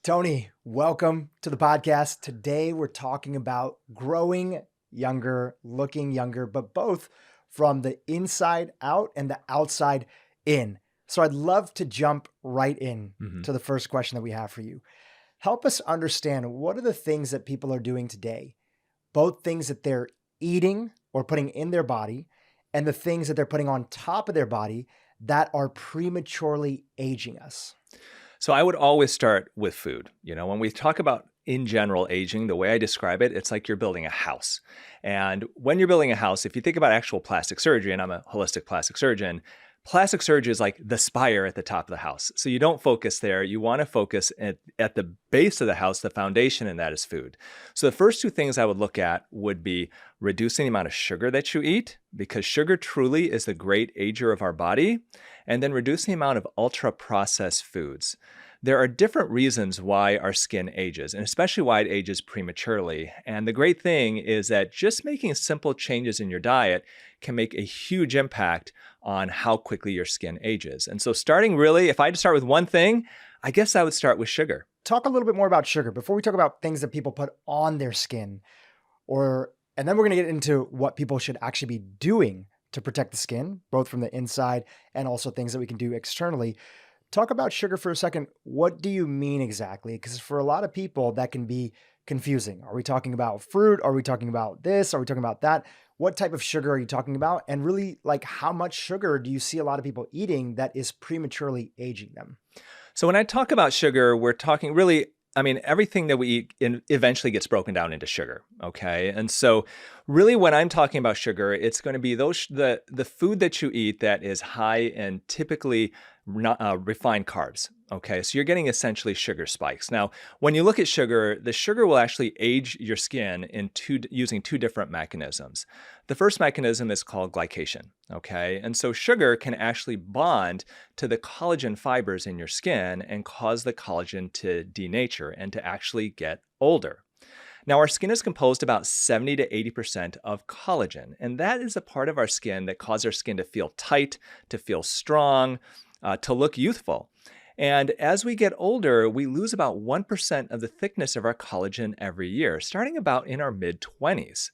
Tony, welcome to the podcast. Today we're talking about growing younger, looking younger, but both from the inside out and the outside in. So I'd love to jump right in to the first question that we have for you. Help us understand, what are the things that people are doing today, both things that they're eating or putting in their body and the things that they're putting on top of their body that are prematurely aging us? So I would always start with food. When we talk about in general aging, the way I describe it, it's like you're building a house. And when you're building a house, if you think about actual plastic surgery, and I'm a holistic plastic surgery is like the spire at the top of the house. So you don't focus there. You want to focus at the base of the house, the foundation, and that is food. So the first two things I would look at would be reducing the amount of sugar that you eat, because sugar truly is the great ager of our body, and then reducing the amount of ultra-processed foods. There are different reasons why our skin ages, and especially why it ages prematurely. And the great thing is that just making simple changes in your diet can make a huge impact on how quickly your skin ages. And so if I had to start with one thing, I guess I would start with sugar. Talk a little bit more about sugar before we talk about things that people put on their skin, and then we're going to get into what people should actually be doing to protect the skin, both from the inside and also things that we can do externally. Talk about sugar for a second. What do you mean exactly? Because for a lot of people, that can be confusing. Are we talking about fruit? Are we talking about this? Are we talking about that? What type of sugar are you talking about? And really, how much sugar do you see a lot of people eating that is prematurely aging them? So when I talk about sugar, we're talking really, everything that we eat eventually gets broken down into sugar, okay? And so really when I'm talking about sugar, it's going to be the food that you eat that is high in typically refined carbs, okay? So you're getting essentially sugar spikes. Now, when you look at sugar, the sugar will actually age your skin using two different mechanisms. The first mechanism is called glycation, okay? And so sugar can actually bond to the collagen fibers in your skin and cause the collagen to denature and to actually get older. Now, our skin is composed about 70 to 80% of collagen, and that is a part of our skin that causes our skin to feel tight, to feel strong, to look youthful. And as we get older, we lose about 1% of the thickness of our collagen every year, starting about in our mid-20s.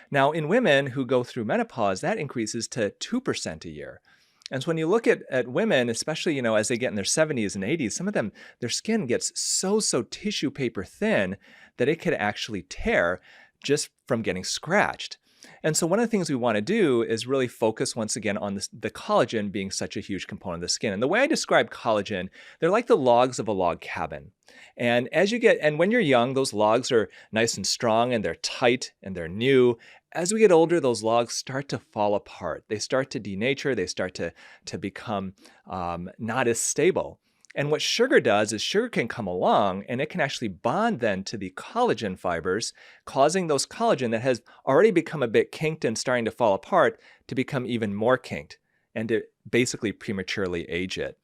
Now, in women who go through menopause, that increases to 2% a year. And so when you look at women, especially, as they get in their 70s and 80s, some of them, their skin gets so tissue paper thin that it could actually tear just from getting scratched. And so one of the things we want to do is really focus once again on the collagen being such a huge component of the skin. And the way I describe collagen, they're like the logs of a log cabin. And when you're young, those logs are nice and strong and they're tight and they're new. As we get older, those logs start to fall apart. They start to denature. They start to become not as stable. And what sugar does is sugar can come along and it can actually bond then to the collagen fibers, causing those collagen that has already become a bit kinked and starting to fall apart to become even more kinked and to basically prematurely age it.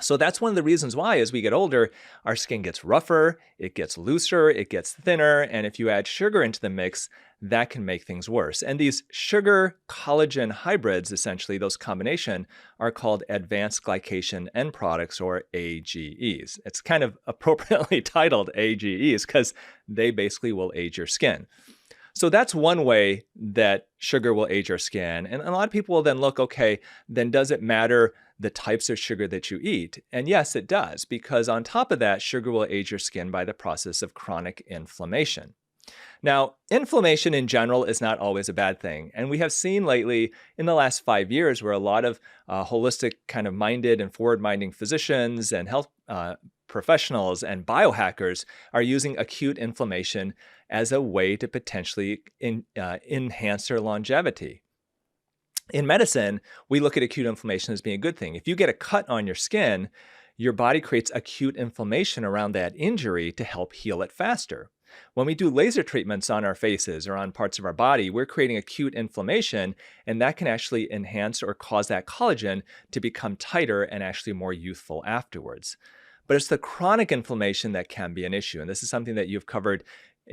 So that's one of the reasons why as we get older, our skin gets rougher, it gets looser, it gets thinner, and if you add sugar into the mix, that can make things worse. And these sugar-collagen hybrids, essentially, those combination, are called advanced glycation end products, or AGEs. It's kind of appropriately titled AGEs because they basically will age your skin. So that's one way that sugar will age our skin. And a lot of people will then look, okay, then does it matter the types of sugar that you eat? And yes, it does, because on top of that, sugar will age your skin by the process of chronic inflammation. Now, inflammation in general is not always a bad thing. And we have seen lately in the last 5 years where a lot of holistic kind of minded and forward-minding physicians and health professionals and biohackers are using acute inflammation as a way to potentially enhance their longevity. In medicine, we look at acute inflammation as being a good thing. If you get a cut on your skin, your body creates acute inflammation around that injury to help heal it faster. When we do laser treatments on our faces or on parts of our body, we're creating acute inflammation, and that can actually enhance or cause that collagen to become tighter and actually more youthful afterwards. But it's the chronic inflammation that can be an issue. And this is something that you've covered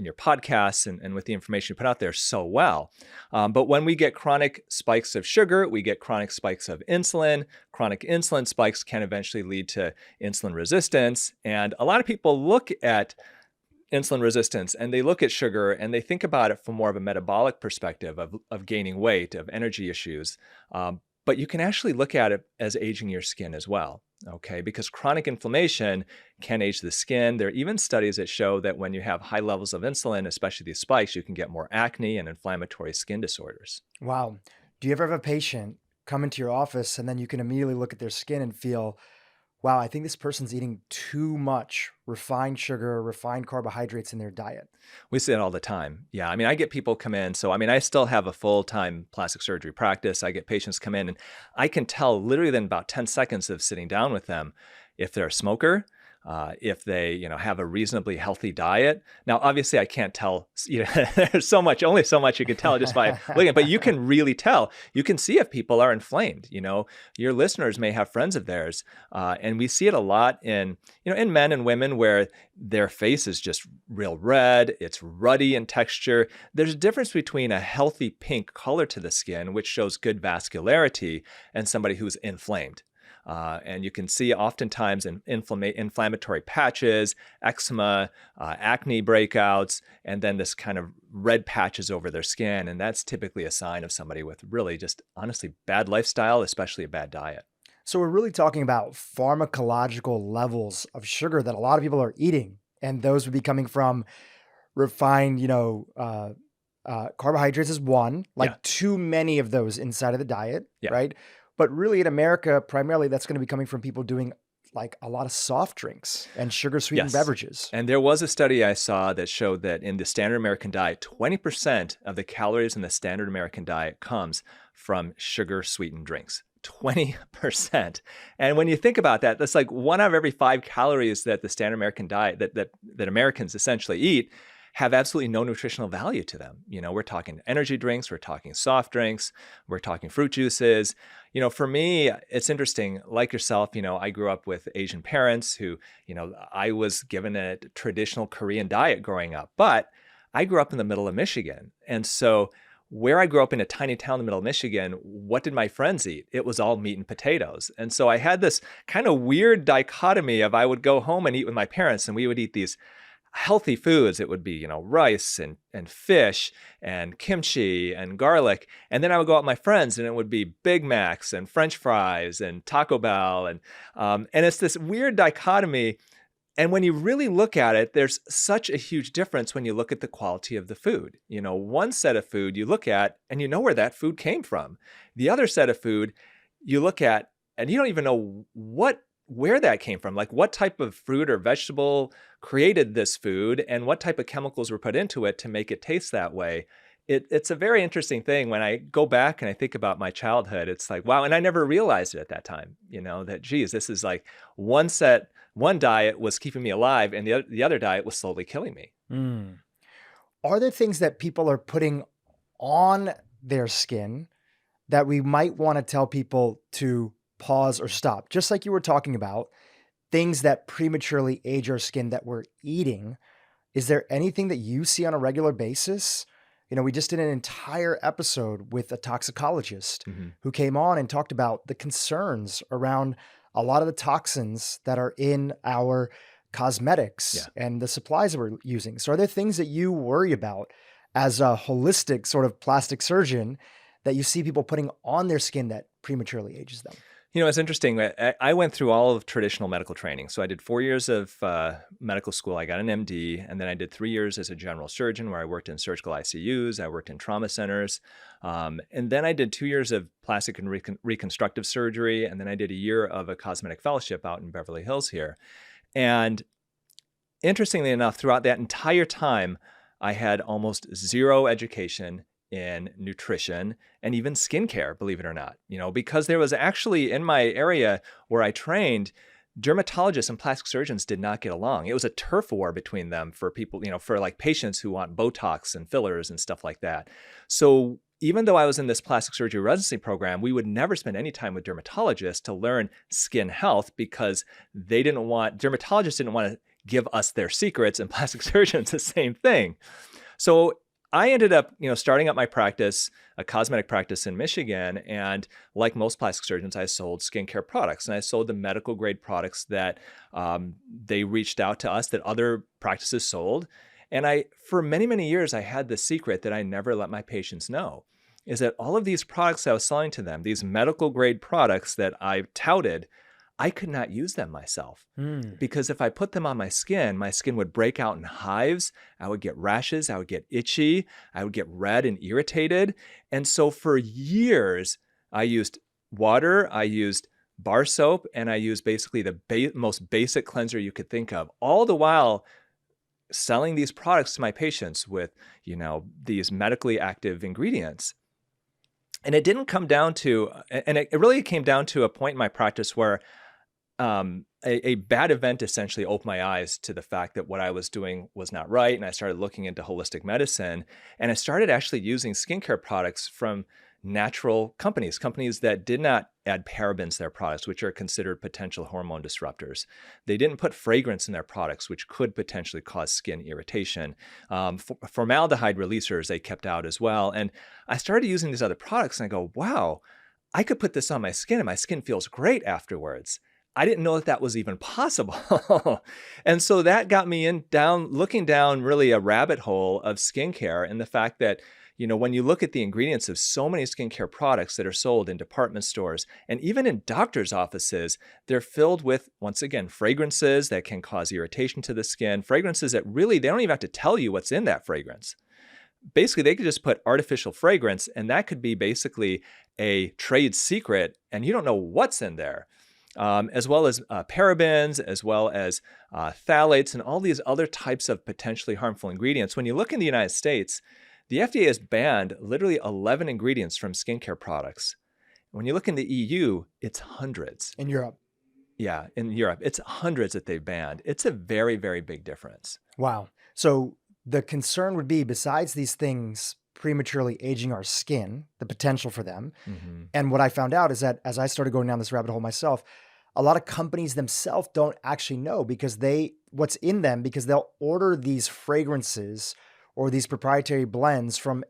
your podcasts and with the information you put out there so well. But when we get chronic spikes of sugar, we get chronic spikes of insulin. Chronic insulin spikes can eventually lead to insulin resistance. And a lot of people look at insulin resistance and they look at sugar and they think about it from more of a metabolic perspective of gaining weight, of energy issues. But you can actually look at it as aging your skin as well, okay? Because chronic inflammation can age the skin. There are even studies that show that when you have high levels of insulin, especially these spikes, you can get more acne and inflammatory skin disorders. Wow. Do you ever have a patient come into your office and then you can immediately look at their skin and feel, wow, I think this person's eating too much refined sugar, refined carbohydrates in their diet? We see it all the time. Yeah. I mean, I get people come in. So, I mean, I still have a full-time plastic surgery practice. I get patients come in and I can tell literally in about 10 seconds of sitting down with them if they're a smoker, if they, have a reasonably healthy diet. Now, obviously, I can't tell. There's only so much you can tell just by looking. But you can really tell. You can see if people are inflamed. Your listeners may have friends of theirs, and we see it a lot in men and women where their face is just real red. It's ruddy in texture. There's a difference between a healthy pink color to the skin, which shows good vascularity, and somebody who's inflamed. And you can see oftentimes inflammatory patches, eczema, acne breakouts, and then this kind of red patches over their skin. And that's typically a sign of somebody with really just honestly bad lifestyle, especially a bad diet. So we're really talking about pharmacological levels of sugar that a lot of people are eating. And those would be coming from refined, carbohydrates is one, too many of those inside of the diet, right? But really in America, primarily that's going to be coming from people doing like a lot of soft drinks and sugar sweetened beverages. And there was a study I saw that showed that in the standard American diet, 20% of the calories in the standard American diet comes from sugar sweetened drinks. 20%. And when you think about that, that's like 1 out of every 5 calories that the standard American diet that Americans essentially eat have absolutely no nutritional value to them. We're talking energy drinks, we're talking soft drinks, we're talking fruit juices. For me, it's interesting, like yourself, I grew up with Asian parents who, I was given a traditional Korean diet growing up, but I grew up in the middle of Michigan. And so where I grew up in a tiny town in the middle of Michigan, what did my friends eat? It was all meat and potatoes. And so I had this kind of weird dichotomy of I would go home and eat with my parents and we would eat these healthy foods. It would be, rice and fish and kimchi and garlic. And then I would go out with my friends and it would be Big Macs and French fries and Taco Bell. And it's this weird dichotomy. And when you really look at it, there's such a huge difference when you look at the quality of the food. One set of food you look at and you know where that food came from. The other set of food you look at and you don't even know where that came from, like what type of fruit or vegetable created this food and what type of chemicals were put into it to make it taste that way. It's a very interesting thing. When I go back and I think about my childhood, it's like, wow. And I never realized it at that time, that, geez, this is like one diet was keeping me alive and the other diet was slowly killing me. Are there things that people are putting on their skin that we might want to tell people to pause or stop? Just like you were talking about, things that prematurely age our skin that we're eating. Is there anything that you see on a regular basis? We just did an entire episode with a toxicologist who came on and talked about the concerns around a lot of the toxins that are in our cosmetics and the supplies that we're using. So are there things that you worry about as a holistic sort of plastic surgeon that you see people putting on their skin that prematurely ages them? It's interesting. I went through all of traditional medical training. So I did 4 years of medical school. I got an MD, and then I did 3 years as a general surgeon where I worked in surgical ICUs. I worked in trauma centers. And then I did 2 years of plastic and reconstructive surgery. And then I did a year of a cosmetic fellowship out in Beverly Hills here. And interestingly enough, throughout that entire time, I had almost zero education in nutrition and even skincare, believe it or not, because there was actually in my area where I trained, dermatologists and plastic surgeons did not get along. It was a turf war between them for people, for like patients who want botox and fillers and stuff like that. So even though I was in this plastic surgery residency program, we would never spend any time with dermatologists to learn skin health because dermatologists didn't want to give us their secrets, and plastic surgeons the same thing. So I ended up, starting up my practice, a cosmetic practice in Michigan. And like most plastic surgeons, I sold skincare products, and I sold the medical grade products that they reached out to us that other practices sold. And for many, many years, I had the secret that I never let my patients know, is that all of these products I was selling to them, these medical grade products that I touted, I could not use them myself because if I put them on my skin would break out in hives. I would get rashes. I would get itchy. I would get red and irritated. And so for years, I used water, I used bar soap, and I used basically the most basic cleanser you could think of, all the while selling these products to my patients with, these medically active ingredients. And it didn't come down to, and it really came down to a point in my practice where a bad event essentially opened my eyes to the fact that what I was doing was not right. And I started looking into holistic medicine, and I started actually using skincare products from natural companies that did not add parabens to their products, which are considered potential hormone disruptors. They didn't put fragrance in their products, which could potentially cause skin irritation. Formaldehyde releasers they kept out as well. And I started using these other products, and I go, wow, I could put this on my skin and my skin feels great afterwards. I didn't know that was even possible. And so that got me looking down really a rabbit hole of skincare, and the fact that, when you look at the ingredients of so many skincare products that are sold in department stores and even in doctors' offices, they're filled with, once again, fragrances that can cause irritation to the skin, fragrances that really, they don't even have to tell you what's in that fragrance. Basically, they could just put artificial fragrance, and that could be basically a trade secret, and you don't know what's in there. As well as parabens, as well as phthalates, and all these other types of potentially harmful ingredients. When you look in the United States, the FDA has banned literally 11 ingredients from skincare products. When you look in the EU, it's hundreds. In Europe. Yeah, in Europe, it's hundreds that they've banned. It's a very, very big difference. Wow. So the concern would be, besides these things prematurely aging our skin, the potential for them. Mm-hmm. And what I found out is that as I started going down this rabbit hole myself, a lot of companies themselves don't actually know what's in them, because they'll order these fragrances or these proprietary blends from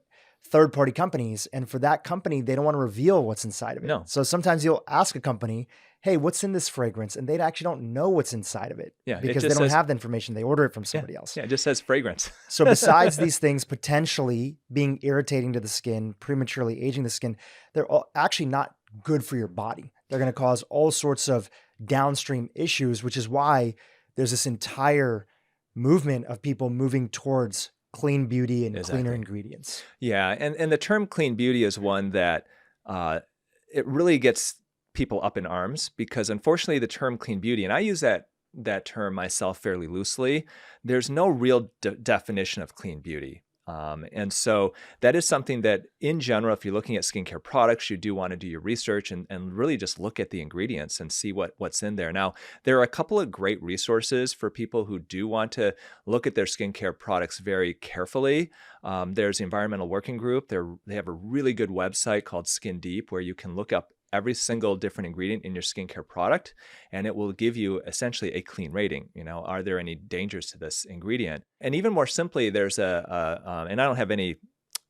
third-party companies. And for that company, they don't want to reveal what's inside of it. No. So sometimes you'll ask a company, hey, what's in this fragrance? And they actually don't know what's inside of it, because they don't have the information. They order it from somebody else. Yeah, it just says fragrance. So besides these things potentially being irritating to the skin, prematurely aging the skin, they're actually not good for your body. They're going to cause all sorts of downstream issues, which is why there's this entire movement of people moving towards clean beauty and cleaner ingredients. Yeah, and the term clean beauty is one that it really gets people up in arms, because unfortunately the term clean beauty, and I use that term myself fairly loosely, there's no real definition of clean beauty. And so that is something that in general, if you're looking at skincare products, you do want to do your research and really just look at the ingredients and see what's in there. Now, there are a couple of great resources for people who do want to look at their skincare products very carefully. There's the Environmental Working Group. They have a really good website called Skin Deep, where you can look up every single different ingredient in your skincare product, and it will give you essentially a clean rating. Are there any dangers to this ingredient? And even more simply, there's and I don't have any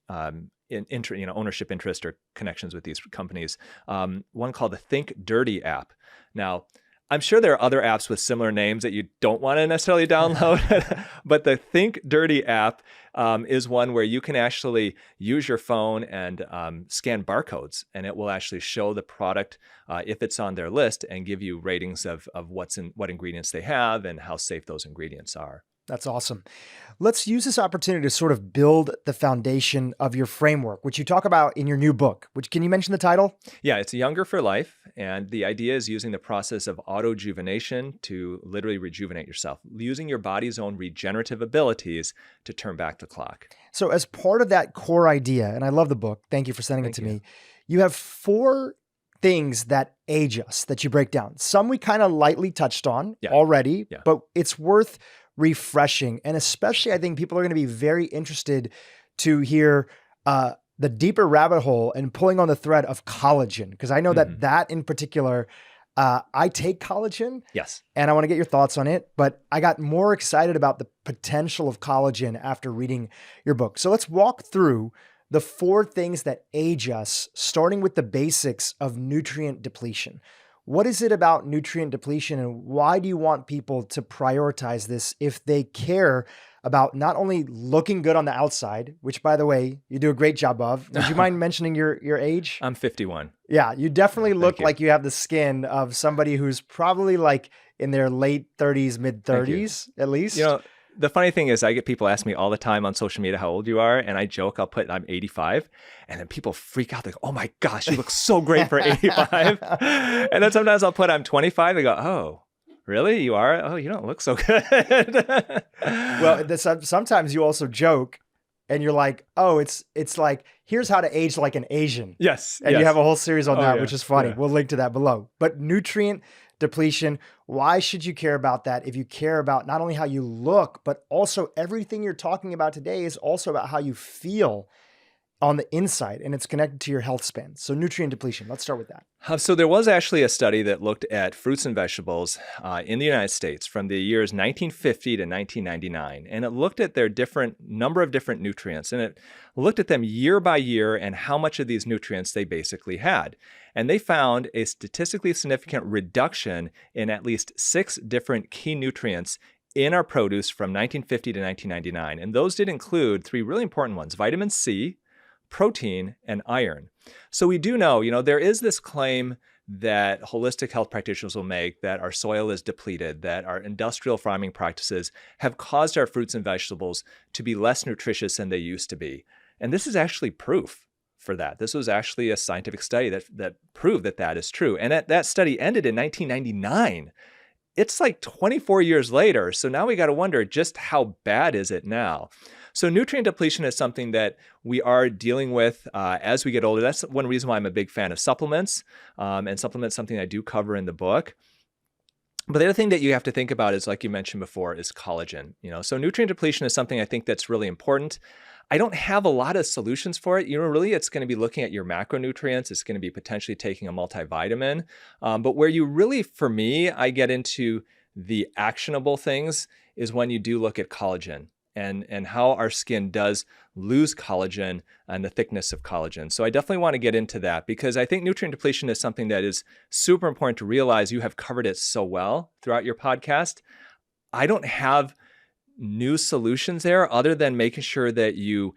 ownership interest or connections with these companies. One called the Think Dirty app. Now, I'm sure there are other apps with similar names that you don't want to necessarily download, but the Think Dirty app is one where you can actually use your phone and scan barcodes, and it will actually show the product if it's on their list and give you ratings of what ingredients they have and how safe those ingredients are. That's awesome. Let's use this opportunity to sort of build the foundation of your framework, which you talk about in your new book. Can you mention the title? Yeah, it's Younger for Life. And the idea is using the process of autojuvenation to literally rejuvenate yourself, using your body's own regenerative abilities to turn back the clock. So as part of that core idea, and I love the book, thank you for sending it to me, you have 4 things that age us that you break down. Some we kind of lightly touched on already, but it's worth refreshing. And especially, I think people are going to be very interested to hear the deeper rabbit hole and pulling on the thread of collagen, because I know that in particular I take collagen Yes. and I want to get your thoughts on it, but I got more excited about the potential of collagen after reading your book. So let's walk through the 4 things that age us, starting with the basics of nutrient depletion. What is it about nutrient depletion, and why do you want people to prioritize this if they care about not only looking good on the outside, which, by the way, you do a great job of? Would you mind mentioning your age? I'm 51. Yeah, you definitely look you. like you have the skin of somebody who's probably like in their late 30s, mid 30s, at least. You know, the funny thing is I get people ask me all the time on social media how old you are, and I joke, I'll put I'm 85, and then people freak out. They go, oh my gosh, you look so great for 85. And then sometimes I'll put I'm 25. They go, oh, really? You are? Oh, you don't look so good. Well, sometimes you also joke and you're like, oh, it's like, here's how to age like an Asian. Yes. And you have a whole series on that, yeah, which is funny. yeah. We'll link to that below. But nutrient depletion, why should you care about that if you care about not only how you look, but also everything you're talking about today is also about how you feel on the inside, and it's connected to your health span. So nutrient depletion, let's start with that. So there was actually a study that looked at fruits and vegetables in the United States from the years 1950 to 1999, and it looked at their number of different nutrients, and it looked at them year by year and how much of these nutrients they basically had. And they found a statistically significant reduction in at least 6 different key nutrients in our produce from 1950 to 1999. And those did include 3 really important ones: vitamin C, protein, and iron. So we do know, there is this claim that holistic health practitioners will make that our soil is depleted, that our industrial farming practices have caused our fruits and vegetables to be less nutritious than they used to be. And this is actually proof for that. This was actually a scientific study that proved that that is true. And that study ended in 1999. It's like 24 years later. So now we got to wonder just how bad is it now? So nutrient depletion is something that we are dealing with as we get older. That's one reason why I'm a big fan of supplements. And supplements, something I do cover in the book. But the other thing that you have to think about is, like you mentioned before, is collagen. So nutrient depletion is something I think that's really important. I don't have a lot of solutions for it. Really, it's going to be looking at your macronutrients. It's going to be potentially taking a multivitamin. But where you really, for me, I get into the actionable things is when you do look at collagen and how our skin does lose collagen and the thickness of collagen. So I definitely want to get into that because I think nutrient depletion is something that is super important to realize. You have covered it so well throughout your podcast. I don't have new solutions there other than making sure that you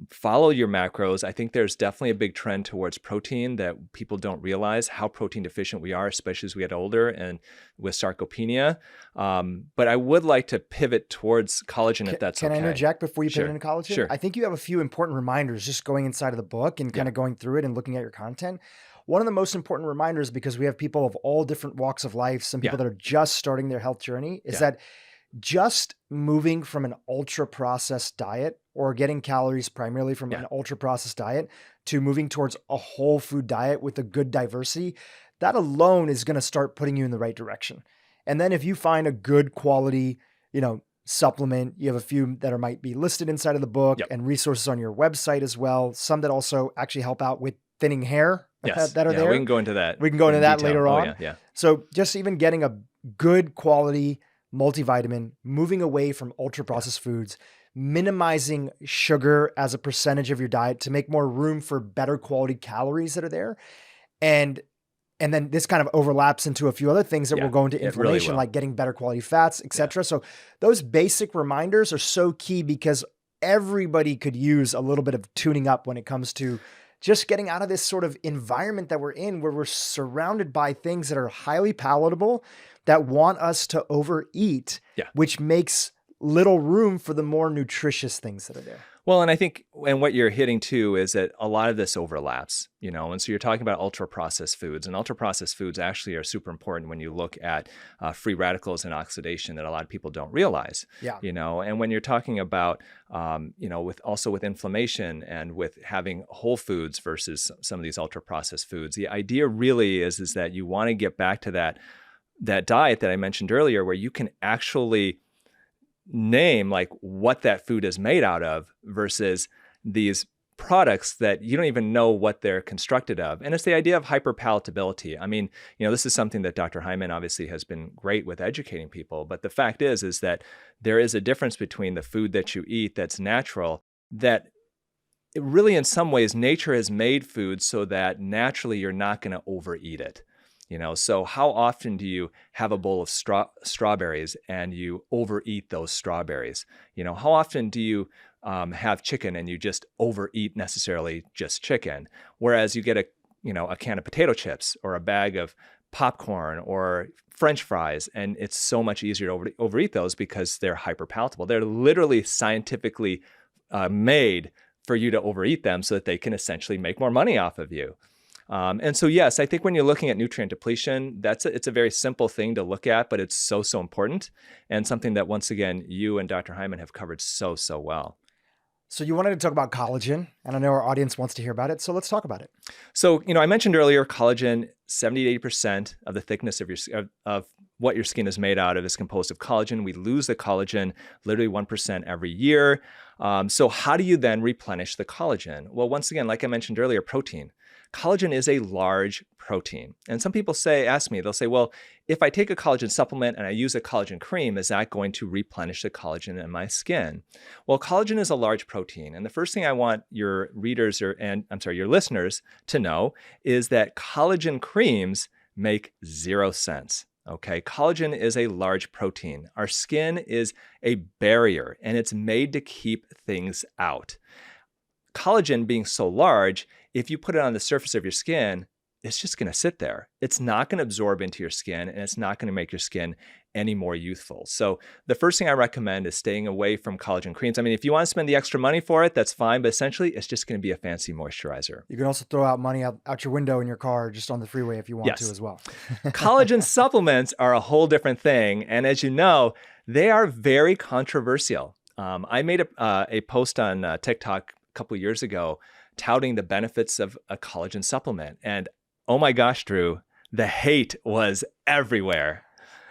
follow your macros. I think there's definitely a big trend towards protein that people don't realize how protein deficient we are, especially as we get older and with sarcopenia. But I would like to pivot towards collagen if that's okay. Can I interject before you pivot into collagen? Sure. I think you have a few important reminders just going inside of the book and kind of going through it and looking at your content. One of the most important reminders, because we have people of all different walks of life, some people that are just starting their health journey, is that just moving from an ultra-processed diet or getting calories primarily from an ultra-processed diet to moving towards a whole food diet with a good diversity, that alone is going to start putting you in the right direction. And then if you find a good quality, supplement, you have a few that might be listed inside of the book and resources on your website as well. Some that also actually help out with thinning hair that are there. We can go into that. We can go into that detail. later on. Yeah. So just even getting a good quality multivitamin, moving away from ultra-processed foods, minimizing sugar as a percentage of your diet to make more room for better quality calories that are there. And then this kind of overlaps into a few other things that will go into inflammation, really like getting better quality fats, etc. So those basic reminders are so key because everybody could use a little bit of tuning up when it comes to just getting out of this sort of environment that we're in, where we're surrounded by things that are highly palatable, that want us to overeat, which makes little room for the more nutritious things that are there. Well, and I think, and what you're hitting too is that a lot of this overlaps, and so you're talking about ultra-processed foods, and ultra-processed foods actually are super important when you look at free radicals and oxidation that a lot of people don't realize, and when you're talking about, with inflammation and with having whole foods versus some of these ultra-processed foods, the idea really is that you want to get back to that diet that I mentioned earlier, where you can actually name like what that food is made out of versus these products that you don't even know what they're constructed of. And it's the idea of hyperpalatability. I mean, this is something that Dr. Hyman obviously has been great with educating people. But the fact is that there is a difference between the food that you eat that's natural, that it really, in some ways, nature has made food so that naturally you're not going to overeat it. So how often do you have a bowl of strawberries and you overeat those strawberries? How often do you have chicken and you just overeat necessarily just chicken? Whereas you get a can of potato chips or a bag of popcorn or French fries, and it's so much easier to overeat those because they're hyperpalatable. They're literally scientifically made for you to overeat them so that they can essentially make more money off of you. And so, yes, I think when you're looking at nutrient depletion, it's a very simple thing to look at, but it's so important, and something that, once again, you and Dr. Hyman have covered so well. So you wanted to talk about collagen, and I know our audience wants to hear about it, so let's talk about it. So, I mentioned earlier, collagen, 70 to 80% of the thickness of what your skin is made out of is composed of collagen. We lose the collagen literally 1% every year. So how do you then replenish the collagen? Well, once again, like I mentioned earlier, protein. Collagen is a large protein. And some people ask me, they'll say, well, if I take a collagen supplement and I use a collagen cream, is that going to replenish the collagen in my skin? Well, collagen is a large protein. And the first thing I want your readers your listeners to know is that collagen creams make 0 sense. Okay, collagen is a large protein. Our skin is a barrier and it's made to keep things out. Collagen being so large, if you put it on the surface of your skin, it's just going to sit there. It's not going to absorb into your skin, and it's not going to make your skin any more youthful. So the first thing I recommend is staying away from collagen creams. I mean, if you want to spend the extra money for it, that's fine, but essentially it's just going to be a fancy moisturizer. You can also throw out money out your window in your car just on the freeway if you want to as well. Collagen supplements are a whole different thing, and as you know, they are very controversial. I made a post on TikTok a couple of years ago touting the benefits of a collagen supplement. And oh my gosh, Drew, the hate was everywhere.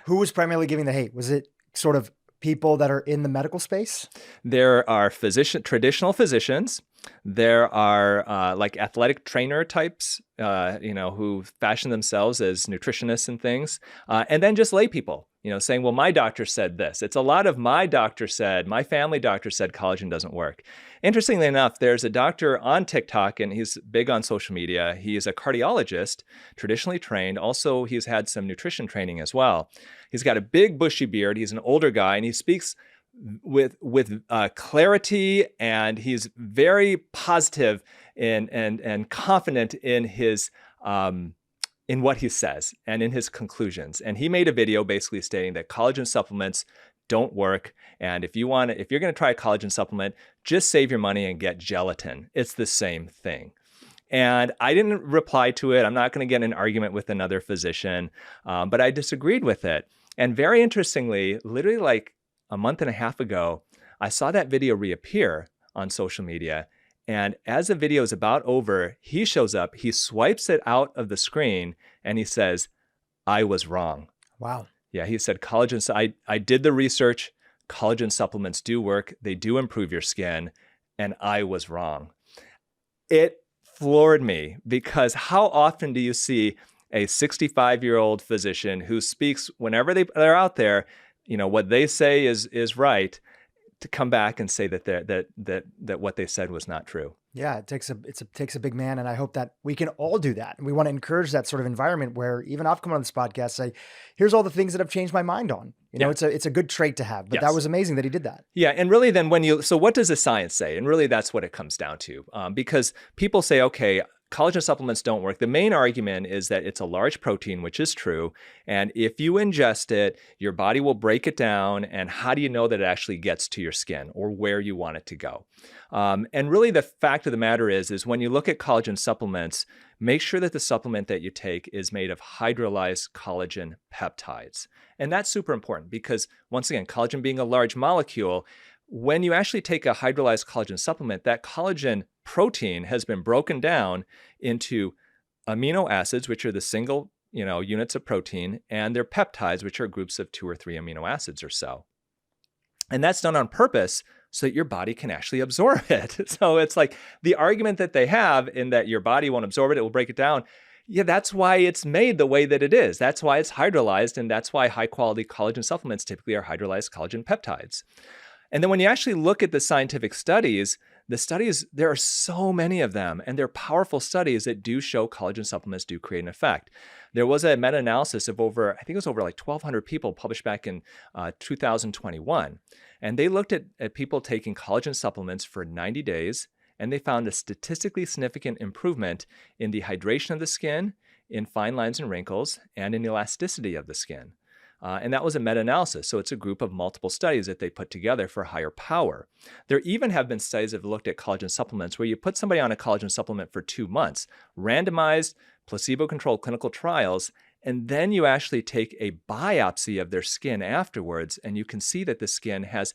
Who was primarily giving the hate? Was it sort of people that are in the medical space? There are traditional physicians. There are like athletic trainer types, who fashion themselves as nutritionists and things. And then just lay people, saying, well, my doctor said this. It's a lot of my family doctor said collagen doesn't work. Interestingly enough, there's a doctor on TikTok, and he's big on social media. He is a cardiologist, traditionally trained. Also, he's had some nutrition training as well. He's got a big bushy beard. He's an older guy, and he speaks with clarity, and he's very positive and confident in his in what he says and in his conclusions. And he made a video basically stating that collagen supplements don't work, and if you're going to try a collagen supplement, just save your money and get gelatin. It's the same thing. And I didn't reply to it. I'm not going to get in an argument with another physician, but I disagreed with it. And very interestingly, literally like a month and a half ago, I saw that video reappear on social media. And as the video is about over, he shows up, he swipes it out of the screen, and he says, I was wrong. Wow. Yeah, he said, I did the research. Collagen supplements do work. They do improve your skin. And I was wrong. It floored me, because how often do you see a 65-year-old physician who speaks whenever they're out there, what they say is right, to come back and say that what they said was not true. Yeah, it takes a big man, and I hope that we can all do that. And we want to encourage that sort of environment where even I've come on this podcast, say, here's all the things that I've changed my mind on. It's a good trait to have, but that was amazing that he did that. Yeah. And really then so what does the science say? And really that's what it comes down to. Because people say, okay, collagen supplements don't work. The main argument is that it's a large protein, which is true. And if you ingest it, your body will break it down. And how do you know that it actually gets to your skin or where you want it to go? And really the fact of the matter is when you look at collagen supplements, make sure that the supplement that you take is made of hydrolyzed collagen peptides. And that's super important because, once again, collagen being a large molecule, when you actually take a hydrolyzed collagen supplement, that collagen protein has been broken down into amino acids, which are the single units of protein, and their peptides, which are groups of 2 or 3 amino acids or so. And that's done on purpose so that your body can actually absorb it. So it's like the argument that they have in that your body won't absorb it, it will break it down. Yeah, that's why it's made the way that it is. That's why it's hydrolyzed, and that's why high quality collagen supplements typically are hydrolyzed collagen peptides. And then when you actually look at the scientific studies, there are so many of them, and they're powerful studies that do show collagen supplements do create an effect. There was a meta-analysis of over, I think it was over like 1,200 people published back in 2021. And they looked at people taking collagen supplements for 90 days, and they found a statistically significant improvement in the hydration of the skin, in fine lines and wrinkles, and in elasticity of the skin. And that was a meta-analysis. So it's a group of multiple studies that they put together for higher power. There even have been studies that have looked at collagen supplements where you put somebody on a collagen supplement for 2 months, randomized, placebo-controlled clinical trials, and then you actually take a biopsy of their skin afterwards, and you can see that the skin has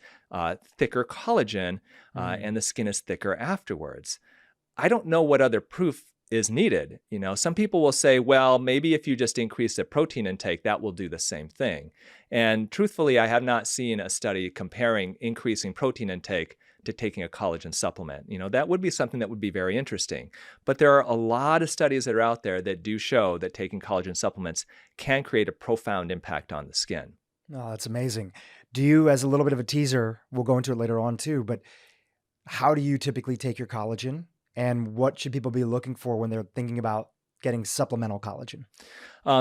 thicker collagen and the skin is thicker afterwards. I don't know what other proof is needed. Some people will say, well, maybe if you just increase the protein intake, that will do the same thing. And truthfully, I have not seen a study comparing increasing protein intake to taking a collagen supplement. That would be something that would be very interesting. But there are a lot of studies that are out there that do show that taking collagen supplements can create a profound impact on the skin. Oh, that's amazing. Do you, as a little bit of a teaser, we'll go into it later on too, but how do you typically take your collagen? And what should people be looking for when they're thinking about getting supplemental collagen?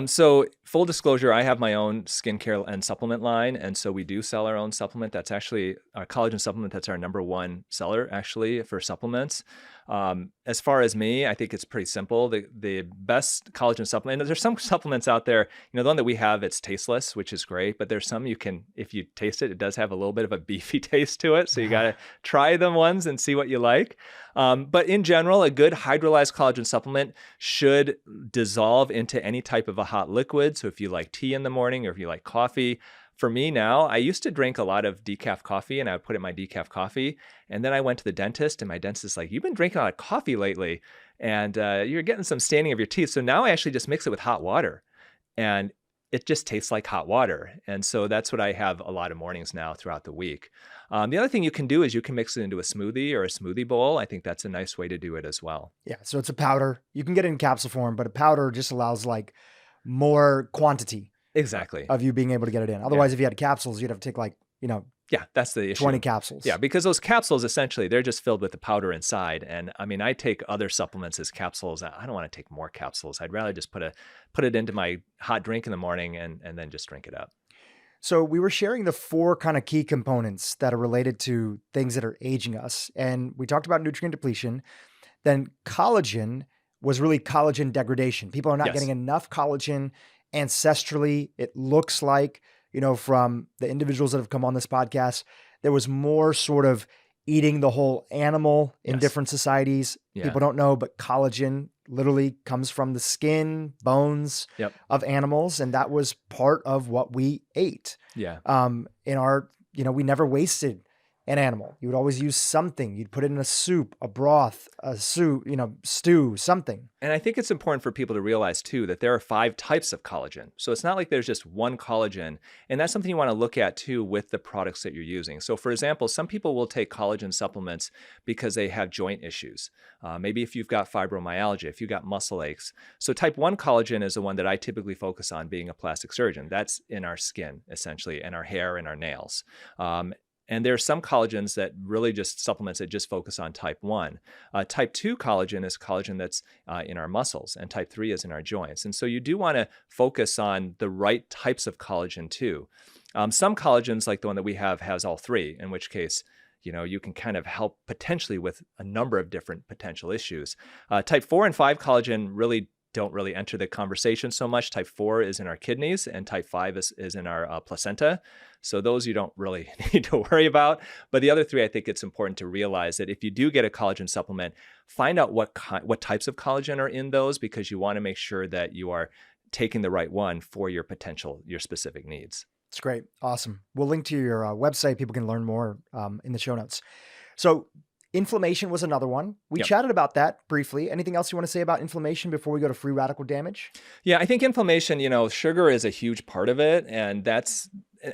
So full disclosure, I have my own skincare and supplement line. And so we do sell our own supplement. That's actually our collagen supplement. That's our number one seller actually for supplements. As far as me, I think it's pretty simple. The best collagen supplement, and there's some supplements out there, the one that we have, it's tasteless, which is great, but there's some you can, if you taste it, it does have a little bit of a beefy taste to it. So you got to try them ones and see what you like. But in general, a good hydrolyzed collagen supplement should dissolve into any type of a hot liquid. So if you like tea in the morning or if you like coffee, for me now, I used to drink a lot of decaf coffee and I would put in my decaf coffee. And then I went to the dentist and my dentist is like, you've been drinking a lot of coffee lately and you're getting some staining of your teeth. So now I actually just mix it with hot water and it just tastes like hot water. And so that's what I have a lot of mornings now throughout the week. The other thing you can do is you can mix it into a smoothie or a smoothie bowl. I think that's a nice way to do it as well. Yeah. So it's a powder. You can get it in capsule form, but a powder just allows like more quantity. Exactly. Of you being able to get it in. Otherwise, if you had capsules, you'd have to take like, yeah, that's the issue. 20 capsules. Yeah, because those capsules, essentially, they're just filled with the powder inside. And I mean, I take other supplements as capsules. I don't want to take more capsules. I'd rather just put it into my hot drink in the morning and then just drink it up. So we were sharing the 4 kind of key components that are related to things that are aging us. And we talked about nutrient depletion. Then collagen was really collagen degradation. People are not getting enough collagen ancestrally. It looks like, from the individuals that have come on this podcast, there was more sort of eating the whole animal in different societies. Yeah. People don't know, but collagen literally comes from the skin, bones of animals. And that was part of what we ate. Yeah. In our, we never wasted an animal. You would always use something. You'd put it in a soup, a broth, a soup, stew, something. And I think it's important for people to realize too, that there are 5 types of collagen. So it's not like there's just one collagen. And that's something you want to look at too with the products that you're using. So for example, some people will take collagen supplements because they have joint issues. Maybe if you've got fibromyalgia, if you've got muscle aches. So type 1 collagen is the one that I typically focus on being a plastic surgeon. That's in our skin, essentially, and our hair and our nails. And there are some collagens that really just supplements that just focus on type 1. Type 2 collagen is collagen that's in our muscles, and type 3 is in our joints. And so you do want to focus on the right types of collagen too. Some collagens, like the one that we have, has all 3, in which case, you can kind of help potentially with a number of different potential issues. Type 4 and 5 collagen don't really enter the conversation so much. Type 4 is in our kidneys and type 5 is in our placenta. So those you don't really need to worry about. But the other 3, I think it's important to realize that if you do get a collagen supplement, find out what types of collagen are in those, because you want to make sure that you are taking the right one for your specific needs. It's great. Awesome. We'll link to your website. People can learn more in the show notes. So inflammation was another one. We chatted about that briefly. Anything else you want to say about inflammation before we go to free radical damage? Yeah, I think inflammation, sugar is a huge part of it.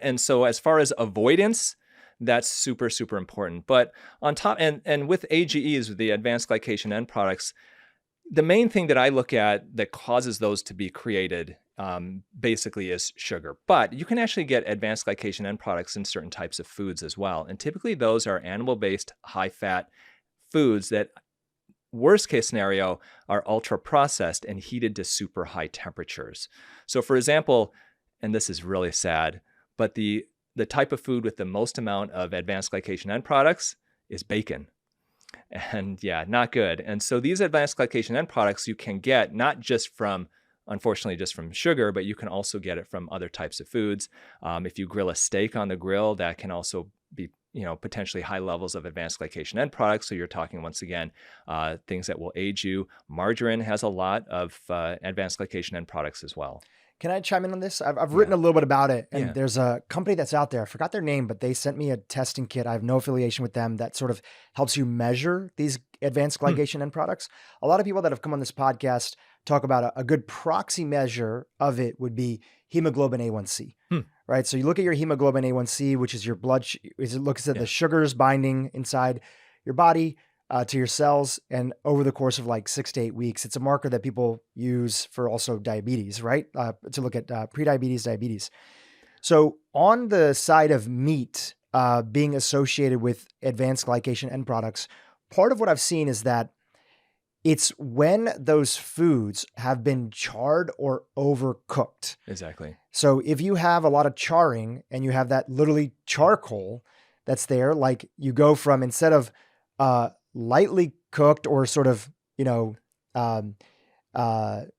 And so as far as avoidance, that's super, super important. But on top, and with AGEs, with the advanced glycation end products, the main thing that I look at that causes those to be created basically is sugar. But you can actually get advanced glycation end products in certain types of foods as well. And typically those are animal-based, high-fat foods that, worst case scenario, are ultra processed and heated to super high temperatures. So for example, and this is really sad, but the type of food with the most amount of advanced glycation end products is bacon. And yeah, not good. And so these advanced glycation end products you can get not just from, unfortunately, just from sugar, but you can also get it from other types of foods. If you grill a steak on the grill, that can also be, potentially high levels of advanced glycation end products. So you're talking, once again, things that will age you. Margarine has a lot of advanced glycation end products as well. Can I chime in on this? I've written a little bit about it, and Yeah. there's a company that's out there. I forgot their name, but they sent me a testing kit. I have no affiliation with them that sort of helps you measure these advanced glycation end products. A lot of people that have come on this podcast talk about a good proxy measure of it would be hemoglobin A1C, right? So you look at your hemoglobin A1C, which is your blood, it looks at the sugars binding inside your body to your cells, and over the course of like 6 to 8 weeks. It's a marker that people use for also diabetes, right? To look at prediabetes, diabetes. So on the side of meat being associated with advanced glycation end products, part of what I've seen is that it's when those foods have been charred or overcooked. Exactly. So if you have a lot of charring and you have that literally charcoal that's there, like you go from, instead of lightly cooked or sort of,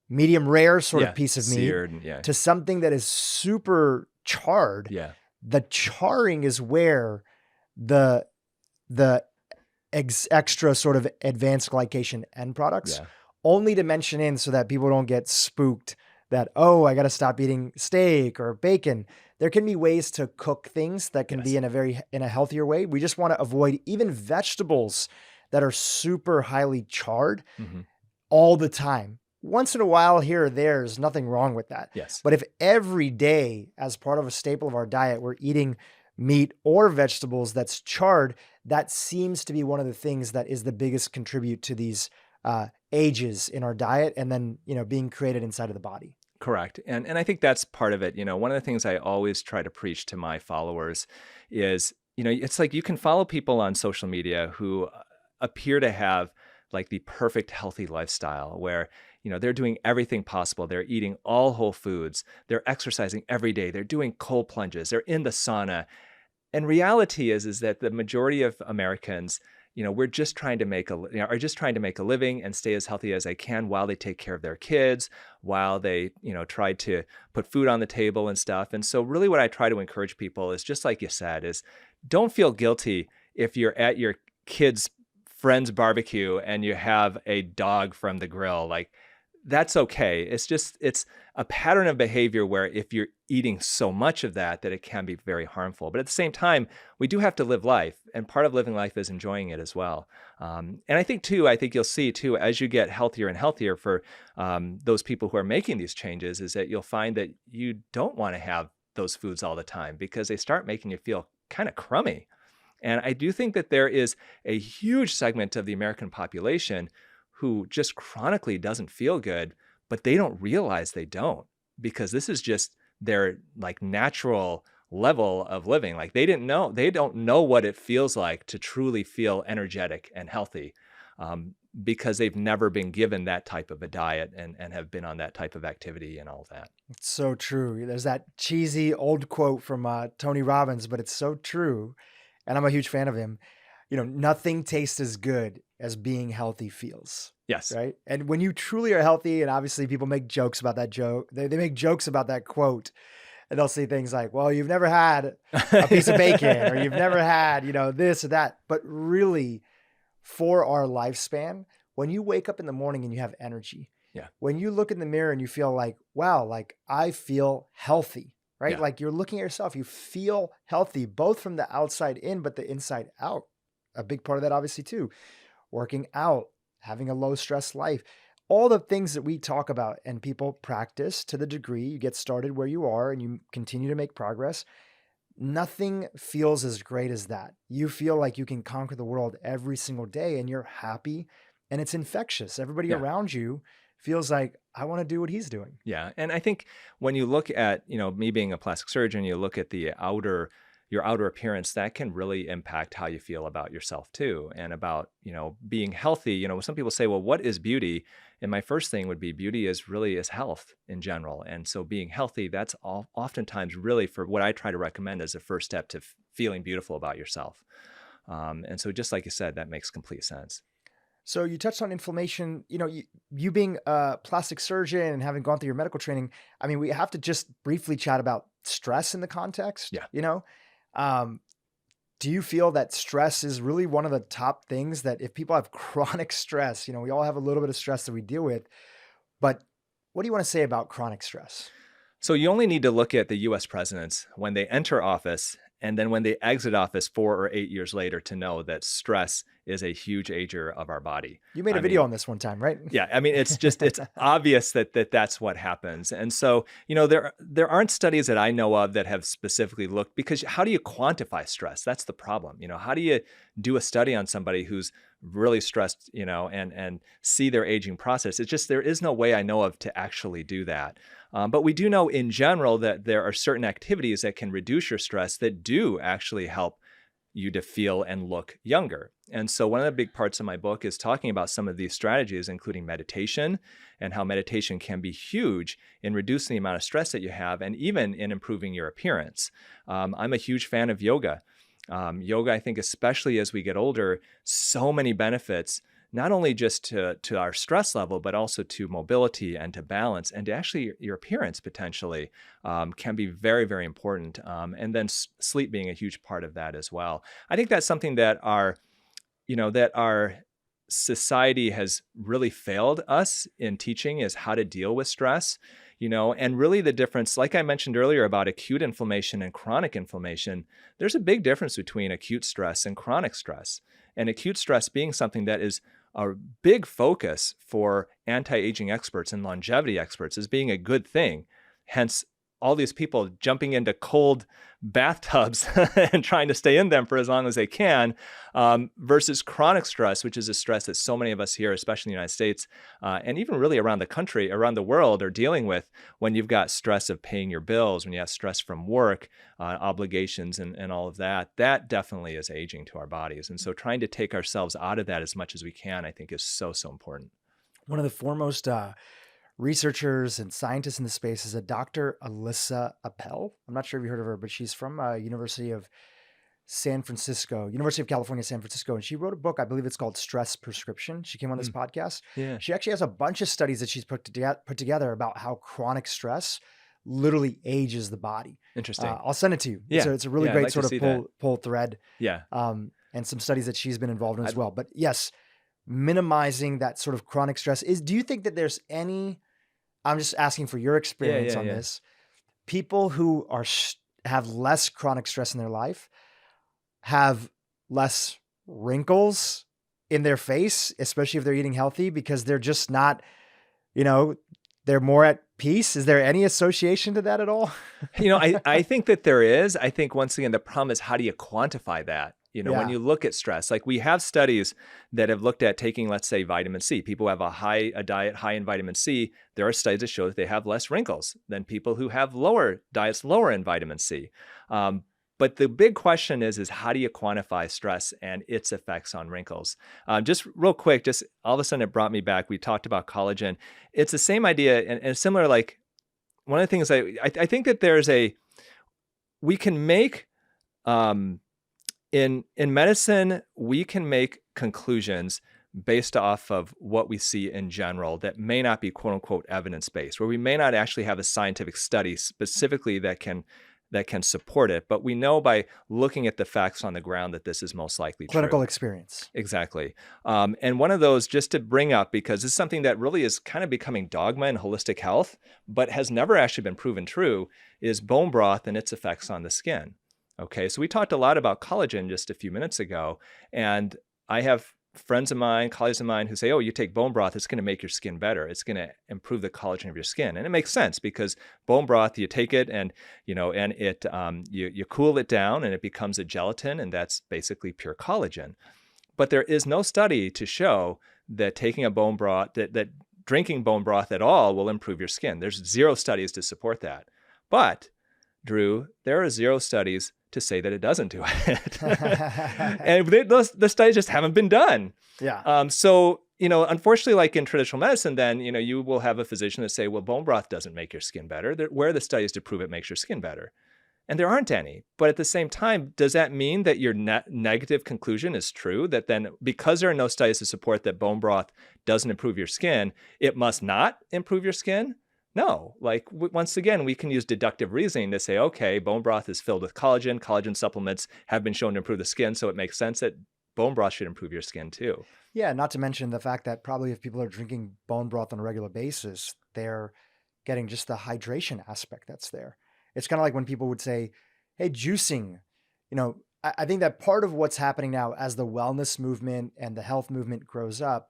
medium rare sort of piece of meat seared, to something that is super charred. Yeah. The charring is where the extra sort of advanced glycation end products, only to mention in so that people don't get spooked that, oh, I got to stop eating steak or bacon. There can be ways to cook things that can be in a healthier way. We just want to avoid even vegetables that are super highly charred all the time. Once in a while here or there's nothing wrong with that. Yes. But if every day, as part of a staple of our diet, we're eating meat or vegetables that's charred, that seems to be one of the things that is the biggest contribute to these ages in our diet, and then, being created inside of the body. Correct. And I think that's part of it. One of the things I always try to preach to my followers is, it's like you can follow people on social media who appear to have like the perfect healthy lifestyle where, they're doing everything possible. They're eating all whole foods. They're exercising every day. They're doing cold plunges. They're in the sauna. And reality is that the majority of Americans, we're just trying to make are just trying to make a living and stay as healthy as they can while they take care of their kids, while they, try to put food on the table and stuff. And so really what I try to encourage people is, just like you said, is don't feel guilty if you're at your kid's friend's barbecue and you have a dog from the grill. Like, that's okay. It's a pattern of behavior where if you're eating so much of that it can be very harmful. But at the same time, we do have to live life, and part of living life is enjoying it as well. And I think you'll see too, as you get healthier and healthier for those people who are making these changes, is that you'll find that you don't want to have those foods all the time because they start making you feel kind of crummy. And I do think that there is a huge segment of the American population who just chronically doesn't feel good, but they don't realize they don't, because this is just their like natural level of living. Like they don't know what it feels like to truly feel energetic and healthy, because they've never been given that type of a diet and have been on that type of activity and all that. It's so true. There's that cheesy old quote from Tony Robbins, but it's so true. And I'm a huge fan of him. Nothing tastes as good as being healthy feels. Yes. Right. And when you truly are healthy, and obviously people make jokes about that joke, they make jokes about that quote, and they'll say things like, well, you've never had a piece of bacon, or you've never had, this or that. But really, for our lifespan, when you wake up in the morning and you have energy, when you look in the mirror and you feel like, wow, like I feel healthy, right? Like you're looking at yourself, you feel healthy, both from the outside in, but the inside out. A big part of that, obviously, too. Working out, having a low stress life, all the things that we talk about and people practice to the degree you get started where you are and you continue to make progress. nothing feels as great as that. You feel like you can conquer the world every single day and you're happy and it's infectious. Everybody Yeah. around you feels like, I want to do what he's doing. Yeah. And I think when you look at, me being a plastic surgeon, you look at your outer appearance, that can really impact how you feel about yourself too. And about, being healthy. Some people say, well, what is beauty? And my first thing would be beauty is health in general. And so being healthy, that's oftentimes really for what I try to recommend as a first step to feeling beautiful about yourself. And so just like you said, that makes complete sense. So you touched on inflammation, you being a plastic surgeon and having gone through your medical training. I mean, we have to just briefly chat about stress in the context, Yeah. Do you feel that stress is really one of the top things that if people have chronic stress, we all have a little bit of stress that we deal with, but what do you want to say about chronic stress? So you only need to look at the US presidents when they enter office and then when they exit office 4 or 8 years later to know that stress is a huge ager of our body. You made a video on this one time, right? Yeah. I mean, it's obvious that that's what happens. And so, there aren't studies that I know of that have specifically looked, because how do you quantify stress? That's the problem. How do you do a study on somebody who's really stressed, and see their aging process? It's just, there is no way I know of to actually do that. But we do know in general that there are certain activities that can reduce your stress that do actually help you to feel and look younger. And so one of the big parts of my book is talking about some of these strategies, including meditation, and how meditation can be huge in reducing the amount of stress that you have and even in improving your appearance. I'm a huge fan of yoga. Yoga, I think, especially as we get older, so many benefits, not only just to our stress level, but also to mobility and to balance and to actually your appearance potentially, can be very, very important. And then sleep being a huge part of that as well. I think that's something that our society has really failed us in teaching, is how to deal with stress. And really the difference, like I mentioned earlier about acute inflammation and chronic inflammation, there's a big difference between acute stress and chronic stress. And acute stress being something that is a big focus for anti-aging experts and longevity experts as being a good thing. Hence, all these people jumping into cold bathtubs and trying to stay in them for as long as they can, versus chronic stress, which is a stress that so many of us here, especially in the United States, and even really around the country, around the world, are dealing with when you've got stress of paying your bills, when you have stress from work, obligations, and all of that. That definitely is aging to our bodies. And so trying to take ourselves out of that as much as we can, I think, is so, so important. One of the foremost researchers and scientists in the space is a Dr. Alyssa Appel. I'm not sure if you heard of her, but she's from University of California, San Francisco. And she wrote a book, I believe it's called Stress Prescription. She came on this podcast. Yeah. She actually has a bunch of studies that she's put together about how chronic stress literally ages the body. Interesting. I'll send it to you. Yeah. It's a really I'd great like sort to of see pull thread. Yeah. And some studies that she's been involved in as well. But yes, minimizing that sort of chronic stress do you think that there's any, I'm just asking for your experience on this, people who have less chronic stress in their life have less wrinkles in their face, especially if they're eating healthy, because they're just not, they're more at peace? Is there any association to that at all? I think that there is. I think, once again, the problem is, how do you quantify that? When you look at stress, like we have studies that have looked at taking, let's say, vitamin C. People who have a diet high in vitamin C, there are studies that show that they have less wrinkles than people who have diets lower in vitamin C. But the big question is how do you quantify stress and its effects on wrinkles? Just real quick, just all of a sudden it brought me back. We talked about collagen. It's the same idea and similar. Like, one of the things I think that we can make, in medicine, we can make conclusions based off of what we see in general that may not be quote unquote evidence-based, where we may not actually have a scientific study specifically that can support it, but we know by looking at the facts on the ground that this is most likely clinical true. Experience. Exactly. And one of those, just to bring up, because this is something that really is kind of becoming dogma in holistic health, but has never actually been proven true, is bone broth and its effects on the skin. Okay, so we talked a lot about collagen just a few minutes ago, and I have friends of mine, colleagues of mine who say, oh, you take bone broth, it's going to make your skin better. It's going to improve the collagen of your skin. And it makes sense because bone broth, you take it and, and it, you cool it down and it becomes a gelatin, and that's basically pure collagen. But there is no study to show that taking a bone broth, that drinking bone broth at all will improve your skin. There's 0 studies to support that. But Dhru, there are 0 studies to say that it doesn't do it. And the studies just haven't been done. Yeah. So, unfortunately, like in traditional medicine, then, you will have a physician that say, well, bone broth doesn't make your skin better. Where are the studies to prove it makes your skin better? And there aren't any. But at the same time, does that mean that your negative conclusion is true? That then, because there are no studies to support that bone broth doesn't improve your skin, it must not improve your skin? No, like once again, we can use deductive reasoning to say, okay, bone broth is filled with collagen. Collagen supplements have been shown to improve the skin. So it makes sense that bone broth should improve your skin too. Yeah. Not to mention the fact that probably if people are drinking bone broth on a regular basis, they're getting just the hydration aspect that's there. It's kind of like when people would say, hey, juicing, I think that part of what's happening now as the wellness movement and the health movement grows up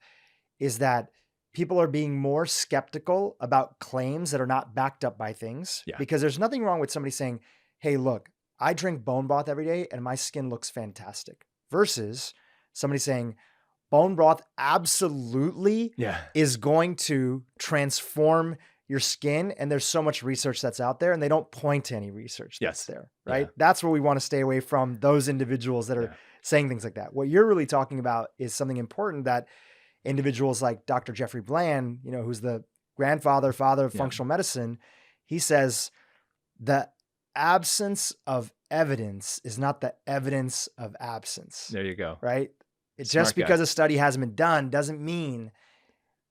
is that people are being more skeptical about claims that are not backed up by things. Yeah. Because there's nothing wrong with somebody saying, hey, look, I drink bone broth every day and my skin looks fantastic, versus somebody saying bone broth absolutely is going to transform your skin. And there's so much research that's out there and they don't point to any research that's there, right? Yeah. That's where we want to stay away from those individuals that are saying things like that. What you're really talking about is something important that individuals like Dr. Jeffrey Bland, who's the father of functional medicine, he says the absence of evidence is not the evidence of absence. There you go. Right? Just because a study hasn't been done doesn't mean,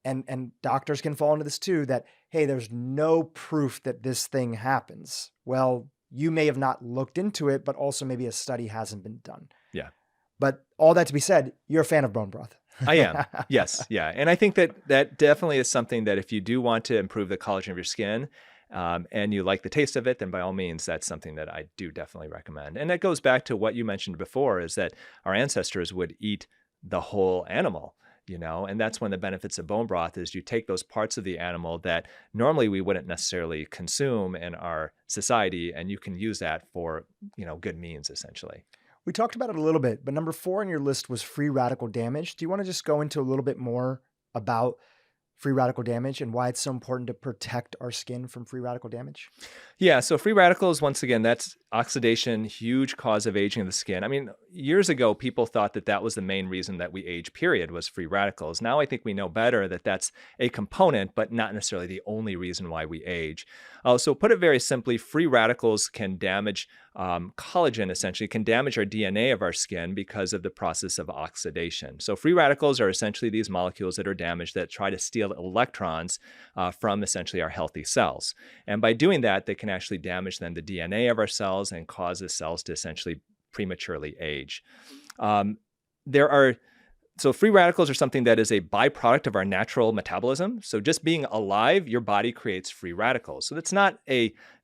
and doctors can fall into this too, that, hey, there's no proof that this thing happens. Well, you may have not looked into it, but also maybe a study hasn't been done. Yeah. But all that to be said, you're a fan of bone broth. I am. Yes. Yeah. And I think that definitely is something that if you do want to improve the collagen of your skin, and you like the taste of it, then by all means, that's something that I do definitely recommend. And that goes back to what you mentioned before, is that our ancestors would eat the whole animal, and that's one of the benefits of bone broth is you take those parts of the animal that normally we wouldn't necessarily consume in our society, and you can use that for, good means, essentially. We talked about it a little bit, but number 4 on your list was free radical damage. Do you want to just go into a little bit more about free radical damage and why it's so important to protect our skin from free radical damage? Yeah. So free radicals, once again, that's oxidation, huge cause of aging of the skin. I mean, years ago, people thought that was the main reason that we age, period, was free radicals. Now I think we know better that that's a component, but not necessarily the only reason why we age. So put it very simply, free radicals can damage collagen, essentially, can damage our DNA of our skin because of the process of oxidation. So free radicals are essentially these molecules that are damaged that try to steal electrons from essentially our healthy cells. And by doing that, they can actually damage then the DNA of our cells and cause the cells to essentially prematurely age. So free radicals are something that is a byproduct of our natural metabolism. So just being alive, your body creates free radicals. So that's not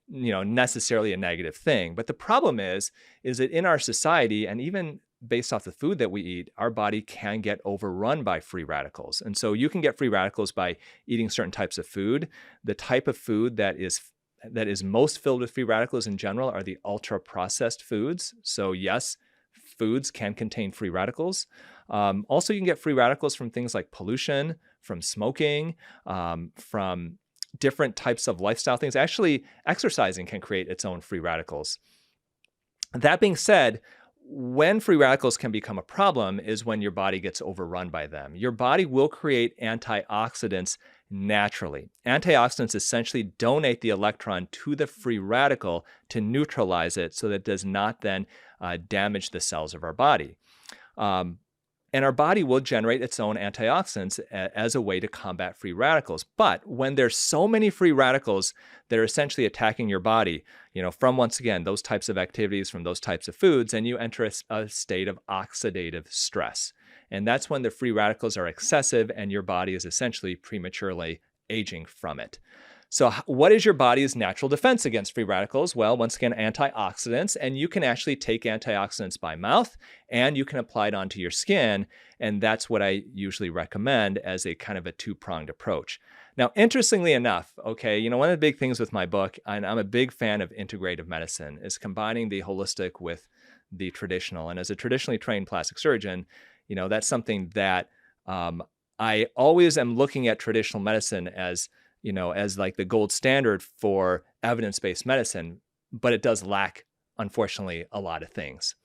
necessarily a negative thing. But the problem is that in our society, and even based off the food that we eat, our body can get overrun by free radicals. And so you can get free radicals by eating certain types of food. The type of food that is most filled with free radicals in general are the ultra-processed foods. So yes, foods can contain free radicals. Also, you can get free radicals from things like pollution, from smoking, from different types of lifestyle things. Actually, exercising can create its own free radicals. That being said, when free radicals can become a problem is when your body gets overrun by them. Your body will create antioxidants naturally. Antioxidants essentially donate the electron to the free radical to neutralize it so that it does not then damage the cells of our body. And our body will generate its own antioxidants as a way to combat free radicals. But when there's so many free radicals that are essentially attacking your body, from, once again, those types of activities, from those types of foods, and you enter a state of oxidative stress. And that's when the free radicals are excessive and your body is essentially prematurely aging from it. So what is your body's natural defense against free radicals? Well, once again, antioxidants, and you can actually take antioxidants by mouth and you can apply it onto your skin. And that's what I usually recommend as a kind of a two-pronged approach. Now, interestingly enough, okay, one of the big things with my book, and I'm a big fan of integrative medicine, is combining the holistic with the traditional. And as a traditionally trained plastic surgeon, that's something that I always am looking at traditional medicine as like the gold standard for evidence-based medicine, but it does lack, unfortunately, a lot of things.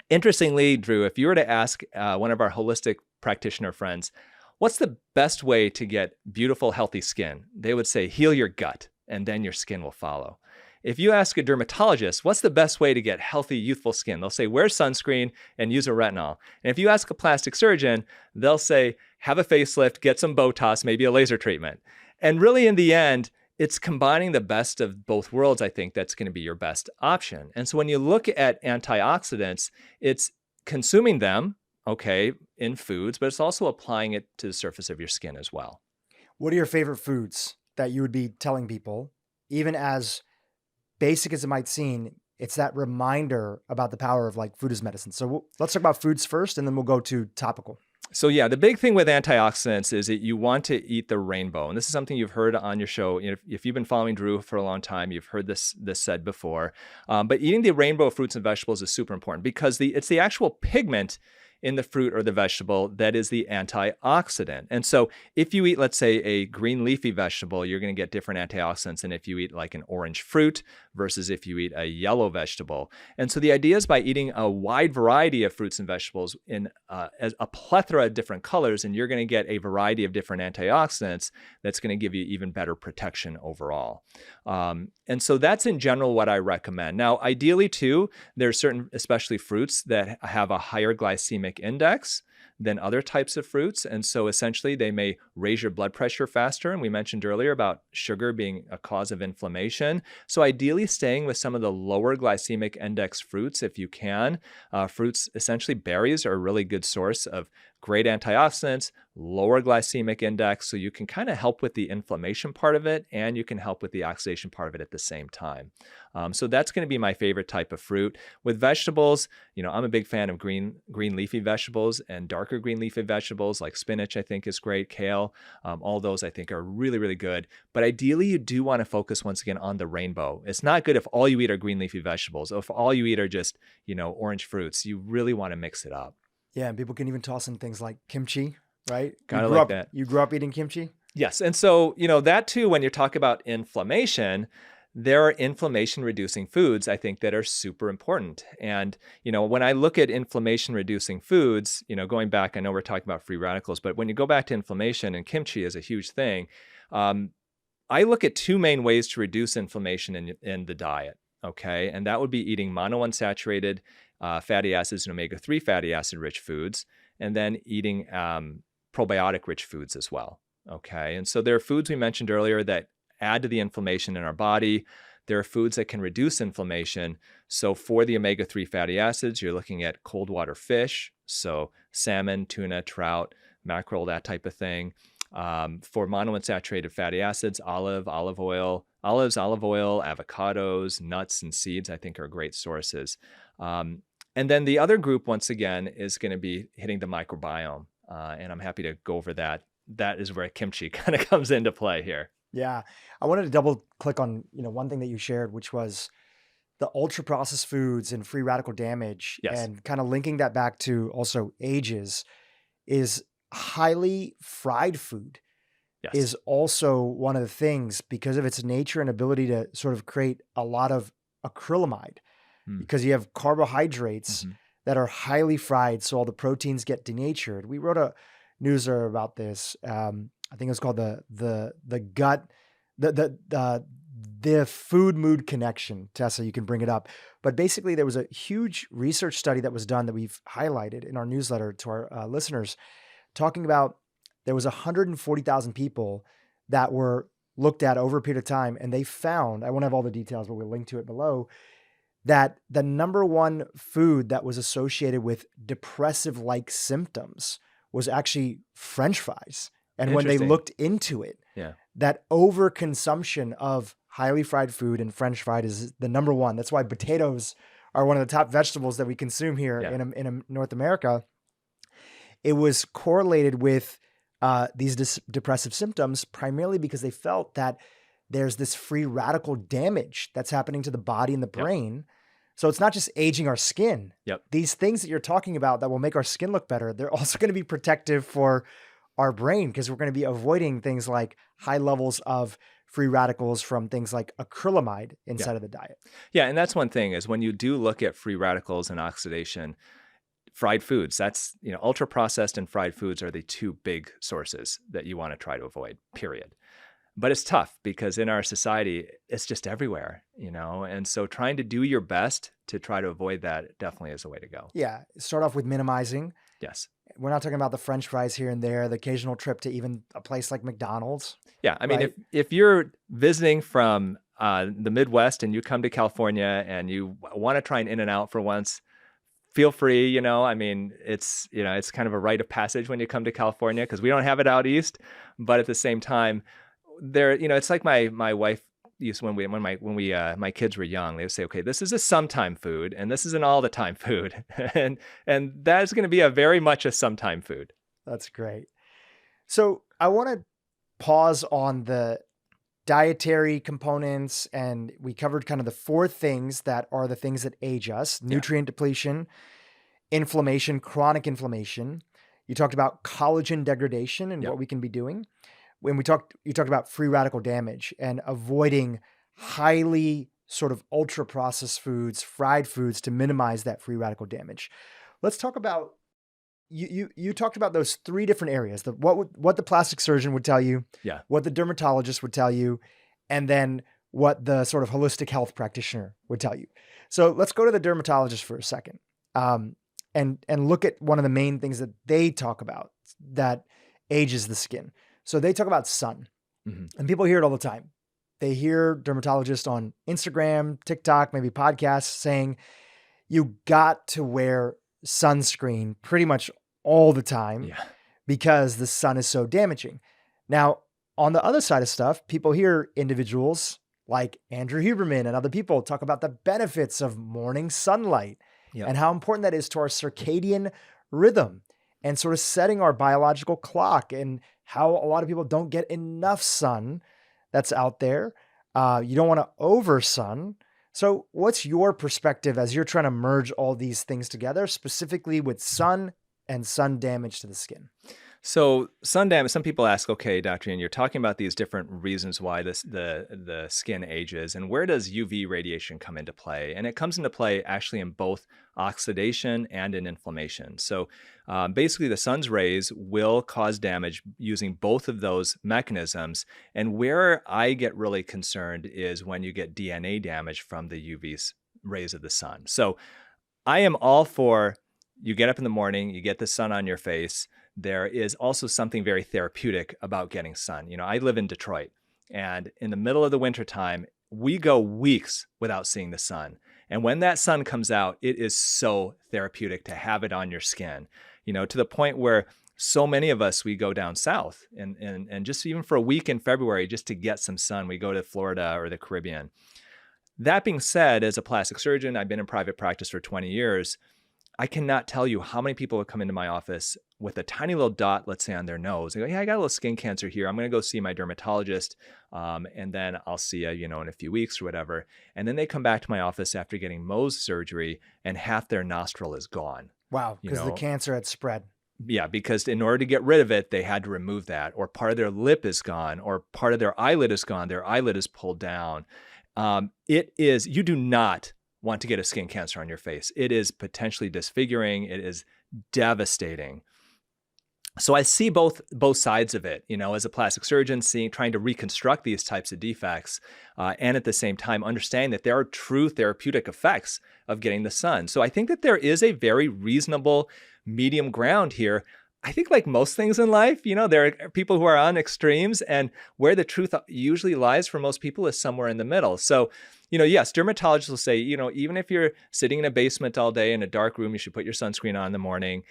Interestingly, Dhru, if you were to ask one of our holistic practitioner friends, what's the best way to get beautiful, healthy skin? They would say, heal your gut, and then your skin will follow. If you ask a dermatologist, what's the best way to get healthy, youthful skin? They'll say, wear sunscreen and use a retinol. And if you ask a plastic surgeon, they'll say, have a facelift, get some Botox, maybe a laser treatment. And really, in the end, it's combining the best of both worlds, I think, that's going to be your best option. And so when you look at antioxidants, it's consuming them, okay, in foods, but it's also applying it to the surface of your skin as well. What are your favorite foods that you would be telling people, even as basic as it might seem? It's that reminder about the power of like food as medicine. So let's talk about foods first, and then we'll go to topical. So yeah, the big thing with antioxidants is that you want to eat the rainbow. And this is something you've heard on your show. If you've been following Dhru for a long time, you've heard this said before. But eating the rainbow of fruits and vegetables is super important because it's the actual pigment in the fruit or the vegetable that is the antioxidant. And so if you eat, let's say, a green leafy vegetable, you're going to get different antioxidants than if you eat like an orange fruit versus if you eat a yellow vegetable. And so the idea is by eating a wide variety of fruits and vegetables in as a plethora of different colors, and you're going to get a variety of different antioxidants that's going to give you even better protection overall. And so that's in general what I recommend. Now, ideally too, there's certain, especially fruits that have a higher glycemic index than other types of fruits. And so essentially they may raise your blood pressure faster. And we mentioned earlier about sugar being a cause of inflammation. So ideally staying with some of the lower glycemic index fruits if you can. Fruits, essentially berries, are a really good source of great antioxidants, lower glycemic index, so you can kind of help with the inflammation part of it and you can help with the oxidation part of it at the same time. So that's going to be my favorite type of fruit. With vegetables, I'm a big fan of green leafy vegetables and darker green leafy vegetables like spinach, I think is great, kale. All those I think are really, really good. But ideally, you do want to focus once again on the rainbow. It's not good if all you eat are green leafy vegetables. If all you eat are just, orange fruits, you really want to mix it up. Yeah, and people can even toss in things like kimchi, right? Kind of like that. You grew up eating kimchi? Yes. And so, that too, when you talk about inflammation, there are inflammation reducing foods, I think, that are super important. And, when I look at inflammation reducing foods, going back, I know we're talking about free radicals, but when you go back to inflammation, and kimchi is a huge thing, I look at two main ways to reduce inflammation in the diet. Okay. And that would be eating monounsaturated fatty acids and omega-3 fatty acid rich foods, and then eating probiotic rich foods as well. Okay. And so there are foods we mentioned earlier that add to the inflammation in our body. There are foods that can reduce inflammation. So for the omega-3 fatty acids, you're looking at cold water fish. So salmon, tuna, trout, mackerel, that type of thing. For monounsaturated fatty acids, olives, olive oil, avocados, nuts, and seeds, I think are great sources. And then the other group, once again, is going to be hitting the microbiome. And I'm happy to go over that. That is where kimchi kind of comes into play here. Yeah. I wanted to double click on, one thing that you shared, which was the ultra processed foods and free radical damage. Yes. And kind of linking that back to also ages is highly fried food. Yes. Is also one of the things because of its nature and ability to sort of create a lot of acrylamide because you have carbohydrates that are highly fried. So all the proteins get denatured. We wrote a newsletter about this. I think it was called the food mood connection. Tessa, you can bring it up. But basically there was a huge research study that was done that we've highlighted in our newsletter to our listeners talking about there was 140,000 people that were looked at over a period of time. And they found, I won't have all the details, but we'll link to it below, that the number one food that was associated with depressive-like symptoms was actually French fries. And when they Interesting. looked into it, Yeah. that overconsumption of highly fried food, and French fried is the number one. That's why potatoes are one of the top vegetables that we consume here Yeah. in North America. It was correlated with these depressive symptoms primarily because they felt that there's this free radical damage that's happening to the body and the Yep. brain. So it's not just aging our skin. Yep. These things that you're talking about that will make our skin look better, they're also going to be protective for our brain because we're going to be avoiding things like high levels of free radicals from things like acrylamide inside of the diet. Yeah. And that's one thing is when you do look at free radicals and oxidation, fried foods, that's, ultra processed and fried foods are the two big sources that you want to try to avoid, period. But it's tough because in our society, it's just everywhere, and so trying to do your best to try to avoid that definitely is a way to go. Yeah. Start off with minimizing. Yes. We're not talking about the French fries here and there, the occasional trip to even a place like McDonald's. Yeah. I mean, Right. if you're visiting from the Midwest and you come to California and you want to try an In-N-Out for once, feel free, I mean, it's kind of a rite of passage when you come to California because we don't have it out east, but at the same time, it's like my wife used when my kids were young, they would say, okay, this is a sometime food and this is an all the time food. and that's going to be a very much a sometime food. That's great. So I want to pause on the dietary components, and we covered kind of the four things that are the things that age us: nutrient depletion, inflammation, chronic inflammation. You talked about collagen degradation and what we can be doing. When you talked about free radical damage and avoiding highly sort of ultra processed foods, fried foods to minimize that free radical damage. Let's talk about, you talked about those three different areas, what the plastic surgeon would tell you, what the dermatologist would tell you, and then what the sort of holistic health practitioner would tell you. So let's go to the dermatologist for a second, and look at one of the main things that they talk about that ages the skin. So they talk about sun, and people hear it all the time. They hear dermatologists on Instagram, TikTok, maybe podcasts saying, you got to wear sunscreen pretty much all the time because the sun is so damaging. Now, on the other side of stuff, people hear individuals like Andrew Huberman and other people talk about the benefits of morning sunlight and how important that is to our circadian rhythm and sort of setting our biological clock, and how a lot of people don't get enough sun that's out there. You don't want to over sun. So what's your perspective as you're trying to merge all these things together, specifically with sun and sun damage to the skin? So sun damage, some people ask, okay, Dr. Youn, you're talking about these different reasons why the skin ages, and where does UV radiation come into play? And it comes into play actually in both oxidation and in inflammation. So basically the sun's rays will cause damage using both of those mechanisms. And where I get really concerned is when you get DNA damage from the UV rays of the sun. So I am all for, you get up in the morning, you get the sun on your face. There is also something very therapeutic about getting sun. I live in Detroit, and in the middle of the wintertime, we go weeks without seeing the sun. And when that sun comes out, it is so therapeutic to have it on your skin, to the point where so many of us, we go down south and just even for a week in February, just to get some sun, we go to Florida or the Caribbean. That being said, as a plastic surgeon, I've been in private practice for 20 years. I cannot tell you how many people have come into my office with a tiny little dot, let's say on their nose. They go, yeah, I got a little skin cancer here. I'm going to go see my dermatologist. And then I'll see you, in a few weeks or whatever. And then they come back to my office after getting Mohs surgery and half their nostril is gone. Wow. Because the cancer had spread. Yeah, because in order to get rid of it, they had to remove that, or part of their lip is gone, or part of their eyelid is gone. Their eyelid is pulled down. You do not want to get a skin cancer on your face. It is potentially disfiguring. It is devastating. So I see both sides of it, as a plastic surgeon, trying to reconstruct these types of defects, and at the same time understand that there are true therapeutic effects of getting the sun. So I think that there is a very reasonable medium ground here. I think like most things in life, there are people who are on extremes, and where the truth usually lies for most people is somewhere in the middle. So, yes, dermatologists will say, even if you're sitting in a basement all day in a dark room, you should put your sunscreen on in the morning.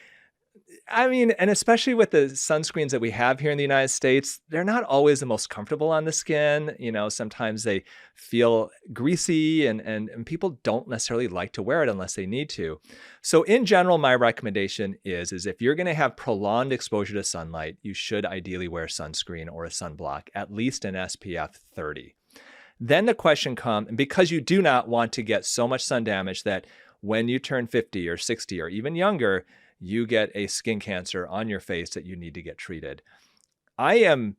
I mean, and especially with the sunscreens that we have here in the United States, they're not always the most comfortable on the skin. Sometimes they feel greasy and people don't necessarily like to wear it unless they need to. So in general, my recommendation is if you're going to have prolonged exposure to sunlight, you should ideally wear sunscreen or a sunblock, at least an SPF 30. Then the question comes, because you do not want to get so much sun damage that when you turn 50 or 60 or even younger, you get a skin cancer on your face that you need to get treated. I am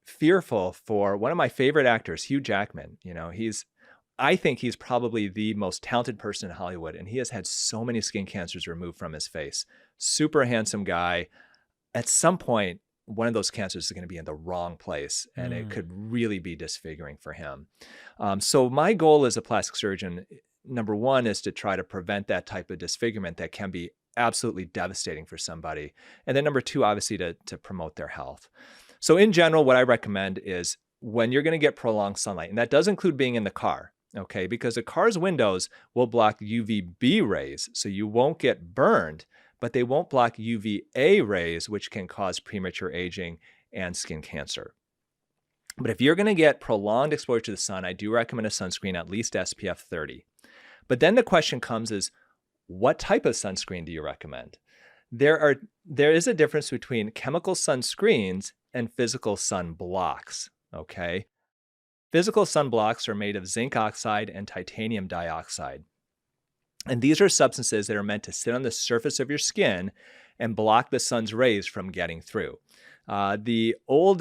fearful for one of my favorite actors, Hugh Jackman. I think he's probably the most talented person in Hollywood, and he has had so many skin cancers removed from his face. Super handsome guy. At some point, one of those cancers is going to be in the wrong place, and it could really be disfiguring for him. So my goal as a plastic surgeon, number one, is to try to prevent that type of disfigurement that can be absolutely devastating for somebody. And then number two, obviously to promote their health. So in general, what I recommend is when you're going to get prolonged sunlight, and that does include being in the car, okay, because the car's windows will block UVB rays, so you won't get burned, but they won't block UVA rays, which can cause premature aging and skin cancer. But if you're going to get prolonged exposure to the sun, I do recommend a sunscreen, at least SPF 30. But then the question comes is, what type of sunscreen do you recommend? There is a difference between chemical sunscreens and physical sunblocks, okay? Physical sunblocks are made of zinc oxide and titanium dioxide. And these are substances that are meant to sit on the surface of your skin and block the sun's rays from getting through. The old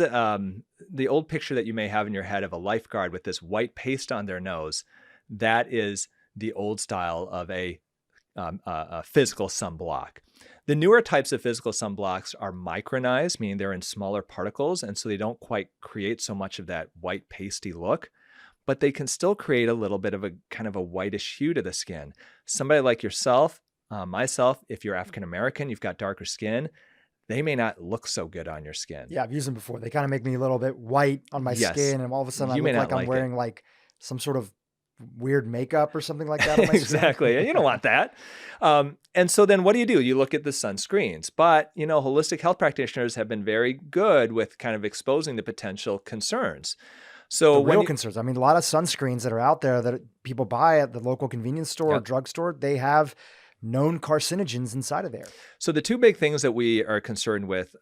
picture that you may have in your head of a lifeguard with this white paste on their nose, that is the old style of a physical sunblock. The newer types of physical sunblocks are micronized, meaning they're in smaller particles, and so they don't quite create so much of that white pasty look, but they can still create a little bit of a kind of a whitish hue to the skin. Somebody like yourself, myself, if you're African American, you've got darker skin, they may not look so good on your skin. Yeah, I've used them before. They kind of make me a little bit white on my skin, and all of a sudden I look like I'm wearing like some sort of weird makeup or something like that on my exactly. skin. You don't want that. And so then what do? You look at the sunscreens, but holistic health practitioners have been very good with kind of exposing the potential concerns. So the real concerns. I mean, a lot of sunscreens that are out there that people buy at the local convenience store or drugstore, they have known carcinogens inside of there. So the two big things that we are concerned with,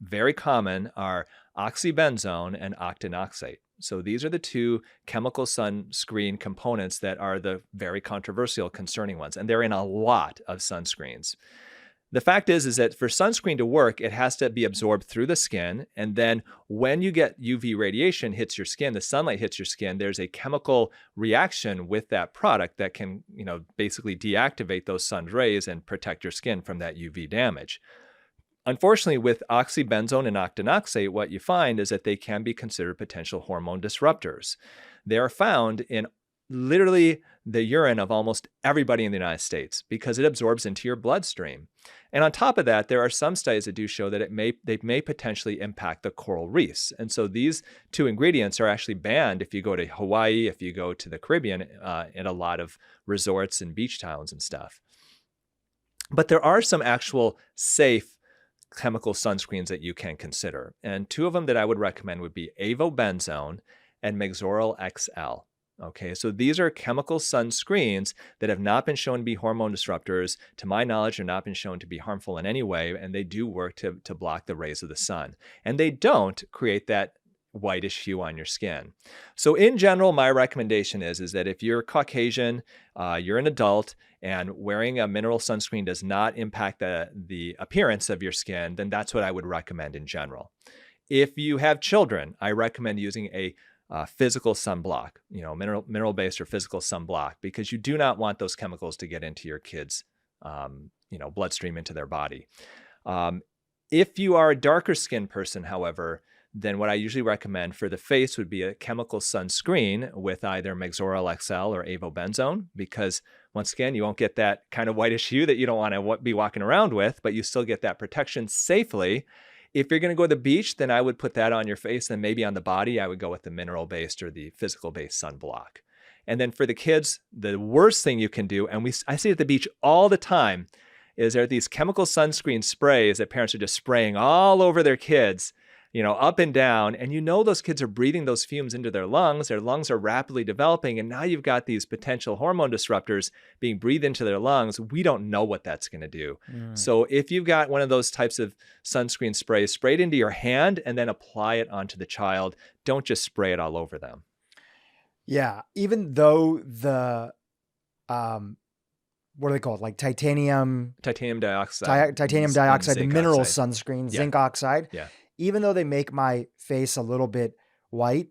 very common, are oxybenzone and octinoxate. So these are the two chemical sunscreen components that are the very controversial, concerning ones, and they're in a lot of sunscreens. The fact is that for sunscreen to work, it has to be absorbed through the skin, and then when you get UV radiation hits your skin, the sunlight hits your skin, there's a chemical reaction with that product that can, basically deactivate those sun's rays and protect your skin from that UV damage. Unfortunately, with oxybenzone and octinoxate, what you find is that they can be considered potential hormone disruptors. They are found in literally the urine of almost everybody in the United States because it absorbs into your bloodstream. And on top of that, there are some studies that do show that they may potentially impact the coral reefs. And so these two ingredients are actually banned if you go to Hawaii, if you go to the Caribbean, in a lot of resorts and beach towns and stuff. But there are some actual safe chemical sunscreens that you can consider. And two of them that I would recommend would be avobenzone and Mexoryl XL. Okay, so these are chemical sunscreens that have not been shown to be hormone disruptors. To my knowledge, have not been shown to be harmful in any way, and they do work to block the rays of the sun. And they don't create that whitish hue on your skin. So in general, my recommendation is that if you're Caucasian, you're an adult, and wearing a mineral sunscreen does not impact the appearance of your skin, then that's what I would recommend in general. If you have children, I recommend using a physical sunblock, mineral-based or physical sunblock, because you do not want those chemicals to get into your kids' bloodstream, into their body. If you are a darker skinned person, however, then what I usually recommend for the face would be a chemical sunscreen with either Mexoryl XL or avobenzone, because once again, you won't get that kind of whitish hue that you don't want to be walking around with, but you still get that protection safely. If you're going to go to the beach, then I would put that on your face, and maybe on the body, I would go with the mineral-based or the physical-based sunblock. And then for the kids, the worst thing you can do, and I see it at the beach all the time, is there are these chemical sunscreen sprays that parents are just spraying all over their kids, up and down. And those kids are breathing those fumes into their lungs are rapidly developing. And now you've got these potential hormone disruptors being breathed into their lungs. We don't know what that's going to do. So if you've got one of those types of sunscreen sprays, spray it into your hand and then apply it onto the child. Don't just spray it all over them. Yeah. Even though the, what are they called? Like titanium dioxide, the mineral sunscreen, zinc oxide. Yeah. Even though they make my face a little bit white,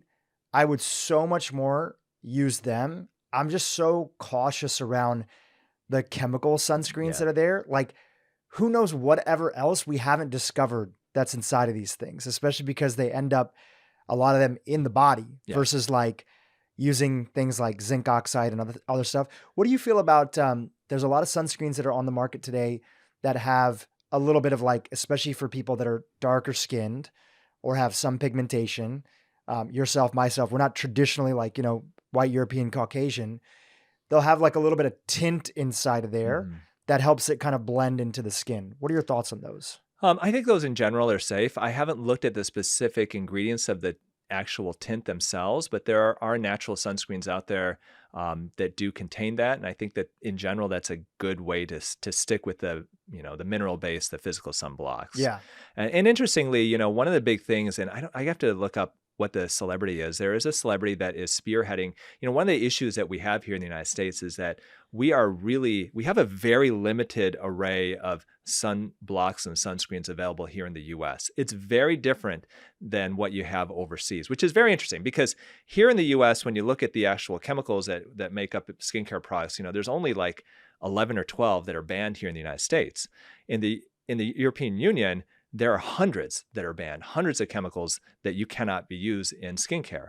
I would so much more use them. I'm just so cautious around the chemical sunscreens that are there. Like, who knows whatever else we haven't discovered that's inside of these things, especially because they end up, a lot of them in the body versus like using things like zinc oxide and other stuff. What do you feel about, there's a lot of sunscreens that are on the market today that have a little bit of like, especially for people that are darker skinned or have some pigmentation, yourself, myself, we're not traditionally like, white European Caucasian. They'll have like a little bit of tint inside of there that helps it kind of blend into the skin. What are your thoughts on those? I think those in general are safe. I haven't looked at the specific ingredients of the actual tint themselves, but there are natural sunscreens out there that do contain that. And I think that in general, that's a good way to stick with the mineral base, the physical sunblocks. Yeah. And interestingly, one of the big things, and I have to look up what the celebrity is. There is a celebrity that is spearheading. One of the issues that we have here in the United States is that we have a very limited array of sunblocks and sunscreens available here in the US. It's very different than what you have overseas, which is very interesting because here in the US, when you look at the actual chemicals that make up skincare products, there's only like 11 or 12 that are banned here in the United States. In the European Union, there are hundreds that are banned, hundreds of chemicals that you cannot be used in skincare.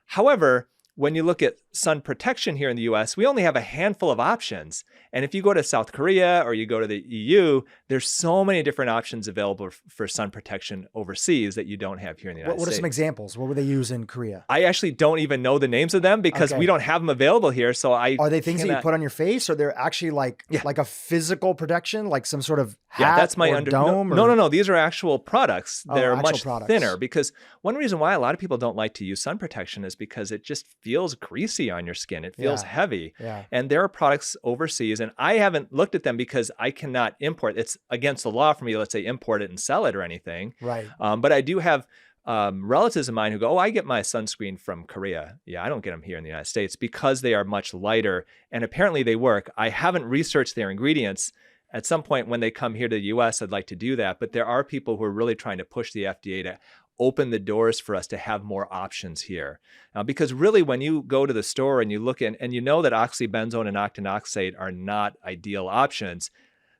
However, when you look at sun protection here in the US, we only have a handful of options. And if you go to South Korea or you go to the EU, there's so many different options available for sun protection overseas that you don't have here in the United States. What are some examples? What would they use in Korea? I actually don't even know the names of them because we don't have them available here. So are they things that you put on your face, or they're actually like a physical protection, like some sort of hat that's my dome? No. These are actual products. They're much products. thinner because one reason why a lot of people don't like to use sun protection is because it just feels greasy on your skin. It feels heavy. Yeah. And there are products overseas, and I haven't looked at them because I cannot import. It's against the law for me, let's say, import it and sell it or anything. Right. But I do have relatives of mine who go, I get my sunscreen from Korea. Yeah, I don't get them here in the United States because they are much lighter, and apparently they work. I haven't researched their ingredients. At some point when they come here to the US, I'd like to do that. But there are people who are really trying to push the FDA to open the doors for us to have more options here. Because really, when you go to the store and you look in, and you know that oxybenzone and octinoxate are not ideal options,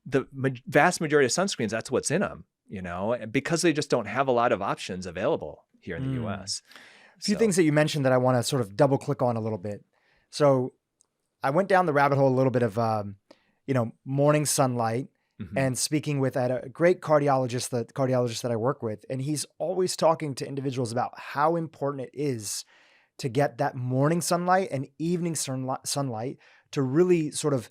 the vast majority of sunscreens, that's what's in them, because they just don't have a lot of options available here in the US. A few things that you mentioned that I want to sort of double click on a little bit. So I went down the rabbit hole a little bit of, morning sunlight, and speaking with a great cardiologist that I work with. And he's always talking to individuals about how important it is to get that morning sunlight and evening sunlight to really sort of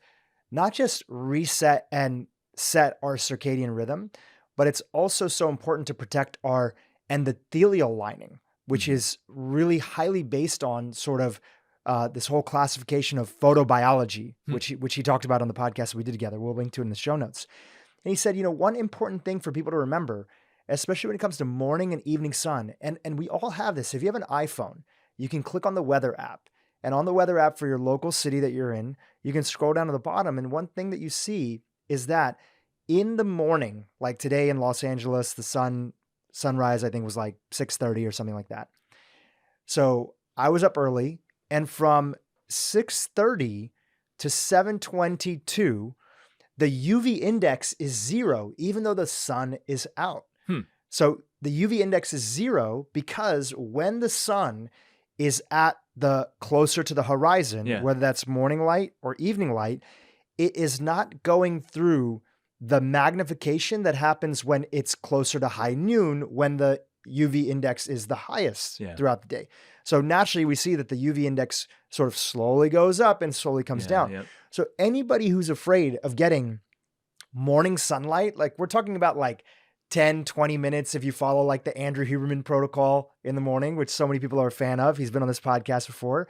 not just reset and set our circadian rhythm, but it's also so important to protect our endothelial lining, which is really highly based on sort of this whole classification of photobiology, which he talked about on the podcast we did together. We'll link to it in the show notes. And he said, one important thing for people to remember, especially when it comes to morning and evening sun, and we all have this. If you have an iPhone, you can click on the weather app. And on the weather app for your local city that you're in, you can scroll down to the bottom. And one thing that you see is that in the morning, like today in Los Angeles, the sunrise, I think, was like 6:30 or something like that. So I was up early, and from 6:30 to 7:22, the UV index is 0, even though the sun is out. So the UV index is 0 because when the sun is at the closer to the horizon, whether that's morning light or evening light, it is not going through the magnification that happens when it's closer to high noon, when the UV index is the highest throughout the day. So naturally, we see that the UV index sort of slowly goes up and slowly comes down. So anybody who's afraid of getting morning sunlight, like we're talking about like 10, 20 minutes if you follow like the Andrew Huberman protocol in the morning, which so many people are a fan of. He's been on this podcast before.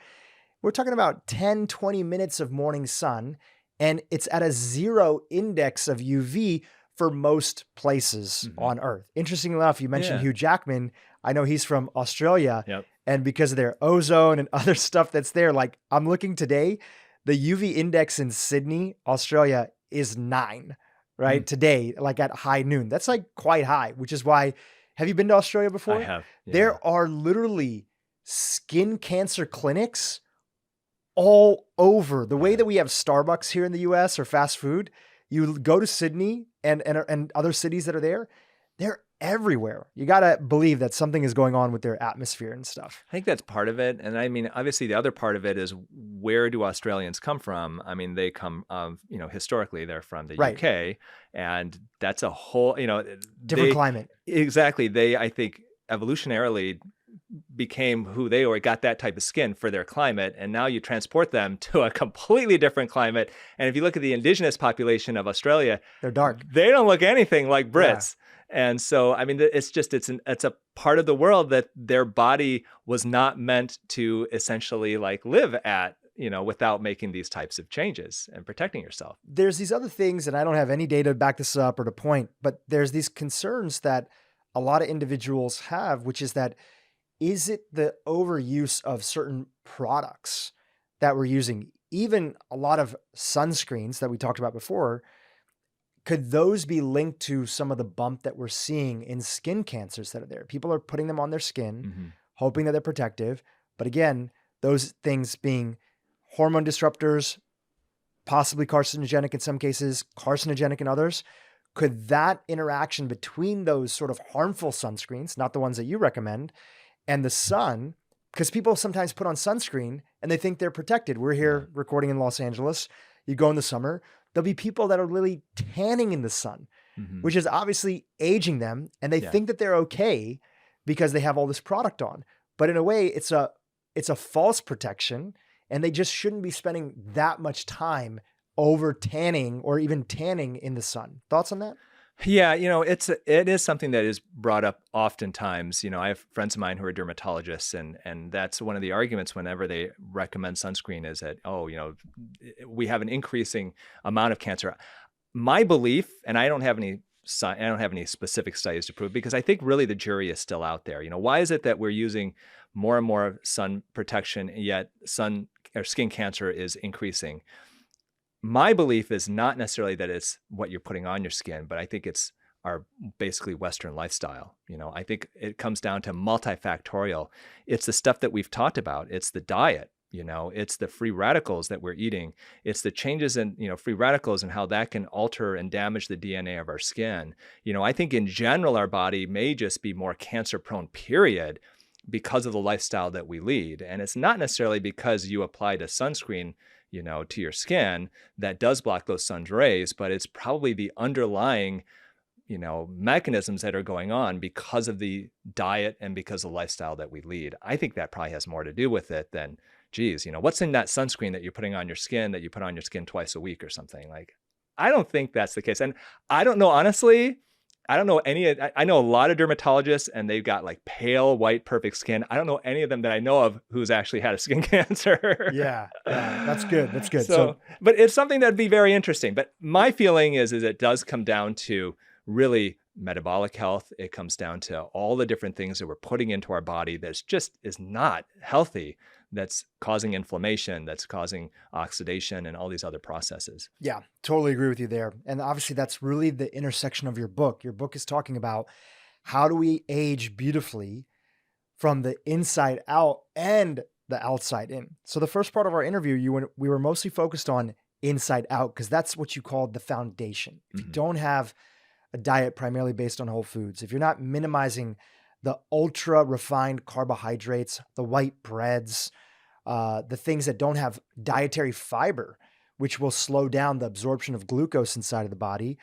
We're talking about 10, 20 minutes of morning sun, and it's at a 0 index of UV for most places on Earth. Interesting enough, you mentioned Hugh Jackman. I know he's from Australia, and because of their ozone and other stuff that's there, like I'm looking today, the UV index in Sydney, Australia is 9, right? Today, like at high noon. That's like quite high, which is why, have you been to Australia before? I have. Yeah. There are literally skin cancer clinics all over. The way that we have Starbucks here in the US or fast food, you go to Sydney and other cities that are there, they're everywhere. You got to believe that something is going on with their atmosphere and stuff. I think that's part of it. And I mean, obviously the other part of it is, where do Australians come from? I mean, they come, historically they're from the UK, and that's a whole, different climate. Exactly. They, I think, evolutionarily became who they were, got that type of skin for their climate. And now you transport them to a completely different climate. And if you look at the indigenous population of Australia, they're dark. They don't look anything like Brits. Yeah. And so, I mean, it's a part of the world that their body was not meant to essentially like live at, without making these types of changes and protecting yourself. There's these other things, and I don't have any data to back this up or to point, but there's these concerns that a lot of individuals have, which is that, is it the overuse of certain products that we're using? Even a lot of sunscreens that we talked about before, could those be linked to some of the bump that we're seeing in skin cancers that are there? People are putting them on their skin, hoping that they're protective. But again, those things being hormone disruptors, possibly carcinogenic in some cases, carcinogenic in others. Could that interaction between those sort of harmful sunscreens, not the ones that you recommend, and the sun, because people sometimes put on sunscreen and they think they're protected. We're here recording in Los Angeles. You go in the summer, there'll be people that are really tanning in the sun, which is obviously aging them. And they think that they're okay because they have all this product on. But in a way, it's a false protection, and they just shouldn't be spending that much time over tanning or even tanning in the sun. Thoughts on that? Yeah, it is something that is brought up oftentimes. I have friends of mine who are dermatologists, and that's one of the arguments whenever they recommend sunscreen is that, we have an increasing amount of cancer. My belief, and I don't have any specific studies to prove, because I think really the jury is still out there. Why is it that we're using more and more sun protection, yet sun or skin cancer is increasing? My belief is not necessarily that it's what you're putting on your skin, but I think it's our basically Western lifestyle. I think it comes down to multifactorial. It's the stuff that we've talked about. It's the diet, it's the free radicals that we're eating. It's the changes in, free radicals and how that can alter and damage the DNA of our skin. I think in general, our body may just be more cancer prone, period, because of the lifestyle that we lead. And it's not necessarily because you applied a sunscreen to your skin that does block those sun's rays, but it's probably the underlying, mechanisms that are going on because of the diet and because of the lifestyle that we lead. I think that probably has more to do with it than, what's in that sunscreen that you're putting on your skin that you put on your skin twice a week or something. Like, I don't think that's the case. And I don't know, honestly, I don't know I know a lot of dermatologists, and they've got like pale, white, perfect skin. I don't know any of them that I know of who's actually had a skin cancer. Yeah, that's good. That's good. So, but it's something that'd be very interesting. But my feeling is it does come down to really metabolic health. It comes down to all the different things that we're putting into our body that's just is not healthy, that's causing inflammation, that's causing oxidation and all these other processes. Yeah, totally agree with you there. And obviously that's really the intersection of your book. Your book is talking about how do we age beautifully from the inside out and the outside in. So the first part of our interview, we were mostly focused on inside out, because that's what you called the foundation. If you don't have a diet primarily based on whole foods, if you're not minimizing the ultra refined carbohydrates, the white breads, the things that don't have dietary fiber, which will slow down the absorption of glucose inside of the body,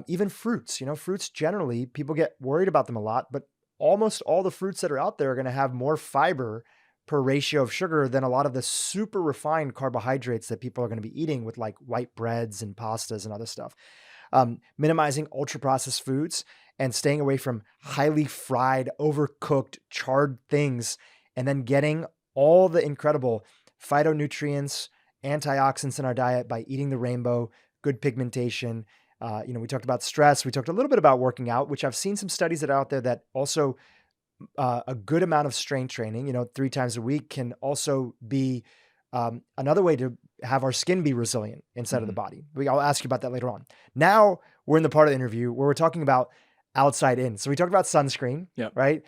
even fruits, fruits generally, people get worried about them a lot, but almost all the fruits that are out there are going to have more fiber per ratio of sugar than a lot of the super refined carbohydrates that people are going to be eating with like white breads and pastas and other stuff. minimizing ultra processed foods and staying away from highly fried, overcooked, charred things, and then getting all the incredible phytonutrients, antioxidants in our diet by eating the rainbow, good pigmentation. We talked about stress. We talked a little bit about working out, which I've seen some studies that are out there that also a good amount of strength training, 3 times a week, can also be another way to have our skin be resilient inside of the body. I'll ask you about that later on. Now we're in the part of the interview where we're talking about outside in. So we talked about sunscreen, right?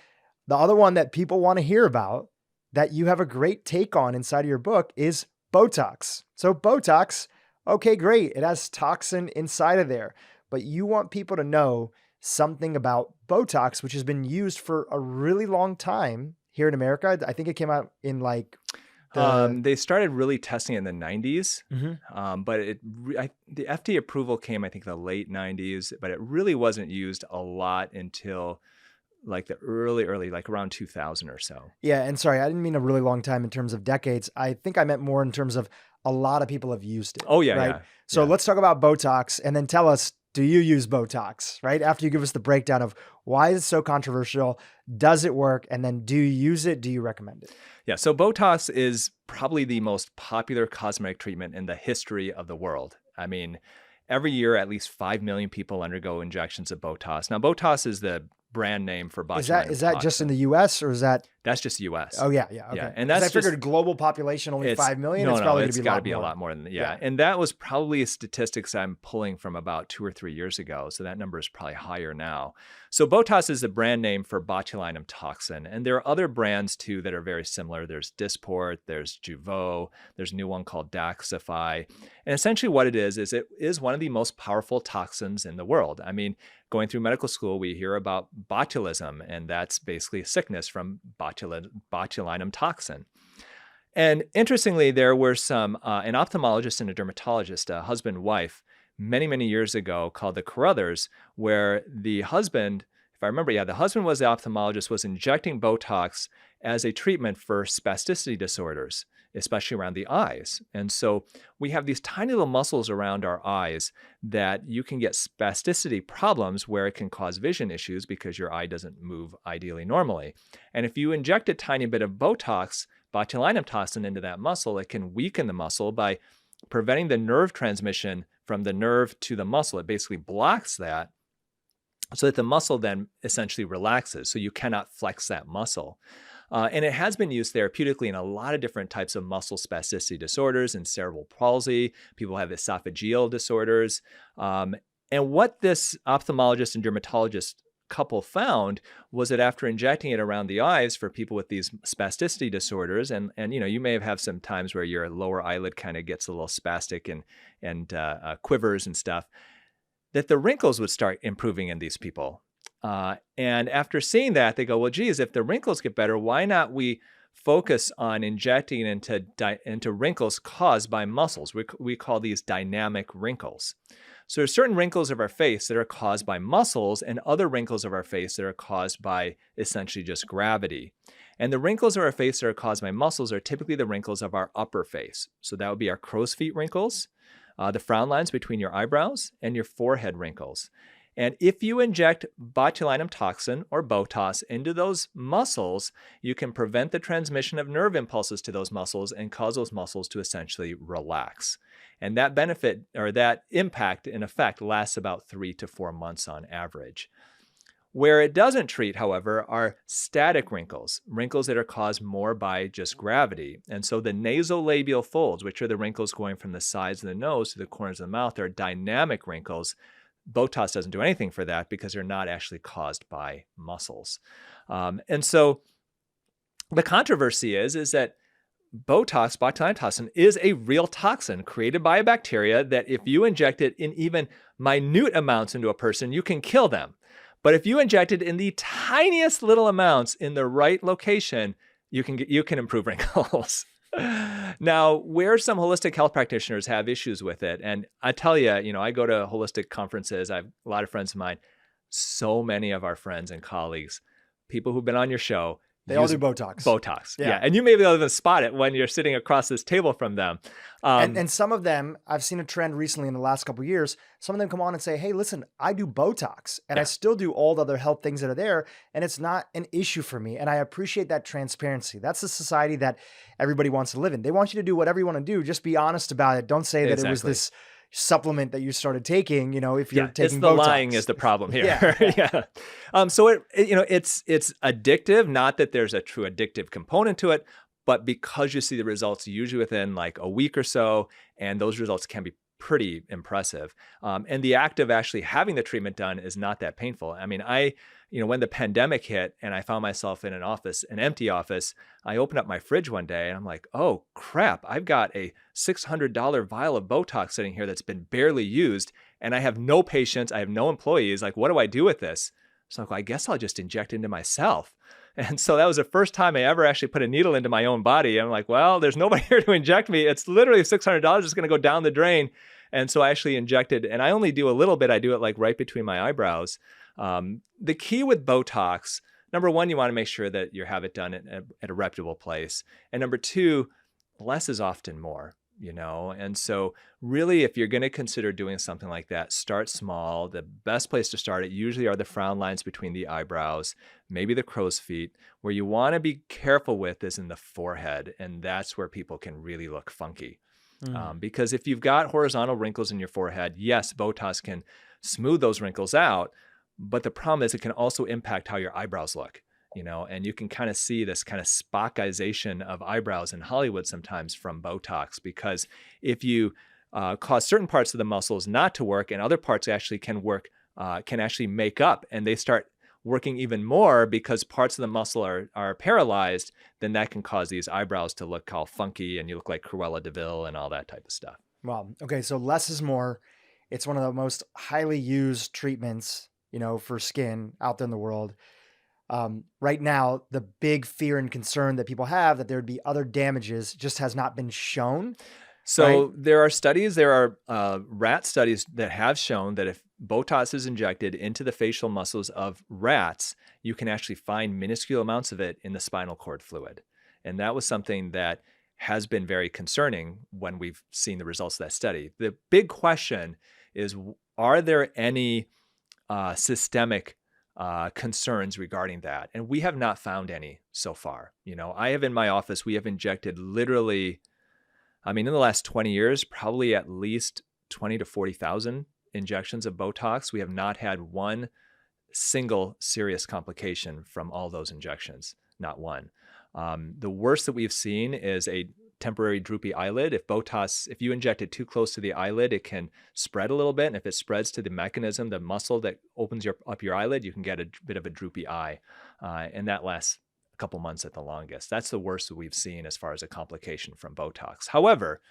The other one that people want to hear about that you have a great take on inside of your book is botox. So botox, okay, great. It has toxin inside of there, but you want people to know something about botox, which has been used for a really long time here in America. I think it came out in they started really testing it in the 90s, but the FDA approval came, I think, the late 90s, but it really wasn't used a lot until like the early, like around 2000 or so. Yeah. And sorry, I didn't mean a really long time in terms of decades. I think I meant more in terms of a lot of people have used it. Oh, yeah. Right. Yeah, so let's talk about botox and then tell us, do you use botox, right? After you give us the breakdown of why is it so controversial? Does it work? And then do you use it? Do you recommend it? Yeah. So botox is probably the most popular cosmetic treatment in the history of the world. I mean, every year, at least 5 million people undergo injections of botox. Now, botox is the brand name for botulinum Is that just in the US or is that? That's just the US. Oh yeah. Okay. Yeah. And that's I figured global population only 5 million. It's probably it's got to be a lot more than that. Yeah. And that was probably statistics I'm pulling from about 2 or 3 years ago. So that number is probably higher now. So Botox is the brand name for botulinum toxin. And there are other brands too that are very similar. There's Dysport, there's Jeuveau, there's a new one called Daxxify. And essentially what it is it is one of the most powerful toxins in the world. I mean, going through medical school, we hear about botulism, and that's basically a sickness from botulinum toxin. And interestingly, there were some, an ophthalmologist and a dermatologist, a husband and wife, many, many years ago called the Carruthers, where the husband, if I remember, the husband was the ophthalmologist, was injecting Botox as a treatment for spasticity disorders, especially around the eyes. And so we have these tiny little muscles around our eyes that you can get spasticity problems where it can cause vision issues because your eye doesn't move ideally normally. And if you inject a tiny bit of Botox, botulinum toxin, into that muscle, it can weaken the muscle by preventing the nerve transmission from the nerve to the muscle. It basically blocks that so that the muscle then essentially relaxes. So you cannot flex that muscle. And it has been used therapeutically in a lot of different types of muscle spasticity disorders and cerebral palsy. People have esophageal disorders. And what this ophthalmologist and dermatologist couple found was that after injecting it around the eyes for people with these spasticity disorders, and you may have some times where your lower eyelid kind of gets a little spastic and quivers and stuff, that the wrinkles would start improving in these people. And after seeing that, they go, well, geez, if the wrinkles get better, why not we focus on injecting into wrinkles caused by muscles? We call these dynamic wrinkles. So there's certain wrinkles of our face that are caused by muscles and other wrinkles of our face that are caused by essentially just gravity. And the wrinkles of our face that are caused by muscles are typically the wrinkles of our upper face. So that would be our crow's feet wrinkles, the frown lines between your eyebrows, and your forehead wrinkles. And if you inject botulinum toxin or Botox into those muscles, you can prevent the transmission of nerve impulses to those muscles and cause those muscles to essentially relax. And that benefit or that impact in effect lasts about 3 to 4 months on average. Where it doesn't treat, however, are static wrinkles that are caused more by just gravity. And so the nasolabial folds, which are the wrinkles going from the sides of the nose to the corners of the mouth, are dynamic wrinkles. Botox doesn't do anything for that because they're not actually caused by muscles. And so the controversy is that Botox, botulinum toxin, is a real toxin created by a bacteria that if you inject it in even minute amounts into a person, you can kill them. But if you inject it in the tiniest little amounts in the right location, you can improve wrinkles. Now, where some holistic health practitioners have issues with it, and I tell you, I go to holistic conferences. I have a lot of friends of mine. So many of our friends and colleagues, people who've been on your show, They all use do Botox. Botox. Yeah. And you may be able to spot it when you're sitting across this table from them. And some of them, I've seen a trend recently in the last couple of years, some of them come on and say, hey, listen, I do Botox and I still do all the other health things that are there. And it's not an issue for me. And I appreciate that transparency. That's the society that everybody wants to live in. They want you to do whatever you want to do. Just be honest about it. Don't say that it was this supplement that you started taking, you know, if you're taking it's the Botox. lying is the problem here. So it's addictive, not that there's a true addictive component to it, but because you see the results usually within like a week or so, and those results can be pretty impressive. And the act of actually having the treatment done is not that painful. I mean, when the pandemic hit and I found myself in an empty office, I opened up my fridge one day and I'm like, oh crap, I've got a $600 vial of Botox sitting here that's been barely used. And I have no patients. I have no employees. Like, what do I do with this? So I'm like, well, I guess I'll just inject into myself. And so that was the first time I ever actually put a needle into my own body. I'm like, well, there's nobody here to inject me. It's literally $600 is going to go down the drain. And so I actually injected, and I only do a little bit. I do it like right between my eyebrows. The key with Botox, number one, you want to make sure that you have it done at a reputable place. And number two, less is often more, you know? And so really, if you're going to consider doing something like that, start small. The best place to start it usually are the frown lines between the eyebrows, maybe the crow's feet. Where you want to be careful with is in the forehead. And that's where people can really look funky. Because if you've got horizontal wrinkles in your forehead, yes, Botox can smooth those wrinkles out. But the problem is it can also impact how your eyebrows look, you know, and you can kind of see this kind of Spockization of eyebrows in Hollywood sometimes from Botox, because if you cause certain parts of the muscles not to work and other parts actually can work, can actually make up, and they start working even more because parts of the muscle are paralyzed, then that can cause these eyebrows to look all funky and you look like Cruella de Vil and all that type of stuff. Wow. Okay. So less is more. It's one of the most highly used treatments, you know, for skin out there in the world. Right now, the big fear and concern that people have that there would be other damages just has not been shown. So there are studies, there are rat studies that have shown that if Botox is injected into the facial muscles of rats, you can actually find minuscule amounts of it in the spinal cord fluid. And that was something that has been very concerning when we've seen the results of that study. The big question is, are there any systemic concerns regarding that? And we have not found any so far. You know, I have in my office, we have injected literally, I mean, in the last 20 years, probably at least 20 to 40,000 injections of Botox. We have not had one single serious complication from all those injections, not one. The worst that we've seen is a temporary droopy eyelid. If you inject it too close to the eyelid, it can spread a little bit. And if it spreads to the mechanism, the muscle that opens up your eyelid, you can get a bit of a droopy eye. And that lasts a couple months at the longest. That's the worst that we've seen as far as a complication from Botox. However,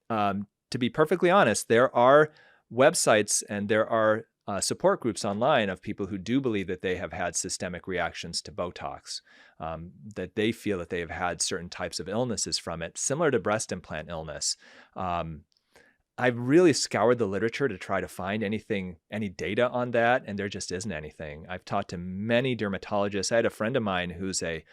to be perfectly honest, there are websites and there are support groups online of people who do believe that they have had systemic reactions to Botox, that they feel that they have had certain types of illnesses from it, similar to breast implant illness. I've really scoured the literature to try to find any data on that, and there just isn't anything. I've talked to many dermatologists. I had a friend of mine who's a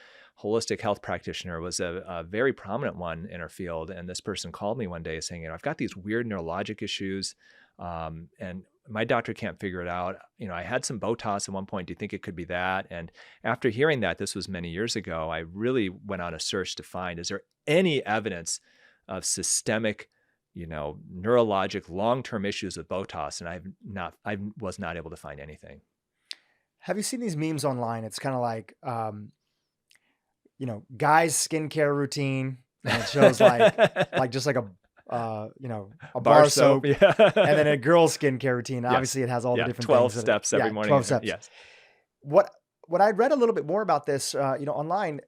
holistic health practitioner, was a very prominent one in her field, and this person called me one day saying, you know, I've got these weird neurologic issues, and my doctor can't figure it out. You know, I had some Botox at one point. Do you think it could be that? And after hearing that, this was many years ago, I really went on a search to find, is there any evidence of systemic, you know, neurologic long-term issues with Botox? And I was not able to find anything. Have you seen these memes online? It's kind of like, you know, guy's skincare routine, and it shows like just like a bar soap, yeah. and then a girl's skincare routine. Obviously, it has all the different 12 things steps every morning. 12 steps. Yes. What I'd read a little bit more about this, you know, online,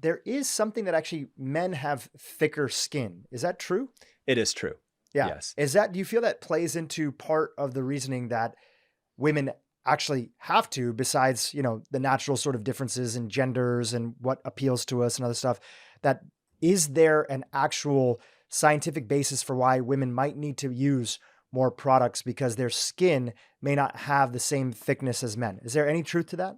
there is something that actually men have thicker skin. Is that true? It is true. Yeah. Yes. Do you feel that plays into part of the reasoning that women actually have to, besides, you know, the natural sort of differences in genders and what appeals to us and other stuff, that is there an actual scientific basis for why women might need to use more products because their skin may not have the same thickness as men? Is there any truth to that?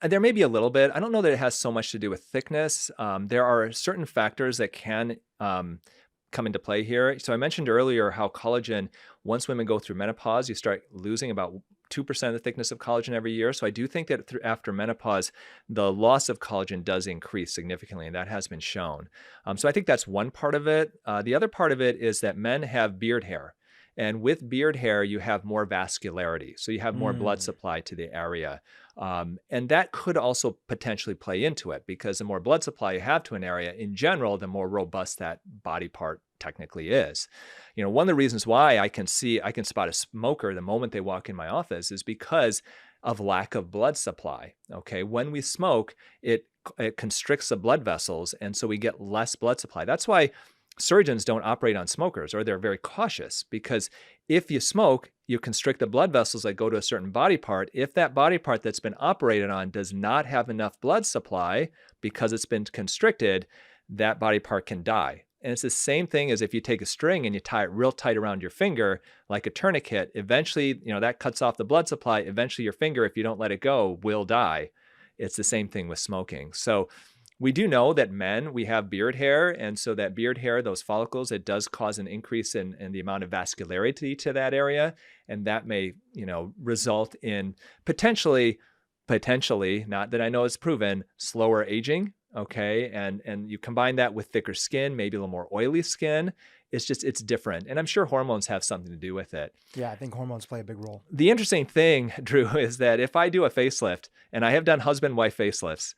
There may be a little bit. I don't know that it has so much to do with thickness. There are certain factors that can come into play here. So I mentioned earlier how collagen, once women go through menopause, you start losing about 2% of the thickness of collagen every year. So I do think that after menopause, the loss of collagen does increase significantly, and that has been shown. So I think that's one part of it. The other part of it is that men have beard hair. And with beard hair, you have more vascularity. So you have more blood supply to the area. And that could also potentially play into it, because the more blood supply you have to an area in general, the more robust that body part technically is. One of the reasons why I can spot a smoker the moment they walk in my office is because of lack of blood supply. Okay. When we smoke, it constricts the blood vessels. And so we get less blood supply. That's why surgeons don't operate on smokers, or they're very cautious, because if you smoke, you constrict the blood vessels that go to a certain body part. If that body part that's been operated on does not have enough blood supply because it's been constricted, that body part can die. And it's the same thing as if you take a string and you tie it real tight around your finger, like a tourniquet. Eventually, that cuts off the blood supply. Eventually, your finger, if you don't let it go, will die. It's the same thing with smoking. So we do know that men, we have beard hair. And so that beard hair, those follicles, it does cause an increase in the amount of vascularity to that area. And that may, result in potentially, not that I know it's proven, slower aging. Okay. And you combine that with thicker skin, maybe a little more oily skin. It's different. And I'm sure hormones have something to do with it. Yeah, I think hormones play a big role. The interesting thing, Dhru, is that if I do a facelift, and I have done husband-wife facelifts,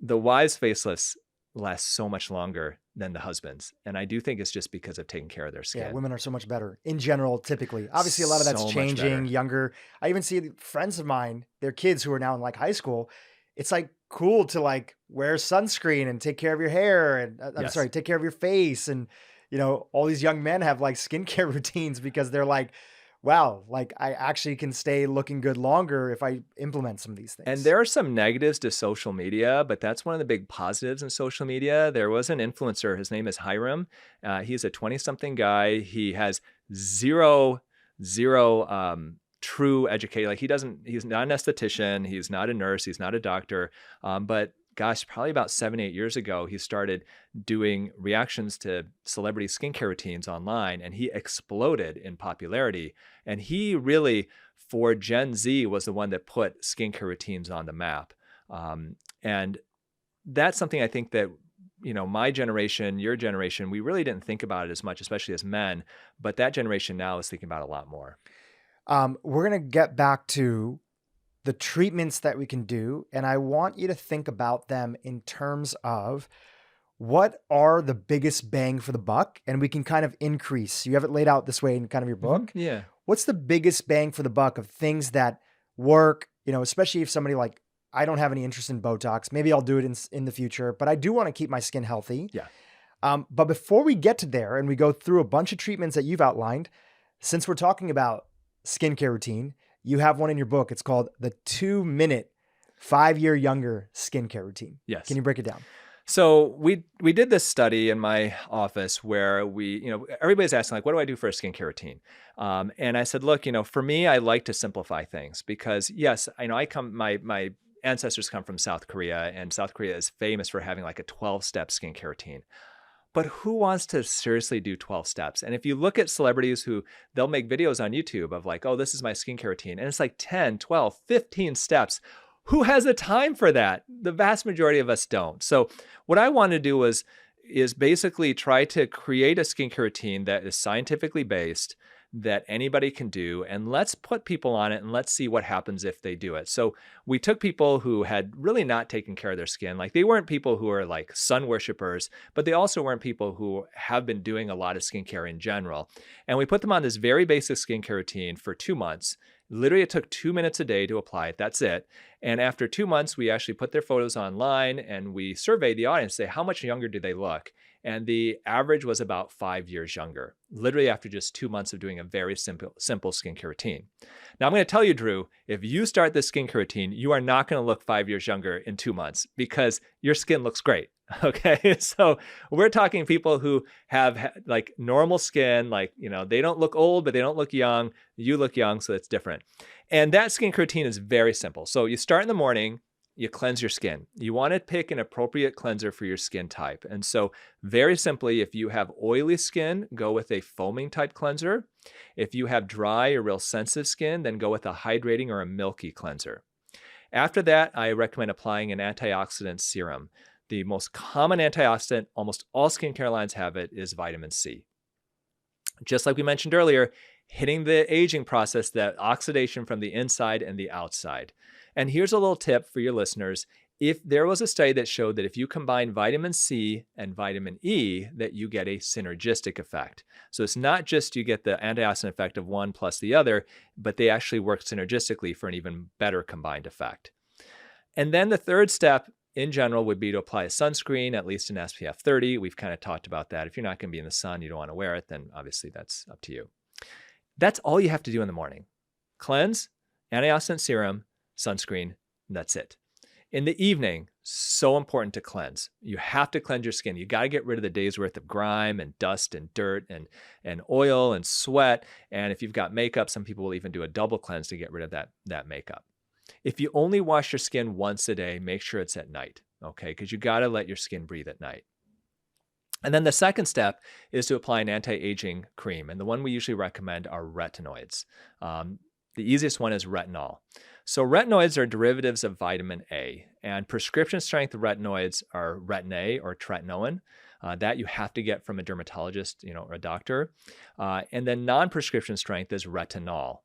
the wives' facelifts last so much longer than the husbands. And I do think it's just because of taking care of their skin. Yeah, women are so much better in general, typically. Obviously, a lot of that's changing, younger. I even see friends of mine, their kids who are now in like high school. It's like cool to like wear sunscreen and take care of your hair and take care of your face. And, all these young men have like skincare routines because they're like, wow, like I actually can stay looking good longer if I implement some of these things. And there are some negatives to social media, but that's one of the big positives in social media. There was an influencer, his name is Hiram. He's a 20-something guy. He has zero true education. Like he's not an esthetician. He's not a nurse. He's not a doctor. But gosh, probably about 7-8 years ago, he started doing reactions to celebrity skincare routines online, and he exploded in popularity. And he really, for Gen Z, was the one that put skincare routines on the map. And that's something I think that, my generation, your generation, we really didn't think about it as much, especially as men, but that generation now is thinking about it a lot more. We're going to get back to the treatments that we can do. And I want you to think about them in terms of what are the biggest bang for the buck, and we can kind of increase. You have it laid out this way in kind of your book. Mm-hmm. Yeah. What's the biggest bang for the buck of things that work, especially if somebody like, I don't have any interest in Botox. Maybe I'll do it in the future, but I do want to keep my skin healthy. Yeah. But before we get to there and we go through a bunch of treatments that you've outlined, since we're talking about skincare routine, you have one in your book. It's called the 2-minute 5-year younger skincare routine. Yes. Can you break it down? So we did this study in my office where everybody's asking like, what do I do for a skincare routine? And I said, look, for me, I like to simplify things because yes, my ancestors come from South Korea, and South Korea is famous for having like a 12-step skincare routine. But who wants to seriously do 12 steps? And if you look at celebrities they'll make videos on YouTube of like, oh, this is my skincare routine. And it's like 10, 12, 15 steps. Who has the time for that? The vast majority of us don't. So what I want to do is basically try to create a skincare routine that is scientifically based, that anybody can do, and let's put people on it and let's see what happens if they do it. So we took people who had really not taken care of their skin. Like they weren't people who are like sun worshipers, but they also weren't people who have been doing a lot of skincare in general. And we put them on this very basic skincare routine for 2 months. Literally, it took 2 minutes a day to apply it. That's it. And after 2 months, we actually put their photos online and we surveyed the audience, say, how much younger do they look? And the average was about 5 years younger, literally after just 2 months of doing a very simple skincare routine. Now, I'm going to tell you, Dhru, if you start this skincare routine, you are not going to look 5 years younger in 2 months because your skin looks great. Okay. So we're talking people who have like normal skin, like, they don't look old, but they don't look young. You look young, so it's different. And that skincare routine is very simple. So you start in the morning you cleanse your skin. You want to pick an appropriate cleanser for your skin type. And so very simply, if you have oily skin, go with a foaming type cleanser. If you have dry or real sensitive skin, then go with a hydrating or a milky cleanser. After that, I recommend applying an antioxidant serum. The most common antioxidant, almost all skincare lines have it, is vitamin C. Just like we mentioned earlier, hitting the aging process, that oxidation from the inside and the outside. And here's a little tip for your listeners. If there was a study that showed that if you combine vitamin C and vitamin E, that you get a synergistic effect. So it's not just you get the antioxidant effect of one plus the other, but they actually work synergistically for an even better combined effect. And then the third step in general would be to apply a sunscreen, at least an SPF 30. We've kind of talked about that. If you're not going to be in the sun, you don't want to wear it, then obviously that's up to you. That's all you have to do in the morning. Cleanse, antioxidant serum, sunscreen, and that's it. In the evening, so important to cleanse. You have to cleanse your skin. You got to get rid of the day's worth of grime and dust and dirt and oil and sweat. And if you've got makeup, some people will even do a double cleanse to get rid of that makeup. If you only wash your skin once a day, make sure it's at night, okay? Because you got to let your skin breathe at night. And then the second step is to apply an anti-aging cream. And the one we usually recommend are retinoids. The easiest one is retinol. So retinoids are derivatives of vitamin A, and prescription strength retinoids are Retin A or tretinoin. That you have to get from a dermatologist, or a doctor. And then non-prescription strength is retinol.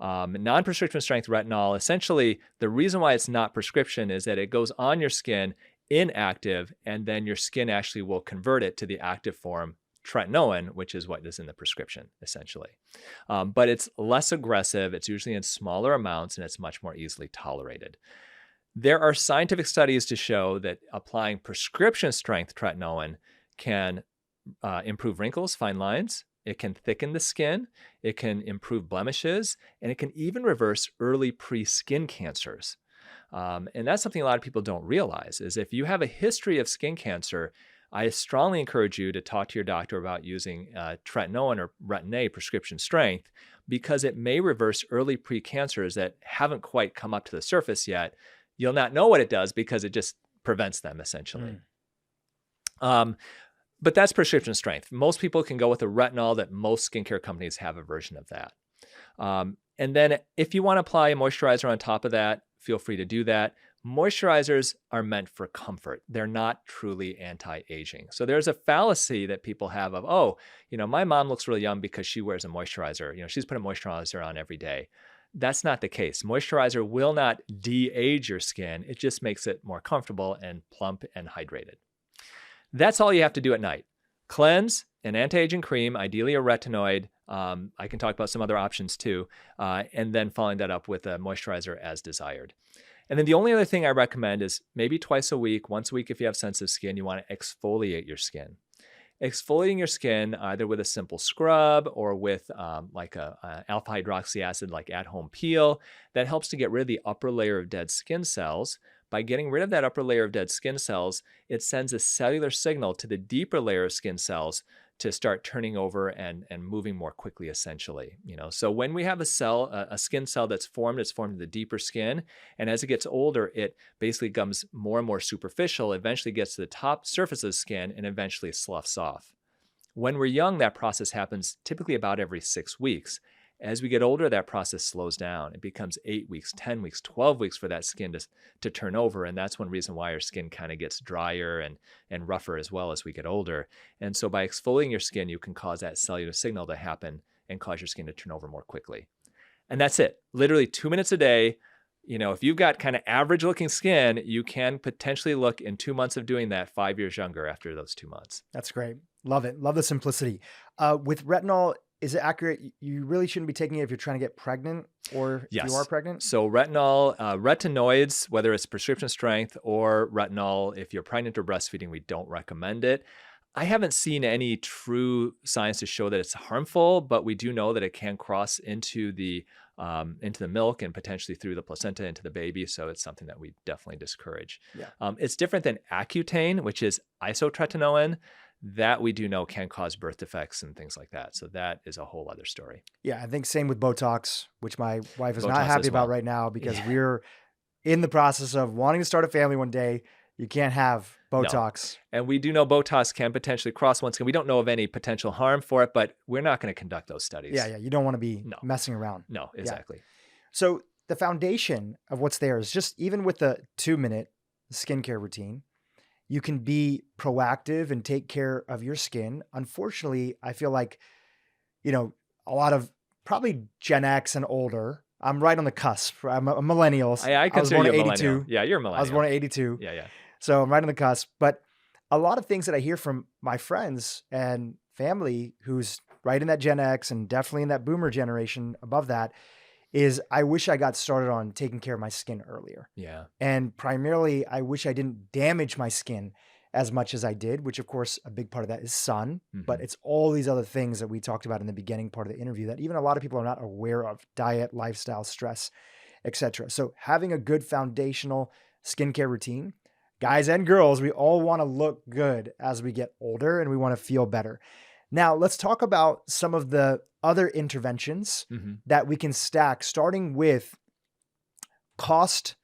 Non-prescription strength retinol, essentially, the reason why it's not prescription is that it goes on your skin inactive, and then your skin actually will convert it to the active form, tretinoin, which is what is in the prescription, essentially. But it's less aggressive, it's usually in smaller amounts, and it's much more easily tolerated. There are scientific studies to show that applying prescription strength tretinoin can improve wrinkles, fine lines. It can thicken the skin, it can improve blemishes, and it can even reverse early pre-skin cancers. And that's something a lot of people don't realize, is if you have a history of skin cancer, I strongly encourage you to talk to your doctor about using tretinoin or Retin A prescription strength, because it may reverse early pre-cancers that haven't quite come up to the surface yet. You'll not know what it does because it just prevents them, essentially. But that's prescription strength. Most people can go with a retinol that most skincare companies have a version of that. And then if you want to apply a moisturizer on top of that, feel free to do that. Moisturizers are meant for comfort. They're not truly anti-aging. So there's a fallacy that people have of, my mom looks really young because she wears a moisturizer. She's putting moisturizer on every day. That's not the case. Moisturizer will not de-age your skin. It just makes it more comfortable and plump and hydrated. That's all you have to do at night. Cleanse, an anti-aging cream, ideally a retinoid. I can talk about some other options too. And then following that up with a moisturizer as desired. And then the only other thing I recommend is maybe twice a week, once a week if you have sensitive skin, you want to exfoliate your skin. Exfoliating your skin either with a simple scrub or with like a alpha hydroxy acid, like at-home peel, that helps to get rid of the upper layer of dead skin cells. By getting rid of that upper layer of dead skin cells, it sends a cellular signal to the deeper layer of skin cells to start turning over and moving more quickly, essentially. So when we have a skin cell that's formed, it's formed in the deeper skin. And as it gets older, it basically becomes more and more superficial, eventually gets to the top surface of the skin, and eventually sloughs off. When we're young, that process happens typically about every 6 weeks. As we get older, that process slows down. It becomes 8 weeks, 10 weeks, 12 weeks for that skin to turn over. And that's one reason why our skin kind of gets drier and rougher as well as we get older. And so by exfoliating your skin, you can cause that cellular signal to happen and cause your skin to turn over more quickly. And that's it. Literally 2 minutes a day. If you've got kind of average looking skin, you can potentially look in 2 months of doing that 5 years younger after those 2 months. That's great. Love it. Love the simplicity. With retinol, is it accurate? You really shouldn't be taking it if you're trying to get pregnant or if you are pregnant? So retinol, retinoids, whether it's prescription strength or retinol, if you're pregnant or breastfeeding, we don't recommend it. I haven't seen any true science to show that it's harmful, but we do know that it can cross into the milk and potentially through the placenta into the baby. So it's something that we definitely discourage. Yeah. It's different than Accutane, which is isotretinoin. That we do know can cause birth defects and things like that. So that is a whole other story. Yeah, I think same with botox, which my wife is not happy about right now because we're in the process of wanting to start a family one day, you can't have Botox. And we do know Botox can potentially cross one skin. We don't know of any potential harm for it, but we're not going to conduct those studies. Yeah. You don't want to be messing around. No, exactly. Yeah. So the foundation of what's there is just, even with the 2-minute skincare routine, you can be proactive and take care of your skin. Unfortunately, I feel like, a lot of probably Gen X and older, I'm right on the cusp. I'm a millennial. I consider you a millennial. Yeah, you're a millennial. I was born in 82. Yeah. So I'm right on the cusp. But a lot of things that I hear from my friends and family who's right in that Gen X and definitely in that boomer generation above that is, I wish I got started on taking care of my skin earlier. Yeah. And primarily, I wish I didn't damage my skin as much as I did, which of course, a big part of that is sun, but it's all these other things that we talked about in the beginning part of the interview that even a lot of people are not aware of: diet, lifestyle, stress, etc. So having a good foundational skincare routine, guys and girls, we all want to look good as we get older and we want to feel better. Now, let's talk about some of the other interventions that we can stack, starting with cost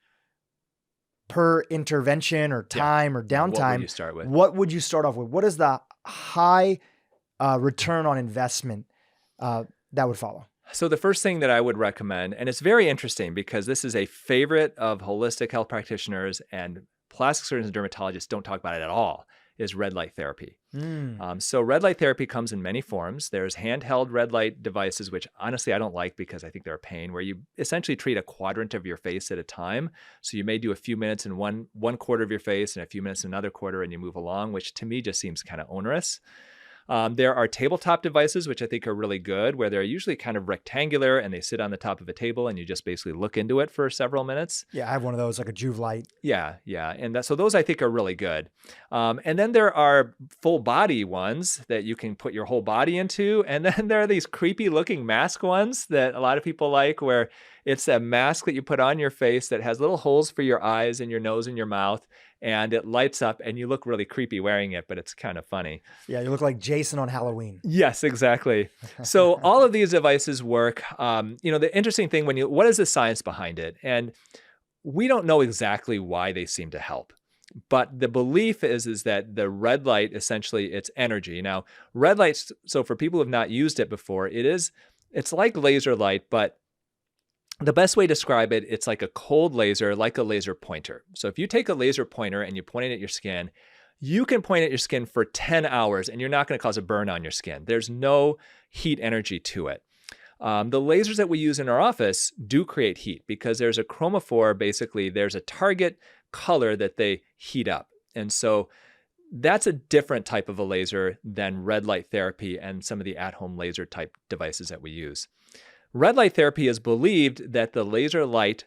per intervention or time or downtime. What would you start with? What would you start off with? What is the high return on investment that would follow? So the first thing that I would recommend, and it's very interesting because this is a favorite of holistic health practitioners, and plastic surgeons and dermatologists don't talk about it at all, is red light therapy. So red light therapy comes in many forms. There's handheld red light devices, which honestly I don't like because I think they're a pain, where you essentially treat a quadrant of your face at a time. So you may do a few minutes in one quarter of your face and a few minutes in another quarter, and you move along, which to me just seems kind of onerous. There are tabletop devices, which I think are really good, where they're usually kind of rectangular and they sit on the top of a table and you just basically look into it for several minutes. Yeah, I have one of those, like a Juve light. Yeah. And so those I think are really good. And then there are full body ones that you can put your whole body into. And then there are these creepy looking mask ones that a lot of people like, where it's a mask that you put on your face that has little holes for your eyes and your nose and your mouth, and it lights up and you look really creepy wearing it, but it's kind of funny. Yeah, you look like Jason on Halloween. Yes, exactly. So all of these devices work. The interesting thing, what is the science behind it? And we don't know exactly why they seem to help. But the belief is that the red light, essentially, it's energy. Now, red lights, so for people who have not used it before, it's like laser light, but the best way to describe it, it's like a cold laser, like a laser pointer. So if you take a laser pointer and you point it at your skin, you can point at your skin for 10 hours and you're not going to cause a burn on your skin. There's no heat energy to it. The lasers that we use in our office do create heat because there's a chromophore, basically, there's a target color that they heat up. And so that's a different type of a laser than red light therapy and some of the at-home laser type devices that we use. Red light therapy is believed that the laser light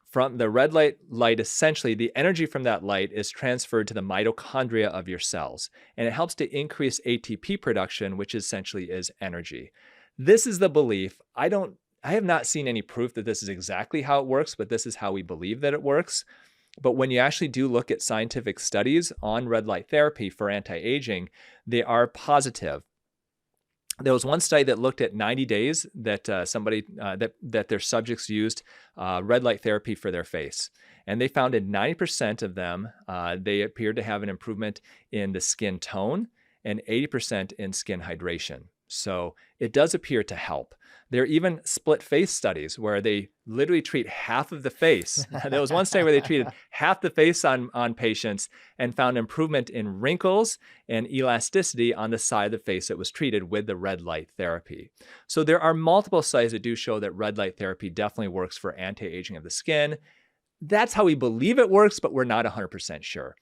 from the red light, essentially the energy from that light is transferred to the mitochondria of your cells, and it helps to increase ATP production, which essentially is energy. This is the belief. I have not seen any proof that this is exactly how it works, but this is how we believe that it works. But when you actually do look at scientific studies on red light therapy for anti-aging, they are positive. There was one study that looked at 90 days that that their subjects used red light therapy for their face. And they found in 90% of them, they appeared to have an improvement in the skin tone and 80% in skin hydration. So it does appear to help. There are even split face studies where they literally treat half of the face. There was one study where they treated half the face on patients and found improvement in wrinkles and elasticity on the side of the face that was treated with the red light therapy. So there are multiple studies that do show that red light therapy definitely works for anti-aging of the skin. That's how we believe it works, but we're not 100% sure.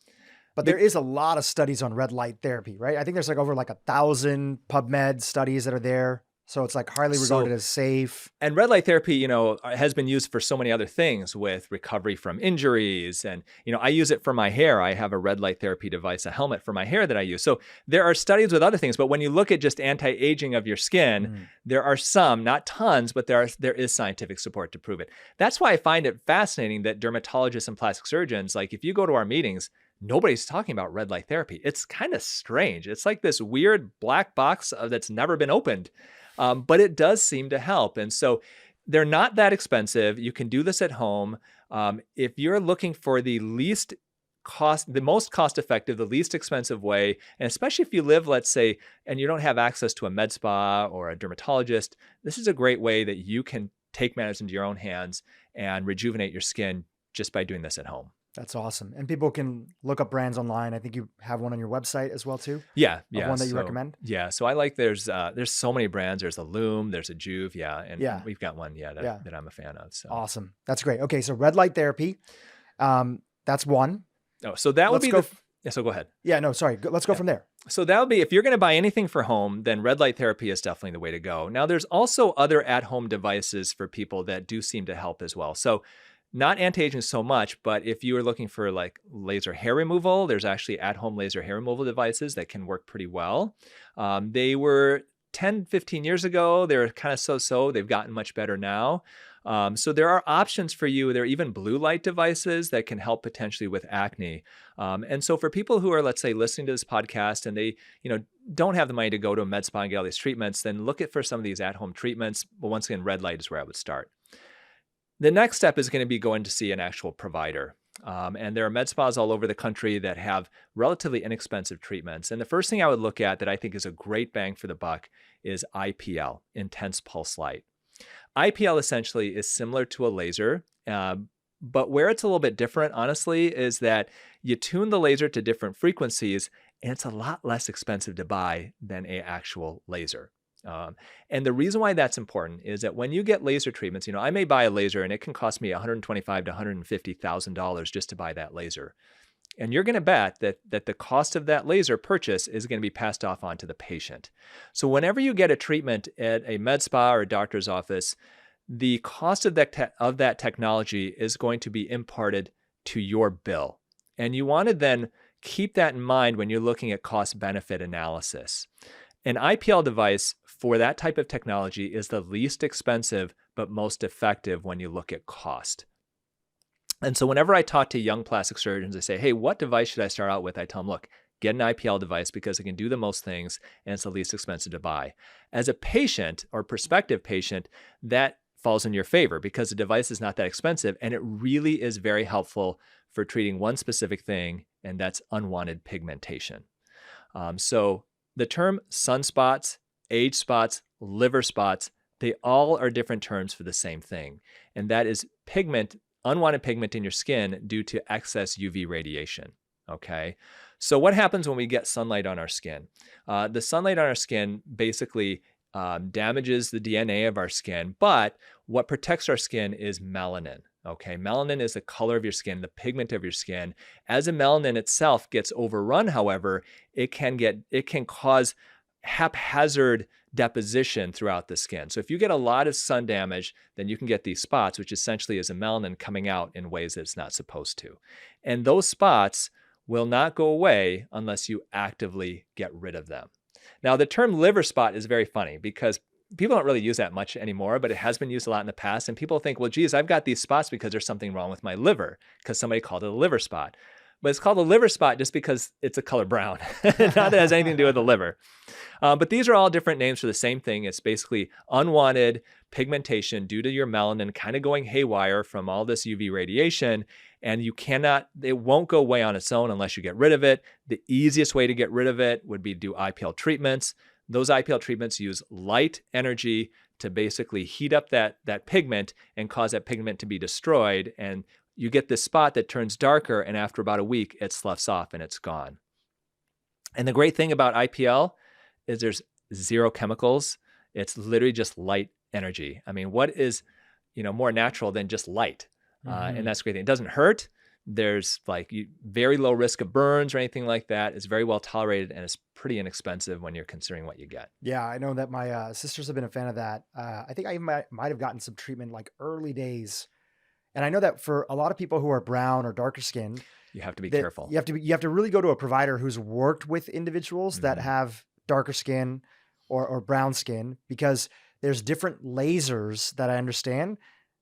But there is a lot of studies on red light therapy, right? I think there's over 1,000 PubMed studies that are there. So it's highly regarded as safe. And red light therapy, has been used for so many other things with recovery from injuries. And, I use it for my hair. I have a red light therapy device, a helmet for my hair that I use. So there are studies with other things. But when you look at just anti-aging of your skin, there are some, not tons, but there is scientific support to prove it. That's why I find it fascinating that dermatologists and plastic surgeons, if you go to our meetings, nobody's talking about red light therapy. It's kind of strange. It's like this weird black box that's never been opened. But it does seem to help. And so they're not that expensive. You can do this at home. If you're looking for the most cost effective, the least expensive way, and especially if you live, let's say, and you don't have access to a med spa or a dermatologist, this is a great way that you can take matters into your own hands and rejuvenate your skin just by doing this at home. That's awesome. And people can look up brands online. I think you have one on your website as well too. Yeah. One that you recommend. Yeah. So I like, there's so many brands. There's a Loom, there's a Juve. Yeah. And we've got one, that I'm a fan of. So awesome. That's great. Okay. So red light therapy. That's one. Oh, so that would be so go ahead. Yeah, no, sorry. Let's go from there. So that would be, if you're going to buy anything for home, then red light therapy is definitely the way to go. Now there's also other at-home devices for people that do seem to help as well. So not anti-aging so much, but if you are looking for like laser hair removal, there's actually at-home laser hair removal devices that can work pretty well. They were 10, 15 years ago, they were kind of so-so. They've gotten much better now. So there are options for you. There are even blue light devices that can help potentially with acne. And so for people who are, let's say, listening to this podcast and they, don't have the money to go to a med spa and get all these treatments, then look for some of these at-home treatments. But once again, red light is where I would start. The next step is going to be going to see an actual provider. And there are med spas all over the country that have relatively inexpensive treatments. And the first thing I would look at that I think is a great bang for the buck is IPL, intense pulse light. IPL essentially is similar to a laser, but where it's a little bit different, honestly, is that you tune the laser to different frequencies, and it's a lot less expensive to buy than an actual laser. And the reason why that's important is that when you get laser treatments, I may buy a laser and it can cost me $125,000 to $150,000 just to buy that laser. And you're going to bet that the cost of that laser purchase is going to be passed off onto the patient. So whenever you get a treatment at a med spa or a doctor's office, the cost of that technology is going to be imparted to your bill. And you want to then keep that in mind when you're looking at cost-benefit analysis. An IPL device for that type of technology is the least expensive but most effective when you look at cost. And so whenever I talk to young plastic surgeons, I say, hey, what device should I start out with? I tell them, look, get an IPL device because it can do the most things and it's the least expensive to buy. As a patient or prospective patient, that falls in your favor because the device is not that expensive and it really is very helpful for treating one specific thing, and that's unwanted pigmentation. So the term sunspots, age spots, liver spots, they all are different terms for the same thing. And that is unwanted pigment in your skin due to excess UV radiation. Okay. So what happens when we get sunlight on our skin? The sunlight on our skin basically damages the DNA of our skin, but what protects our skin is melanin. Okay. Melanin is the color of your skin, the pigment of your skin. As the melanin itself gets overrun, however, it can cause haphazard deposition throughout the skin. So if you get a lot of sun damage, then you can get these spots, which essentially is a melanin coming out in ways that it's not supposed to. And those spots will not go away unless you actively get rid of them. Now, the term liver spot is very funny because people don't really use that much anymore, but it has been used a lot in the past. And people think, well, geez, I've got these spots because there's something wrong with my liver because somebody called it a liver spot. But it's called a liver spot just because it's a color brown. Not that it has anything to do with the liver. But these are all different names for the same thing. It's basically unwanted pigmentation due to your melanin kind of going haywire from all this UV radiation. And it won't go away on its own unless you get rid of it. The easiest way to get rid of it would be to do IPL treatments. Those IPL treatments use light energy to basically heat up that pigment and cause that pigment to be destroyed. And you get this spot that turns darker, and after about a week, it sloughs off and it's gone. And the great thing about IPL is there's zero chemicals. It's literally just light energy. I mean, what is more natural than just light? And that's the great thing. It doesn't hurt. There's very low risk of burns or anything like that. It's very well tolerated and it's pretty inexpensive when you're considering what you get. Yeah, I know that my sisters have been a fan of that. I think I might have gotten some treatment early days. And I know that for a lot of people who are brown or darker skin, you have to be careful. You have to really go to a provider who's worked with individuals that have darker skin or brown skin, because there's different lasers that I understand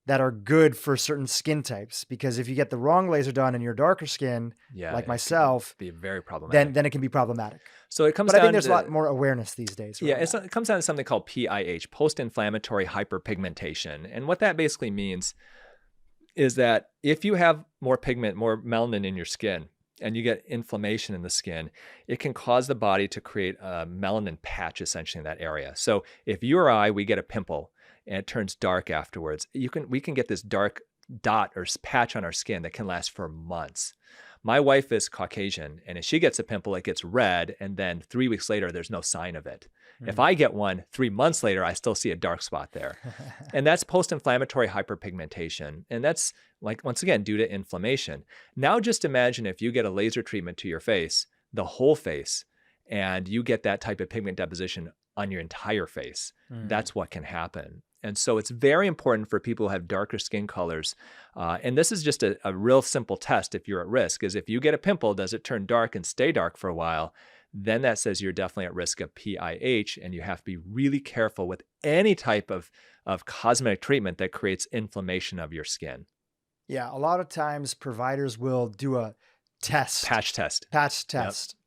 that are good for certain skin types. Because if you get the wrong laser done in your darker skin, like myself, be very problematic. Then it can be problematic. So it comes But down I think there's a lot more awareness these days. It comes down to something called PIH, post-inflammatory hyperpigmentation. And what that basically means, is that if you have more pigment, more melanin in your skin, and you get inflammation in the skin, it can cause the body to create a melanin patch essentially in that area. So if you or I, we get a pimple and it turns dark afterwards, we can get this dark dot or patch on our skin that can last for months. My wife is Caucasian, and if she gets a pimple, it gets red, and then 3 weeks later, there's no sign of it. If I get one 3 months later, I still see a dark spot there. And that's post-inflammatory hyperpigmentation. And that's, like, once again, due to inflammation. Now just imagine if you get a laser treatment to your face, the whole face, and you get that type of pigment deposition on your entire face. That's what can happen. And so it's very important for people who have darker skin colors. And this is just a real simple test if you're at risk, is if you get a pimple, does it turn dark and stay dark for a while? Then that says you're definitely at risk of PIH, and you have to be really careful with any type of cosmetic treatment that creates inflammation of your skin. Yeah, a lot of times providers will do a patch test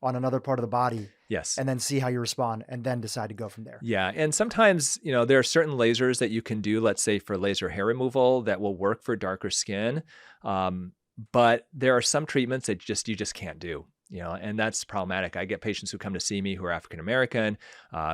on another part of the body. Yes. And then see how you respond and then decide to go from there. Yeah. And sometimes, there are certain lasers that you can do, let's say for laser hair removal, that will work for darker skin. But there are some treatments that you just can't do. And that's problematic. I get patients who come to see me who are African-American,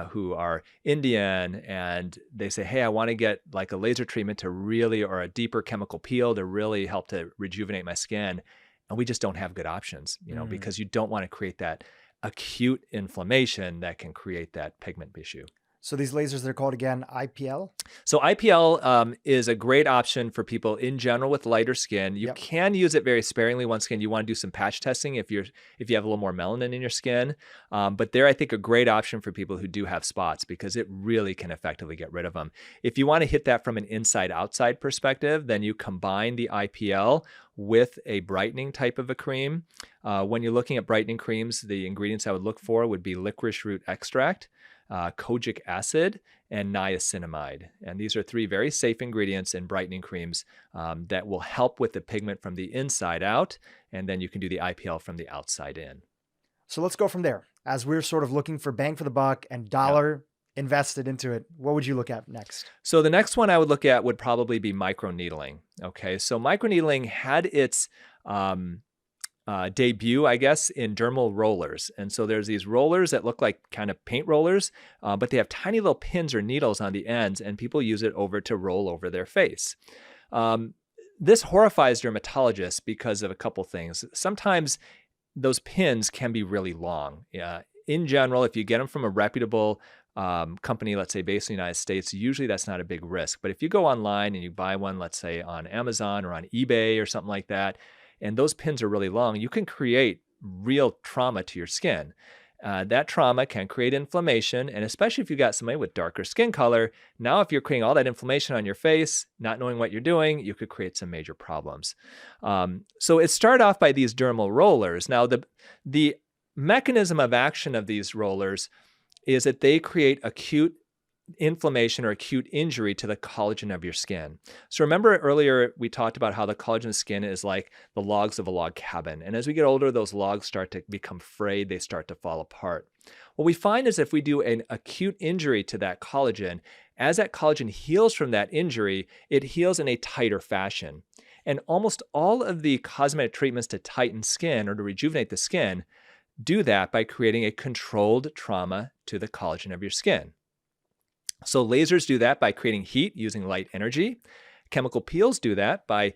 who are Indian, and they say, hey, I want to get like a laser treatment to really, or a deeper chemical peel to really help to rejuvenate my skin. And we just don't have good options, because you don't want to create that acute inflammation that can create that pigment issue. So these lasers, they're called again IPL? So IPL is a great option for people in general with lighter skin. You can use it very sparingly once again. You want to do some patch testing if you have a little more melanin in your skin. But they're, I think, a great option for people who do have spots, because it really can effectively get rid of them. If you want to hit that from an inside-outside perspective, then you combine the IPL with a brightening type of a cream. When you're looking at brightening creams, the ingredients I would look for would be licorice root extract, kojic acid, and niacinamide. And these are 3 very safe ingredients in brightening creams that will help with the pigment from the inside out. And then you can do the IPL from the outside in. So let's go from there. As we're sort of looking for bang for the buck and dollar invested into it, what would you look at next? So the next one I would look at would probably be microneedling. Okay, so microneedling had its debut, I guess, in dermal rollers. And so there's these rollers that look like kind of paint rollers, but they have tiny little pins or needles on the ends, and people use it to roll over their face. This horrifies dermatologists because of a couple things. Sometimes those pins can be really long. In general, if you get them from a reputable company, let's say based in the United States, usually that's not a big risk. But if you go online and you buy one, let's say on Amazon or on eBay or something like that, and those pins are really long, you can create real trauma to your skin. That trauma can create inflammation, and especially if you got somebody with darker skin color, now if you're creating all that inflammation on your face, not knowing what you're doing, you could create some major problems. So it started off by these dermal rollers. Now the mechanism of action of these rollers is that they create acute inflammation or acute injury to the collagen of your skin. So remember earlier we talked about how the collagen of the skin is like the logs of a log cabin. And as we get older, those logs start to become frayed, they start to fall apart. What we find is if we do an acute injury to that collagen, as that collagen heals from that injury, it heals in a tighter fashion. And almost all of the cosmetic treatments to tighten skin or to rejuvenate the skin do that by creating a controlled trauma to the collagen of your skin. So lasers do that by creating heat using light energy. Chemical peels do that by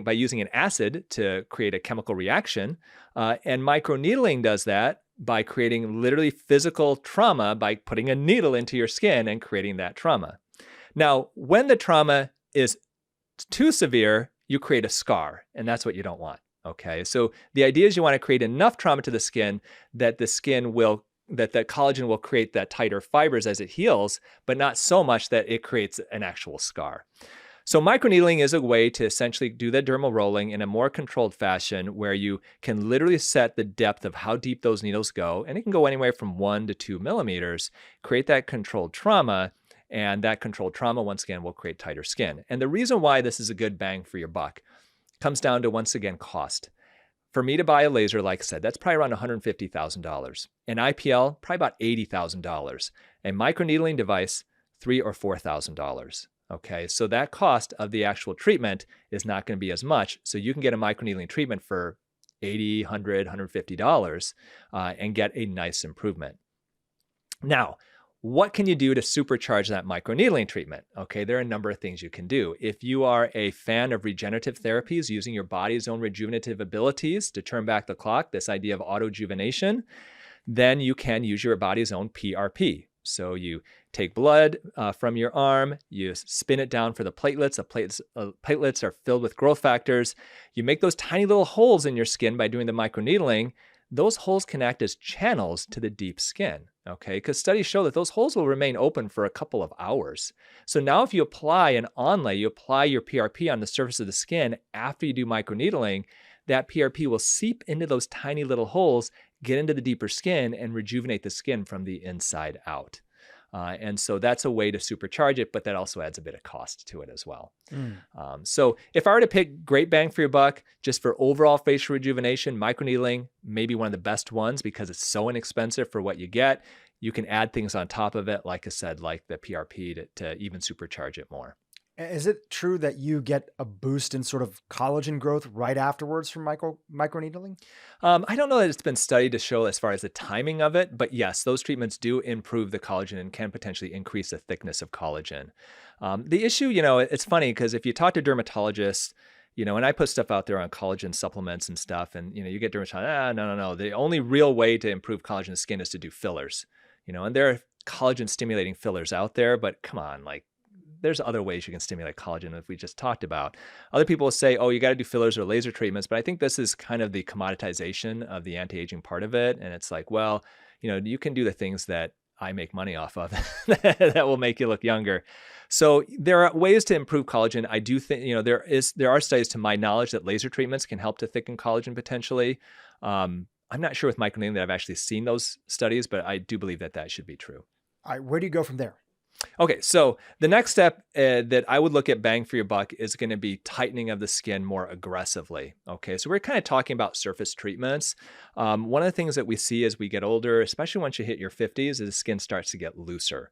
using an acid to create a chemical reaction. And microneedling does that by creating literally physical trauma by putting a needle into your skin and creating that trauma. Now, when the trauma is too severe, you create a scar, and that's what you don't want. Okay, so the idea is you want to create enough trauma to the skin that the collagen will create that tighter fibers as it heals, but not so much that it creates an actual scar. So microneedling is a way to essentially do the dermal rolling in a more controlled fashion where you can literally set the depth of how deep those needles go, and it can go anywhere from 1 to 2 millimeters, create that controlled trauma, and that controlled trauma, once again, will create tighter skin. And the reason why this is a good bang for your buck comes down to, once again, cost. For me to buy a laser, like I said, that's probably around $150,000. An IPL, probably about $80,000. A microneedling device, $3,000 or $4,000. Okay, so that cost of the actual treatment is not going to be as much. So you can get a microneedling treatment for $80, $100, $150 and get a nice improvement. Now, what can you do to supercharge that microneedling treatment? Okay, there are a number of things you can do. If you are a fan of regenerative therapies, using your body's own rejuvenative abilities to turn back the clock, this idea of autojuvenation, then you can use your body's own PRP. So you take blood from your arm, you spin it down for the platelets. The platelets are filled with growth factors. You make those tiny little holes in your skin by doing the microneedling. Those holes can act as channels to the deep skin, okay? Because studies show that those holes will remain open for a couple of hours. So now if you apply an onlay, you apply your PRP on the surface of the skin after you do microneedling, that PRP will seep into those tiny little holes, get into the deeper skin, and rejuvenate the skin from the inside out. And so that's a way to supercharge it, but that also adds a bit of cost to it as well. So if I were to pick great bang for your buck, just for overall facial rejuvenation, microneedling may be one of the best ones because it's so inexpensive for what you get. You can add things on top of it, like I said, like the PRP to even supercharge it more. Is it true that you get a boost in sort of collagen growth right afterwards from microneedling? I don't know that it's been studied to show as far as the timing of it, but yes, those treatments do improve the collagen and can potentially increase the thickness of collagen. The issue, it's funny because if you talk to dermatologists, and I put stuff out there on collagen supplements and stuff, and, you get dermatologists, no. The only real way to improve collagen skin is to do fillers, and there are collagen stimulating fillers out there, but come on, there's other ways you can stimulate collagen that we just talked about. Other people will say, oh, you got to do fillers or laser treatments, but I think this is kind of the commoditization of the anti-aging part of it. And it's like, well, you can do the things that I make money off of that will make you look younger. So there are ways to improve collagen. I do think, there are studies to my knowledge that laser treatments can help to thicken collagen potentially. I'm not sure with microneedling that I've actually seen those studies, but I do believe that should be true. All right, where do you go from there? Okay, so the next step that I would look at bang for your buck is going to be tightening of the skin more aggressively. Okay, so we're kind of talking about surface treatments. One of the things that we see as we get older, especially once you hit your 50s, is the skin starts to get looser.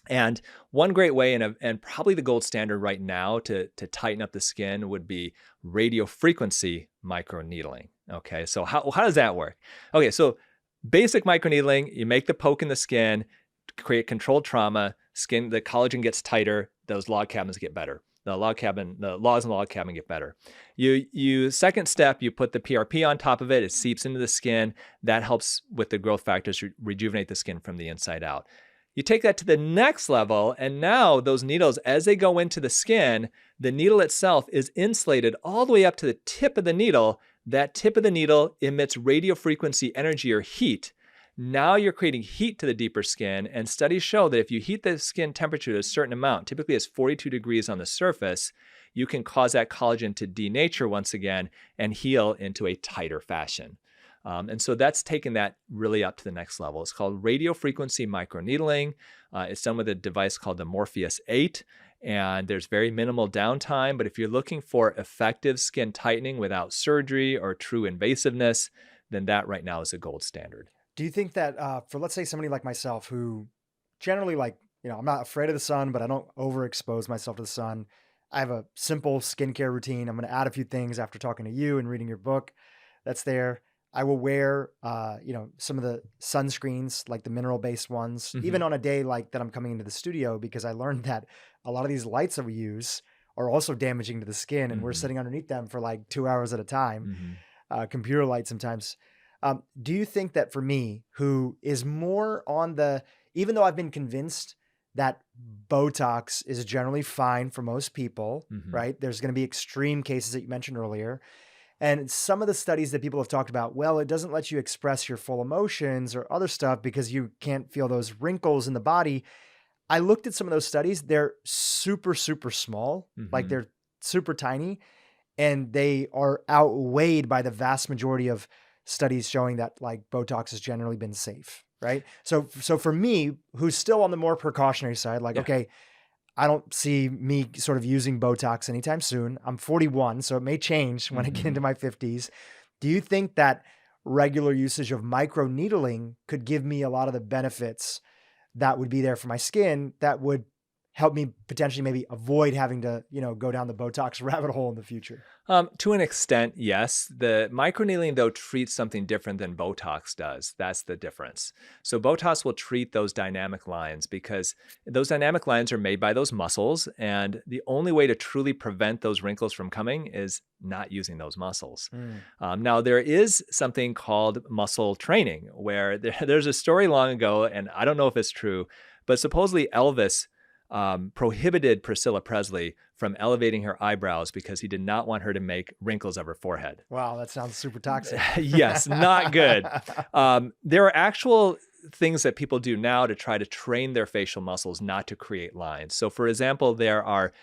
And one great way, and probably the gold standard right now to tighten up the skin would be radiofrequency microneedling. Okay, so how does that work? Okay, so basic microneedling, you make the poke in the skin, create controlled trauma, the collagen gets tighter, those log cabins get better. The laws in the log cabin get better. You second step, you put the PRP on top of it, it seeps into the skin. That helps with the growth factors, rejuvenate the skin from the inside out. You take that to the next level, and now those needles, as they go into the skin, the needle itself is insulated all the way up to the tip of the needle. That tip of the needle emits radiofrequency energy or heat. Now you're creating heat to the deeper skin, and studies show that if you heat the skin temperature to a certain amount, typically it's 42 degrees on the surface, you can cause that collagen to denature once again and heal into a tighter fashion. And so that's taken that really up to the next level. It's called radiofrequency microneedling. It's done with a device called the Morpheus 8, and there's very minimal downtime. But if you're looking for effective skin tightening without surgery or true invasiveness, then that right now is a gold standard. Do you think that for, let's say, somebody like myself who generally I'm not afraid of the sun, but I don't overexpose myself to the sun. I have a simple skincare routine. I'm going to add a few things after talking to you and reading your book that's there. I will wear, some of the sunscreens, like the mineral-based ones, even on a day like that I'm coming into the studio, because I learned that a lot of these lights that we use are also damaging to the skin, and we're sitting underneath them for like 2 hours at a time, computer light sometimes. Do you think that for me, who is more on even though I've been convinced that botox is generally fine for most people, right? There's going to be extreme cases that you mentioned earlier. And some of the studies that people have talked about, well, it doesn't let you express your full emotions or other stuff because you can't feel those wrinkles in the body. I looked at some of those studies. They're super, super small, like they're super tiny, and they are outweighed by the vast majority of studies showing that like Botox has generally been safe, right? So for me, who's still on the more precautionary side, okay, I don't see me sort of using Botox anytime soon. I'm 41, so it may change when I get into my 50s. Do you think that regular usage of microneedling could give me a lot of the benefits that would be there for my skin that would help me potentially maybe avoid having to, go down the Botox rabbit hole in the future? To an extent, yes. The microneedling, though, treats something different than Botox does. That's the difference. So Botox will treat those dynamic lines because those dynamic lines are made by those muscles. And the only way to truly prevent those wrinkles from coming is not using those muscles. Now, there is something called muscle training where there's a story long ago, and I don't know if it's true, but supposedly Elvis prohibited Priscilla Presley from elevating her eyebrows because he did not want her to make wrinkles of her forehead. Wow, that sounds super toxic. Yes, not good. There are actual things that people do now to try to train their facial muscles not to create lines. So for example, there are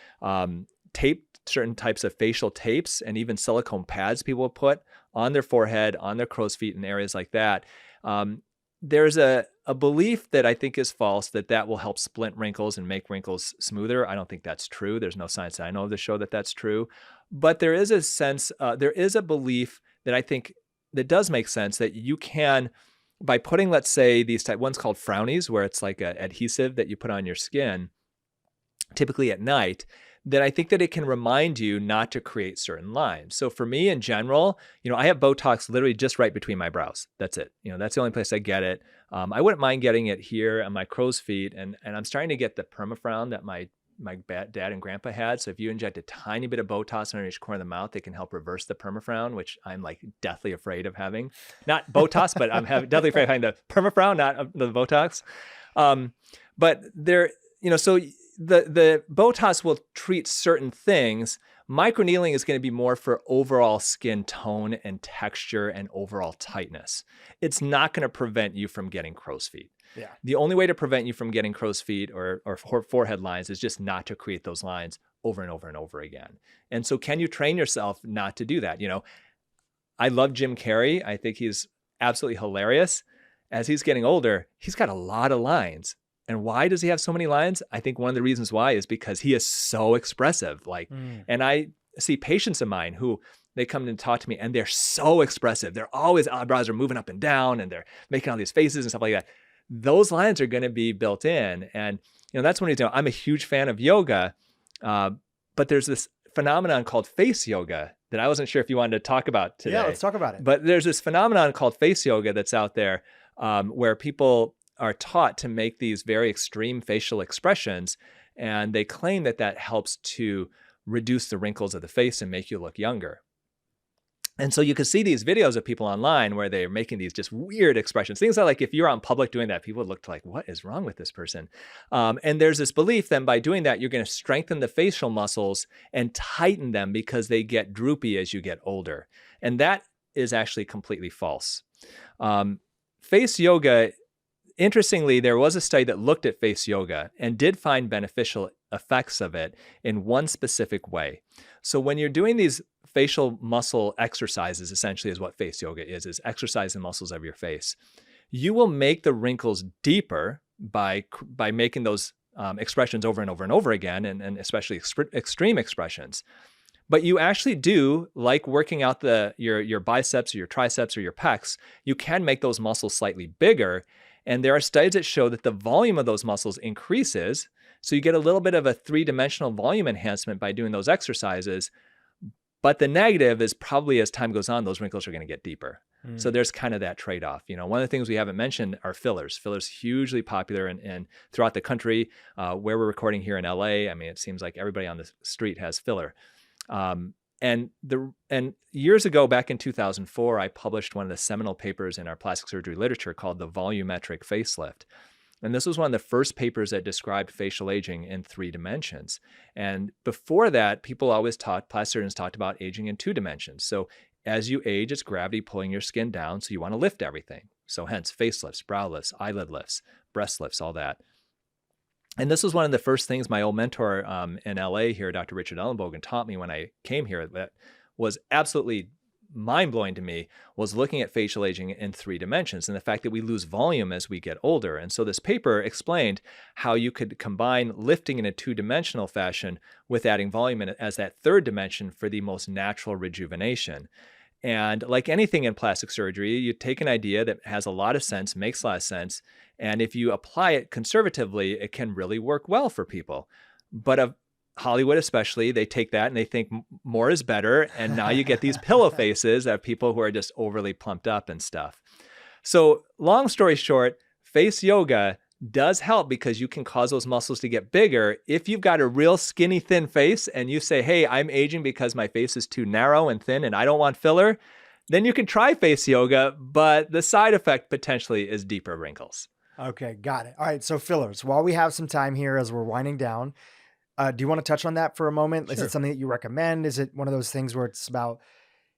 certain types of facial tapes and even silicone pads people put on their forehead, on their crow's feet and areas like that. There's a belief that I think is false that will help splint wrinkles and make wrinkles smoother. I don't think that's true. There's no science that I know of to show that that's true. But there is a sense, there is a belief that I think that does make sense that you can, by putting, let's say, these one's called frownies, where it's like an adhesive that you put on your skin, typically at night, then I think that it can remind you not to create certain lines. So for me in general, I have Botox literally just right between my brows. That's it. That's the only place I get it. I wouldn't mind getting it here on my crow's feet. And I'm starting to get the permafrown that my dad and grandpa had. So if you inject a tiny bit of Botox under each corner of the mouth, it can help reverse the permafrown, which I'm like deathly afraid of having. Not Botox, but I'm deathly afraid of having the permafrown, not the Botox. But there, so the Botox will treat certain things. Microneedling is going to be more for overall skin tone and texture and overall tightness. It's not going to prevent you from getting crow's feet. Yeah. The only way to prevent you from getting crow's feet or forehead lines is just not to create those lines over and over and over again. And so can you train yourself not to do that? I love Jim Carrey. I think he's absolutely hilarious. As he's getting older, he's got a lot of lines. And why does he have so many lines? I think one of the reasons why is because he is so expressive. And I see patients of mine who they come in and talk to me and they're so expressive. They're always, eyebrows are moving up and down and they're making all these faces and stuff like that. Those lines are going to be built in. And, that's one reason I'm a huge fan of yoga. But there's this phenomenon called face yoga that I wasn't sure if you wanted to talk about today. Yeah, let's talk about it. But there's this phenomenon called face yoga that's out there where people are taught to make these very extreme facial expressions. And they claim that helps to reduce the wrinkles of the face and make you look younger. And so you can see these videos of people online where they're making these just weird expressions. Things that like if you're on public doing that, people would look like, what is wrong with this person? And there's this belief then by doing that, you're going to strengthen the facial muscles and tighten them because they get droopy as you get older. And that is actually completely false. Face yoga, interestingly, there was a study that looked at face yoga and did find beneficial effects of it in one specific way. So when you're doing these facial muscle exercises, essentially is what face yoga is exercising muscles of your face, you will make the wrinkles deeper by making those expressions over and over and over again, and especially extreme expressions. But you actually do, like working out your biceps or your triceps or your pecs, you can make those muscles slightly bigger. And there are studies that show that the volume of those muscles increases. So you get a little bit of a three-dimensional volume enhancement by doing those exercises. But the negative is probably as time goes on, those wrinkles are going to get deeper. So there's kind of that trade-off. One of the things we haven't mentioned are fillers. Fillers hugely popular and throughout the country. Where we're recording here in LA, I mean, it seems like everybody on the street has filler. And years ago, back in 2004, I published one of the seminal papers in our plastic surgery literature called the volumetric facelift. And this was one of the first papers that described facial aging in 3 dimensions. And before that, plastic surgeons talked about aging in 2 dimensions. So as you age, it's gravity pulling your skin down. So you want to lift everything. So hence facelifts, brow lifts, eyelid lifts, breast lifts, all that. And this was one of the first things my old mentor in LA here, Dr. Richard Ellenbogen, taught me when I came here that was absolutely mind-blowing to me, was looking at facial aging in 3 dimensions and the fact that we lose volume as we get older. And so this paper explained how you could combine lifting in a 2-dimensional fashion with adding volume as that 3rd dimension for the most natural rejuvenation. And like anything in plastic surgery, you take an idea that has a lot of sense, makes a lot of sense. And if you apply it conservatively, it can really work well for people. But Hollywood especially, they take that and they think more is better. And now you get these pillow faces of people who are just overly plumped up and stuff. So long story short, face yoga does help because you can cause those muscles to get bigger. If you've got a real skinny, thin face and you say, hey, I'm aging because my face is too narrow and thin and I don't want filler, then you can try face yoga, but the side effect potentially is deeper wrinkles. Okay, got it. All right, so fillers. While we have some time here as we're winding down, do you want to touch on that for a moment? Sure. Is it something that you recommend? Is it one of those things where it's about,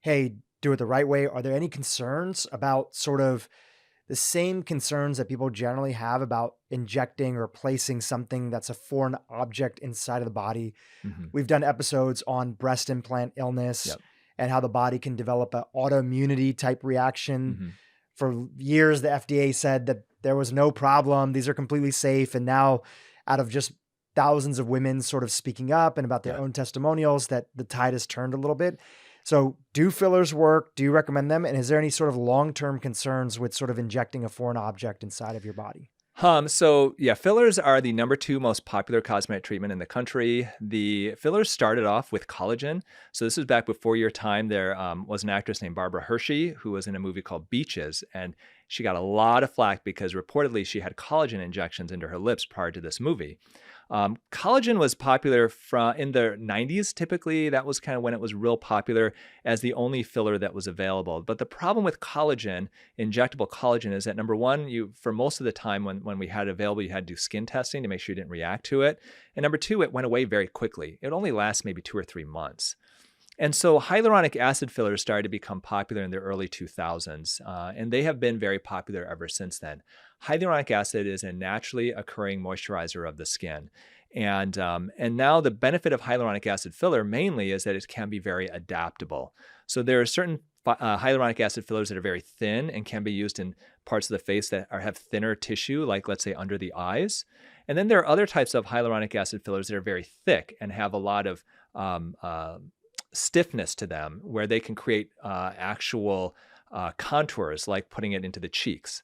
hey, do it the right way? Are there any concerns about sort of the same concerns that people generally have about injecting or placing something that's a foreign object inside of the body? Mm-hmm. We've done episodes on breast implant illness. Yep. And how the body can develop an autoimmunity type reaction. Mm-hmm. For years, the FDA said that there was no problem. These are completely safe. And now, out of just thousands of women sort of speaking up and about their own testimonials, that the tide has turned a little bit. So do fillers work? Do you recommend them? And is there any sort of long-term concerns with sort of injecting a foreign object inside of your body? So yeah, fillers are the number 2 most popular cosmetic treatment in the country. The fillers started off with collagen. So this was back before your time. There was an actress named Barbara Hershey who was in a movie called Beaches, and she got a lot of flack because reportedly she had collagen injections into her lips prior to this movie. Collagen was popular in the 90s. Typically, that was kind of when it was real popular as the only filler that was available. But the problem with collagen, injectable collagen, is that number one, for most of the time when we had it available, you had to do skin testing to make sure you didn't react to it. And number two, it went away very quickly. It only lasts maybe 2 or 3 months. And so hyaluronic acid fillers started to become popular in the early 2000s, and they have been very popular ever since then. Hyaluronic acid is a naturally occurring moisturizer of the skin. And now the benefit of hyaluronic acid filler mainly is that it can be very adaptable. So there are certain hyaluronic acid fillers that are very thin and can be used in parts of the face that have thinner tissue, like let's say under the eyes. And then there are other types of hyaluronic acid fillers that are very thick and have a lot of stiffness to them, where they can create actual contours, like putting it into the cheeks.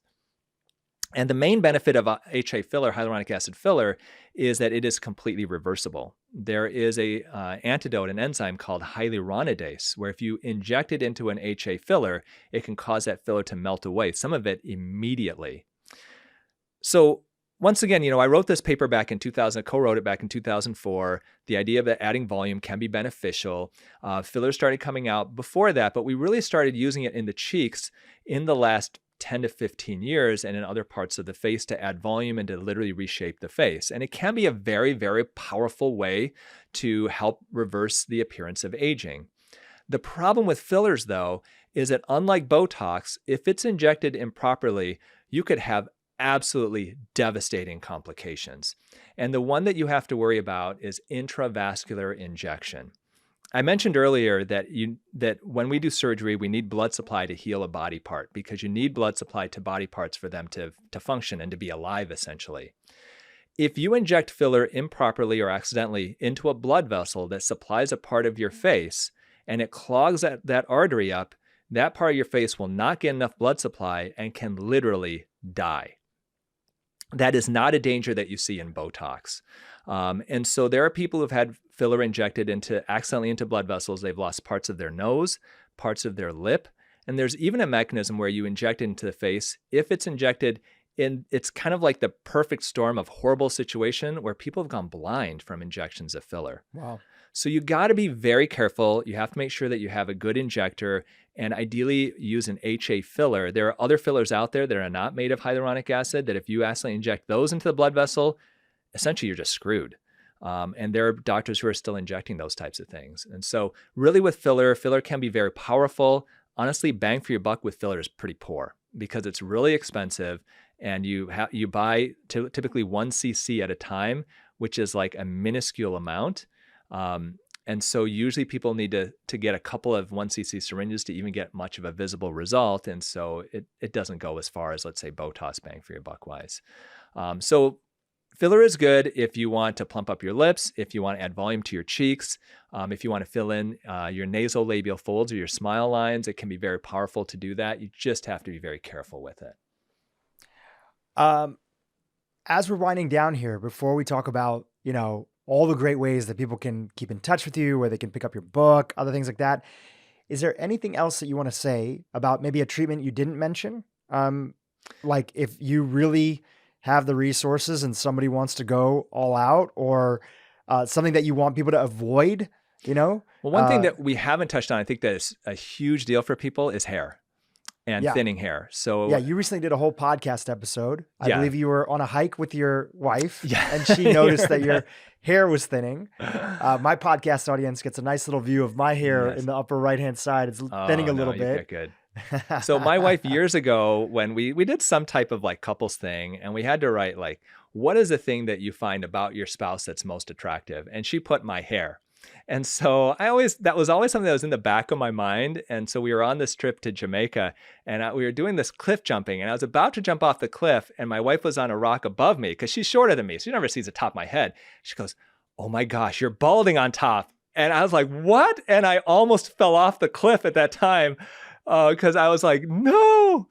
And the main benefit of HA filler, hyaluronic acid filler, is that it is completely reversible. There is an enzyme called hyaluronidase, where if you inject it into an HA filler, it can cause that filler to melt away, some of it immediately. So once again, I wrote this paper back in 2000, co-wrote it back in 2004. The idea that adding volume can be beneficial. Fillers started coming out before that, but we really started using it in the cheeks in the last 10 to 15 years and in other parts of the face to add volume and to literally reshape the face. And it can be a very, very powerful way to help reverse the appearance of aging. The problem with fillers, though, is that unlike Botox, if it's injected improperly, you could have absolutely devastating complications. And the one that you have to worry about is intravascular injection. I mentioned earlier that when we do surgery, we need blood supply to heal a body part, because you need blood supply to body parts for them to function and to be alive, essentially. If you inject filler improperly or accidentally into a blood vessel that supplies a part of your face and it clogs that artery up, that part of your face will not get enough blood supply and can literally die. That is not a danger that you see in Botox. And so there are people who've had filler injected accidentally into blood vessels. They've lost parts of their nose, parts of their lip. And there's even a mechanism where you inject it into the face. If it's injected it's kind of like the perfect storm of horrible situation where people have gone blind from injections of filler. Wow. So you got to be very careful. You have to make sure that you have a good injector and ideally use an HA filler. There are other fillers out there that are not made of hyaluronic acid that if you accidentally inject those into the blood vessel, essentially you're just screwed. And there are doctors who are still injecting those types of things. And so really with filler can be very powerful. Honestly, bang for your buck with filler is pretty poor because it's really expensive and you buy typically 1 cc at a time, which is like a minuscule amount. And so usually people need to get a couple of 1 cc syringes to even get much of a visible result. And so it doesn't go as far as, let's say, Botox bang for your buck wise. So Filler is good if you want to plump up your lips, if you want to add volume to your cheeks, if you want to fill in your nasolabial folds or your smile lines. It can be very powerful to do that. You just have to be very careful with it. As we're winding down here, before we talk about, all the great ways that people can keep in touch with you, where they can pick up your book, other things like that, is there anything else that you want to say about maybe a treatment you didn't mention? Like if you really have the resources and somebody wants to go all out, or something that you want people to avoid, Well, one thing that we haven't touched on, I think that is a huge deal for people, is hair and thinning hair. So you recently did a whole podcast episode. I believe you were on a hike with your wife and she noticed that your hair was thinning. My podcast audience gets a nice little view of my hair in the upper right-hand side. It's thinning a little bit. Good. So my wife years ago, when we did some type of like couples thing, and we had to write like, what is the thing that you find about your spouse that's most attractive? And she put my hair. And so that was always something that was in the back of my mind. And so we were on this trip to Jamaica, and we were doing this cliff jumping, and I was about to jump off the cliff, and my wife was on a rock above me because she's shorter than me. So she never sees the top of my head. She goes, "Oh my gosh, you're balding on top." And I was like, "What?" And I almost fell off the cliff at that time because I was like, no.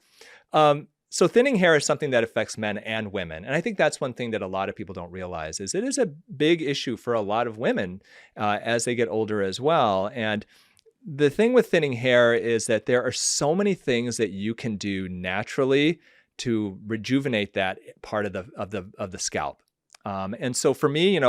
So thinning hair is something that affects men and women. And I think that's one thing that a lot of people don't realize is it is a big issue for a lot of women as they get older as well. And the thing with thinning hair is that there are so many things that you can do naturally to rejuvenate that part of the scalp. And so for me,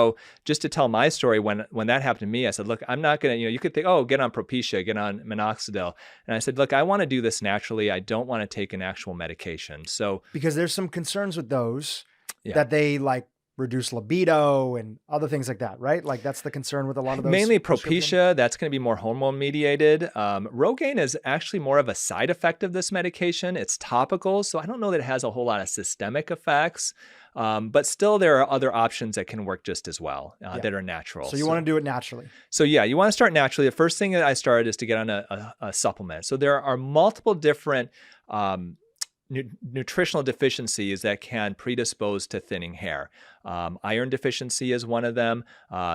just to tell my story, when that happened to me, I said, look, I'm not going to, you could think, oh, get on Propecia, get on minoxidil. And I said, look, I want to do this naturally. I don't want to take an actual medication. So because there's some concerns with those that they like reduce libido and other things like that, right? Like that's the concern with a lot of those. Mainly Propecia, that's going to be more hormone mediated. Rogaine is actually more of a side effect of this medication. It's topical, so I don't know that it has a whole lot of systemic effects. But still, there are other options that can work just as well that are natural. So you want to do it naturally. So you want to start naturally. The first thing that I started is to get on a supplement. So there are multiple different nutritional deficiencies that can predispose to thinning hair. Iron deficiency is one of them,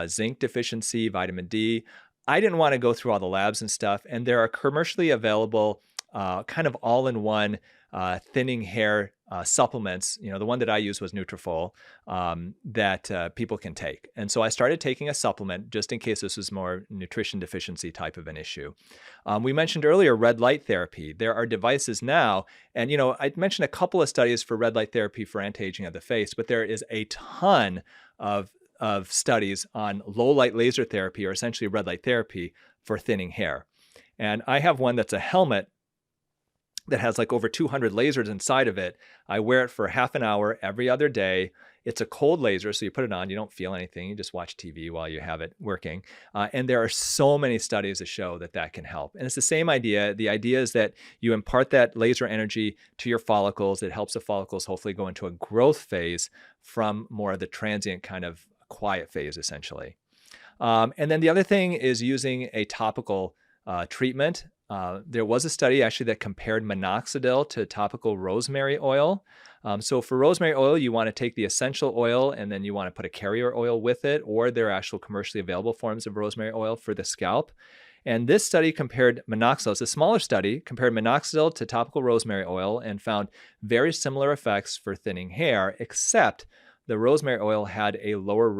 zinc deficiency, vitamin D. I didn't want to go through all the labs and stuff, and there are commercially available kind of all-in-one thinning hair supplements. The one that I used was Nutrafol that people can take. And so I started taking a supplement just in case this was more nutrition deficiency type of an issue. We mentioned earlier red light therapy. There are devices now, and I mentioned a couple of studies for red light therapy for anti-aging of the face, but there is a ton of studies on low light laser therapy, or essentially red light therapy for thinning hair. And I have one that's a helmet that has like over 200 lasers inside of it. I wear it for half an hour every other day. It's a cold laser, so you put it on, you don't feel anything, you just watch TV while you have it working. And there are so many studies that show that can help. And it's the same idea. The idea is that you impart that laser energy to your follicles. It helps the follicles hopefully go into a growth phase from more of the transient kind of quiet phase, essentially. And then the other thing is using a topical treatment. There was a study actually that compared minoxidil to topical rosemary oil. So for rosemary oil, you want to take the essential oil and then you want to put a carrier oil with it, or there are actual commercially available forms of rosemary oil for the scalp. And this study compared minoxidil, it's a smaller study, compared minoxidil to topical rosemary oil and found very similar effects for thinning hair, except the rosemary oil had a lower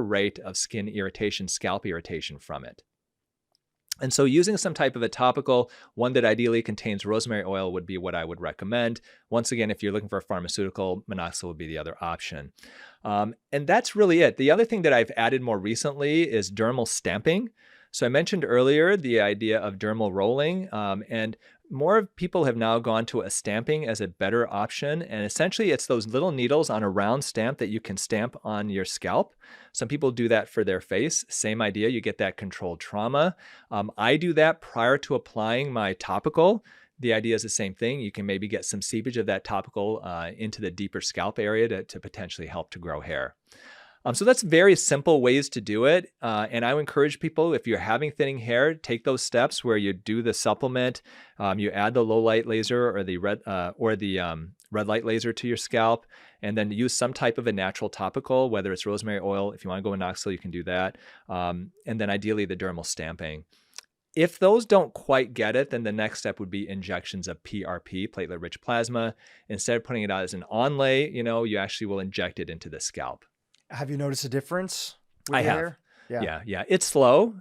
rate of skin irritation, scalp irritation from it. And so using some type of a topical, one that ideally contains rosemary oil, would be what I would recommend. Once again, if you're looking for a pharmaceutical, minoxidil would be the other option. And that's really it. The other thing that I've added more recently is dermal stamping. So I mentioned earlier the idea of dermal rolling, and more people have now gone to a stamping as a better option. And essentially it's those little needles on a round stamp that you can stamp on your scalp. Some people do that for their face. Same idea, you get that controlled trauma. I do that prior to applying my topical. The idea is the same thing. You can maybe get some seepage of that topical into the deeper scalp area to potentially help to grow hair. So that's very simple ways to do it. And I would encourage people, if you're having thinning hair, take those steps where you do the supplement, you add the low light laser or the red light laser to your scalp, and then use some type of a natural topical, whether it's rosemary oil. If you want to go minoxidil, you can do that. And then ideally the dermal stamping. If those don't quite get it, then the next step would be injections of PRP, platelet-rich plasma. Instead of putting it out as an onlay, you actually will inject it into the scalp. Have you noticed a difference with I your have. hair? Yeah. It's slow.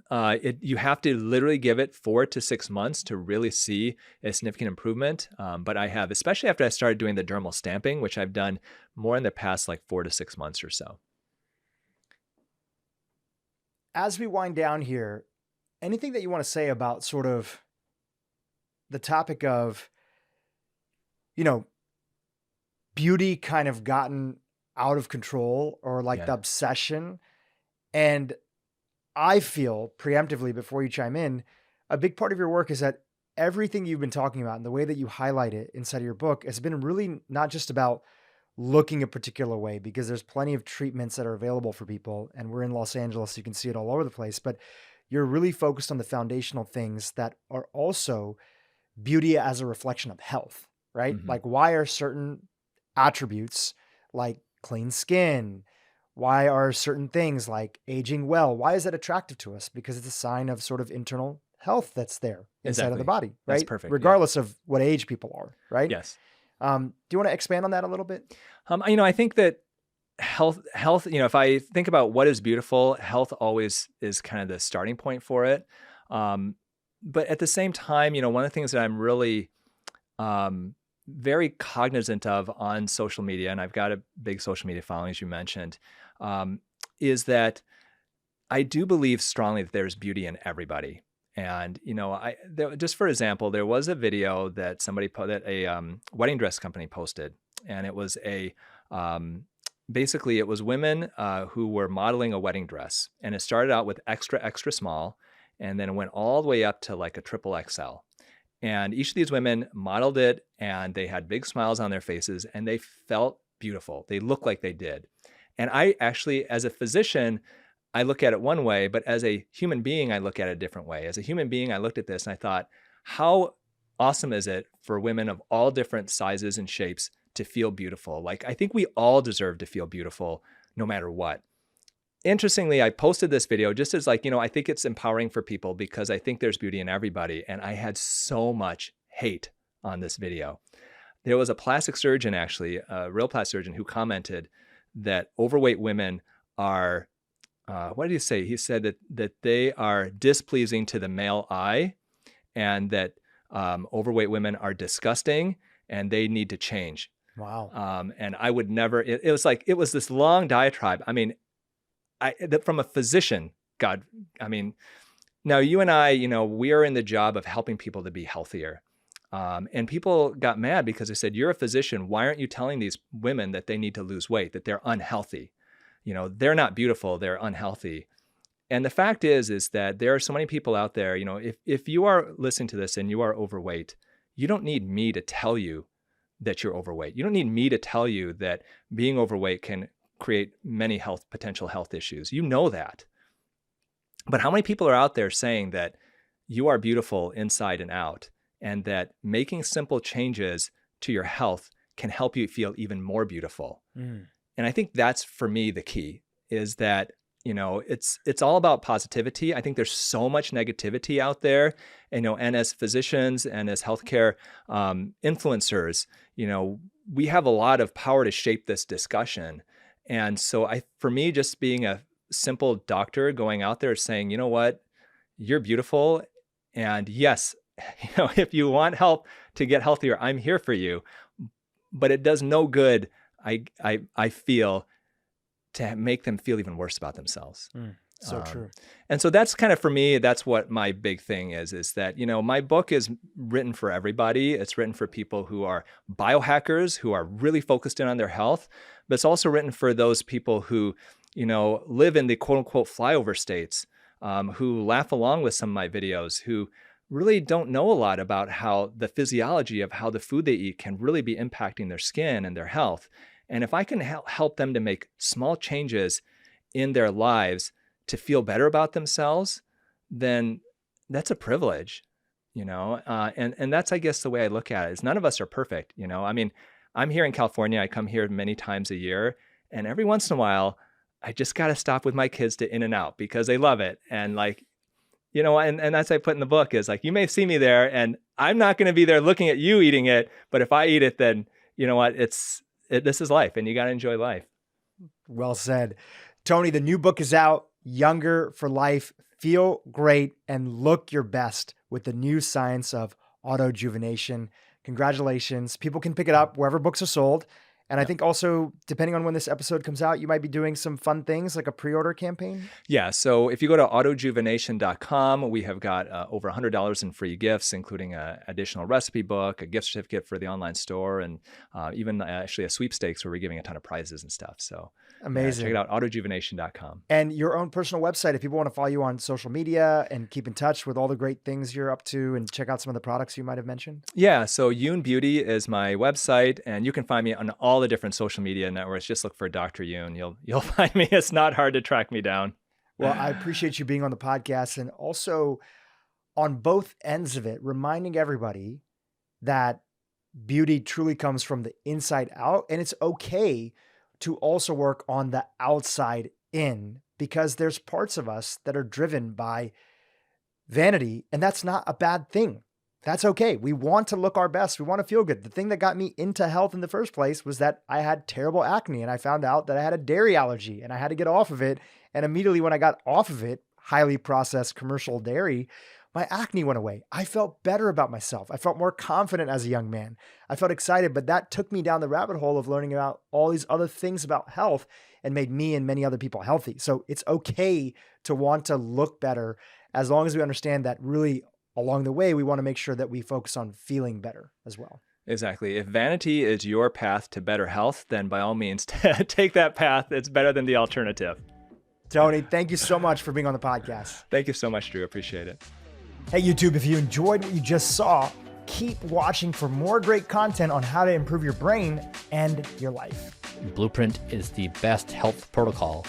You have to literally give it 4 to 6 months to really see a significant improvement. But I have, especially after I started doing the dermal stamping, which I've done more in the past 4 to 6 months or so. As we wind down here, anything that you want to say about sort of the topic of, beauty kind of gotten out of control, or the obsession? And I feel preemptively, before you chime in, a big part of your work is that everything you've been talking about and the way that you highlight it inside of your book has been really not just about looking a particular way, because there's plenty of treatments that are available for people, and we're in Los Angeles, you can see it all over the place, but you're really focused on the foundational things that are also beauty as a reflection of health, right? Mm-hmm. Why are certain attributes like clean skin, why are certain things like aging well, why is that attractive to us? Because it's a sign of sort of internal health that's there inside of the body, right? That's perfect. Regardless of what age people are, right? Yes. Do you want to expand on that a little bit? I think that health, if I think about what is beautiful, health always is kind of the starting point for it. But at the same time, one of the things that I'm really very cognizant of on social media, and I've got a big social media following, as you mentioned, is that I do believe strongly that there's beauty in everybody. And, just for example, there was a video that a wedding dress company posted, and it was basically it was women who were modeling a wedding dress, and it started out with extra, extra small, and then it went all the way up to a triple XL. And each of these women modeled it, and they had big smiles on their faces, and they felt beautiful. They looked like they did. And I actually, as a physician, I look at it one way, but as a human being, I look at it a different way. As a human being, I looked at this and I thought, how awesome is it for women of all different sizes and shapes to feel beautiful? I think we all deserve to feel beautiful no matter what. Interestingly, I posted this video just as I think it's empowering for people, because I think there's beauty in everybody. And I had so much hate on this video. There was a plastic surgeon, actually, a real plastic surgeon, who commented that overweight women are, what did he say? He said that they are displeasing to the male eye, and that overweight women are disgusting and they need to change. Wow. And I would never, it was this long diatribe. From a physician, now you and I, we are in the job of helping people to be healthier. And people got mad because they said, you're a physician. Why aren't you telling these women that they need to lose weight, that they're unhealthy? They're not beautiful, they're unhealthy. And the fact is that there are so many people out there, if you are listening to this and you are overweight, you don't need me to tell you that you're overweight. You don't need me to tell you that being overweight can create many potential health issues. You know that. But how many people are out there saying that you are beautiful inside and out, and that making simple changes to your health can help you feel even more beautiful? And I think that's, for me, the key is that, it's all about positivity. I think there's so much negativity out there, and as physicians and as healthcare influencers, we have a lot of power to shape this discussion. And so for me, just being a simple doctor going out there saying, you know what, you're beautiful. And yes, if you want help to get healthier, I'm here for you. But it does no good, I feel, to make them feel even worse about themselves. So true. And so that's kind of, for me, that's what my big thing is that, my book is written for everybody. It's written for people who are biohackers, who are really focused in on their health, but it's also written for those people who, live in the quote unquote flyover states, who laugh along with some of my videos, who really don't know a lot about how the physiology of how the food they eat can really be impacting their skin and their health. And if I can help them to make small changes in their lives to feel better about themselves, then that's a privilege, and that's, I guess, the way I look at it is none of us are perfect. I mean, I'm here in California. I come here many times a year, and every once in a while, I just got to stop with my kids to In-N-Out because they love it. And and as I put in the book is like, you may see me there and I'm not going to be there looking at you eating it. But if I eat it, then you know what, this is life and you got to enjoy life. Well said. Tony, the new book is out, Younger for Life. Feel great and look your best with the new science of autojuvenation. Congratulations. People can pick it up wherever books are sold. And I think also, depending on when this episode comes out, you might be doing some fun things like a pre-order campaign. Yeah. So if you go to autojuvenation.com, we have got over $100 in free gifts, including an additional recipe book, a gift certificate for the online store, and even actually a sweepstakes where we're giving a ton of prizes and stuff. So amazing. Check it out, autojuvenation.com. And your own personal website, if people want to follow you on social media and keep in touch with all the great things you're up to and check out some of the products you might have mentioned. Yeah. So Youn Beauty is my website, and you can find me on all the different social media networks. Just look for Dr. Youn. You'll find me. It's not hard to track me down. Well, I appreciate you being on the podcast, and also on both ends of it, reminding everybody that beauty truly comes from the inside out, and it's okay to also work on the outside in, because there's parts of us that are driven by vanity, and that's not a bad thing. That's okay. We want to look our best. We want to feel good. The thing that got me into health in the first place was that I had terrible acne, and I found out that I had a dairy allergy and I had to get off of it. And immediately when I got off of it, highly processed commercial dairy, my acne went away. I felt better about myself. I felt more confident as a young man. I felt excited, but that took me down the rabbit hole of learning about all these other things about health and made me and many other people healthy. So it's okay to want to look better as long as we understand that really along the way, we want to make sure that we focus on feeling better as well. Exactly. If vanity is your path to better health, then by all means, take that path. It's better than the alternative. Tony, thank you so much for being on the podcast. Thank you so much, Dhru. Appreciate it. Hey, YouTube, if you enjoyed what you just saw, keep watching for more great content on how to improve your brain and your life. Blueprint is the best health protocol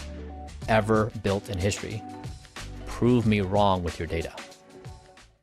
ever built in history. Prove me wrong with your data.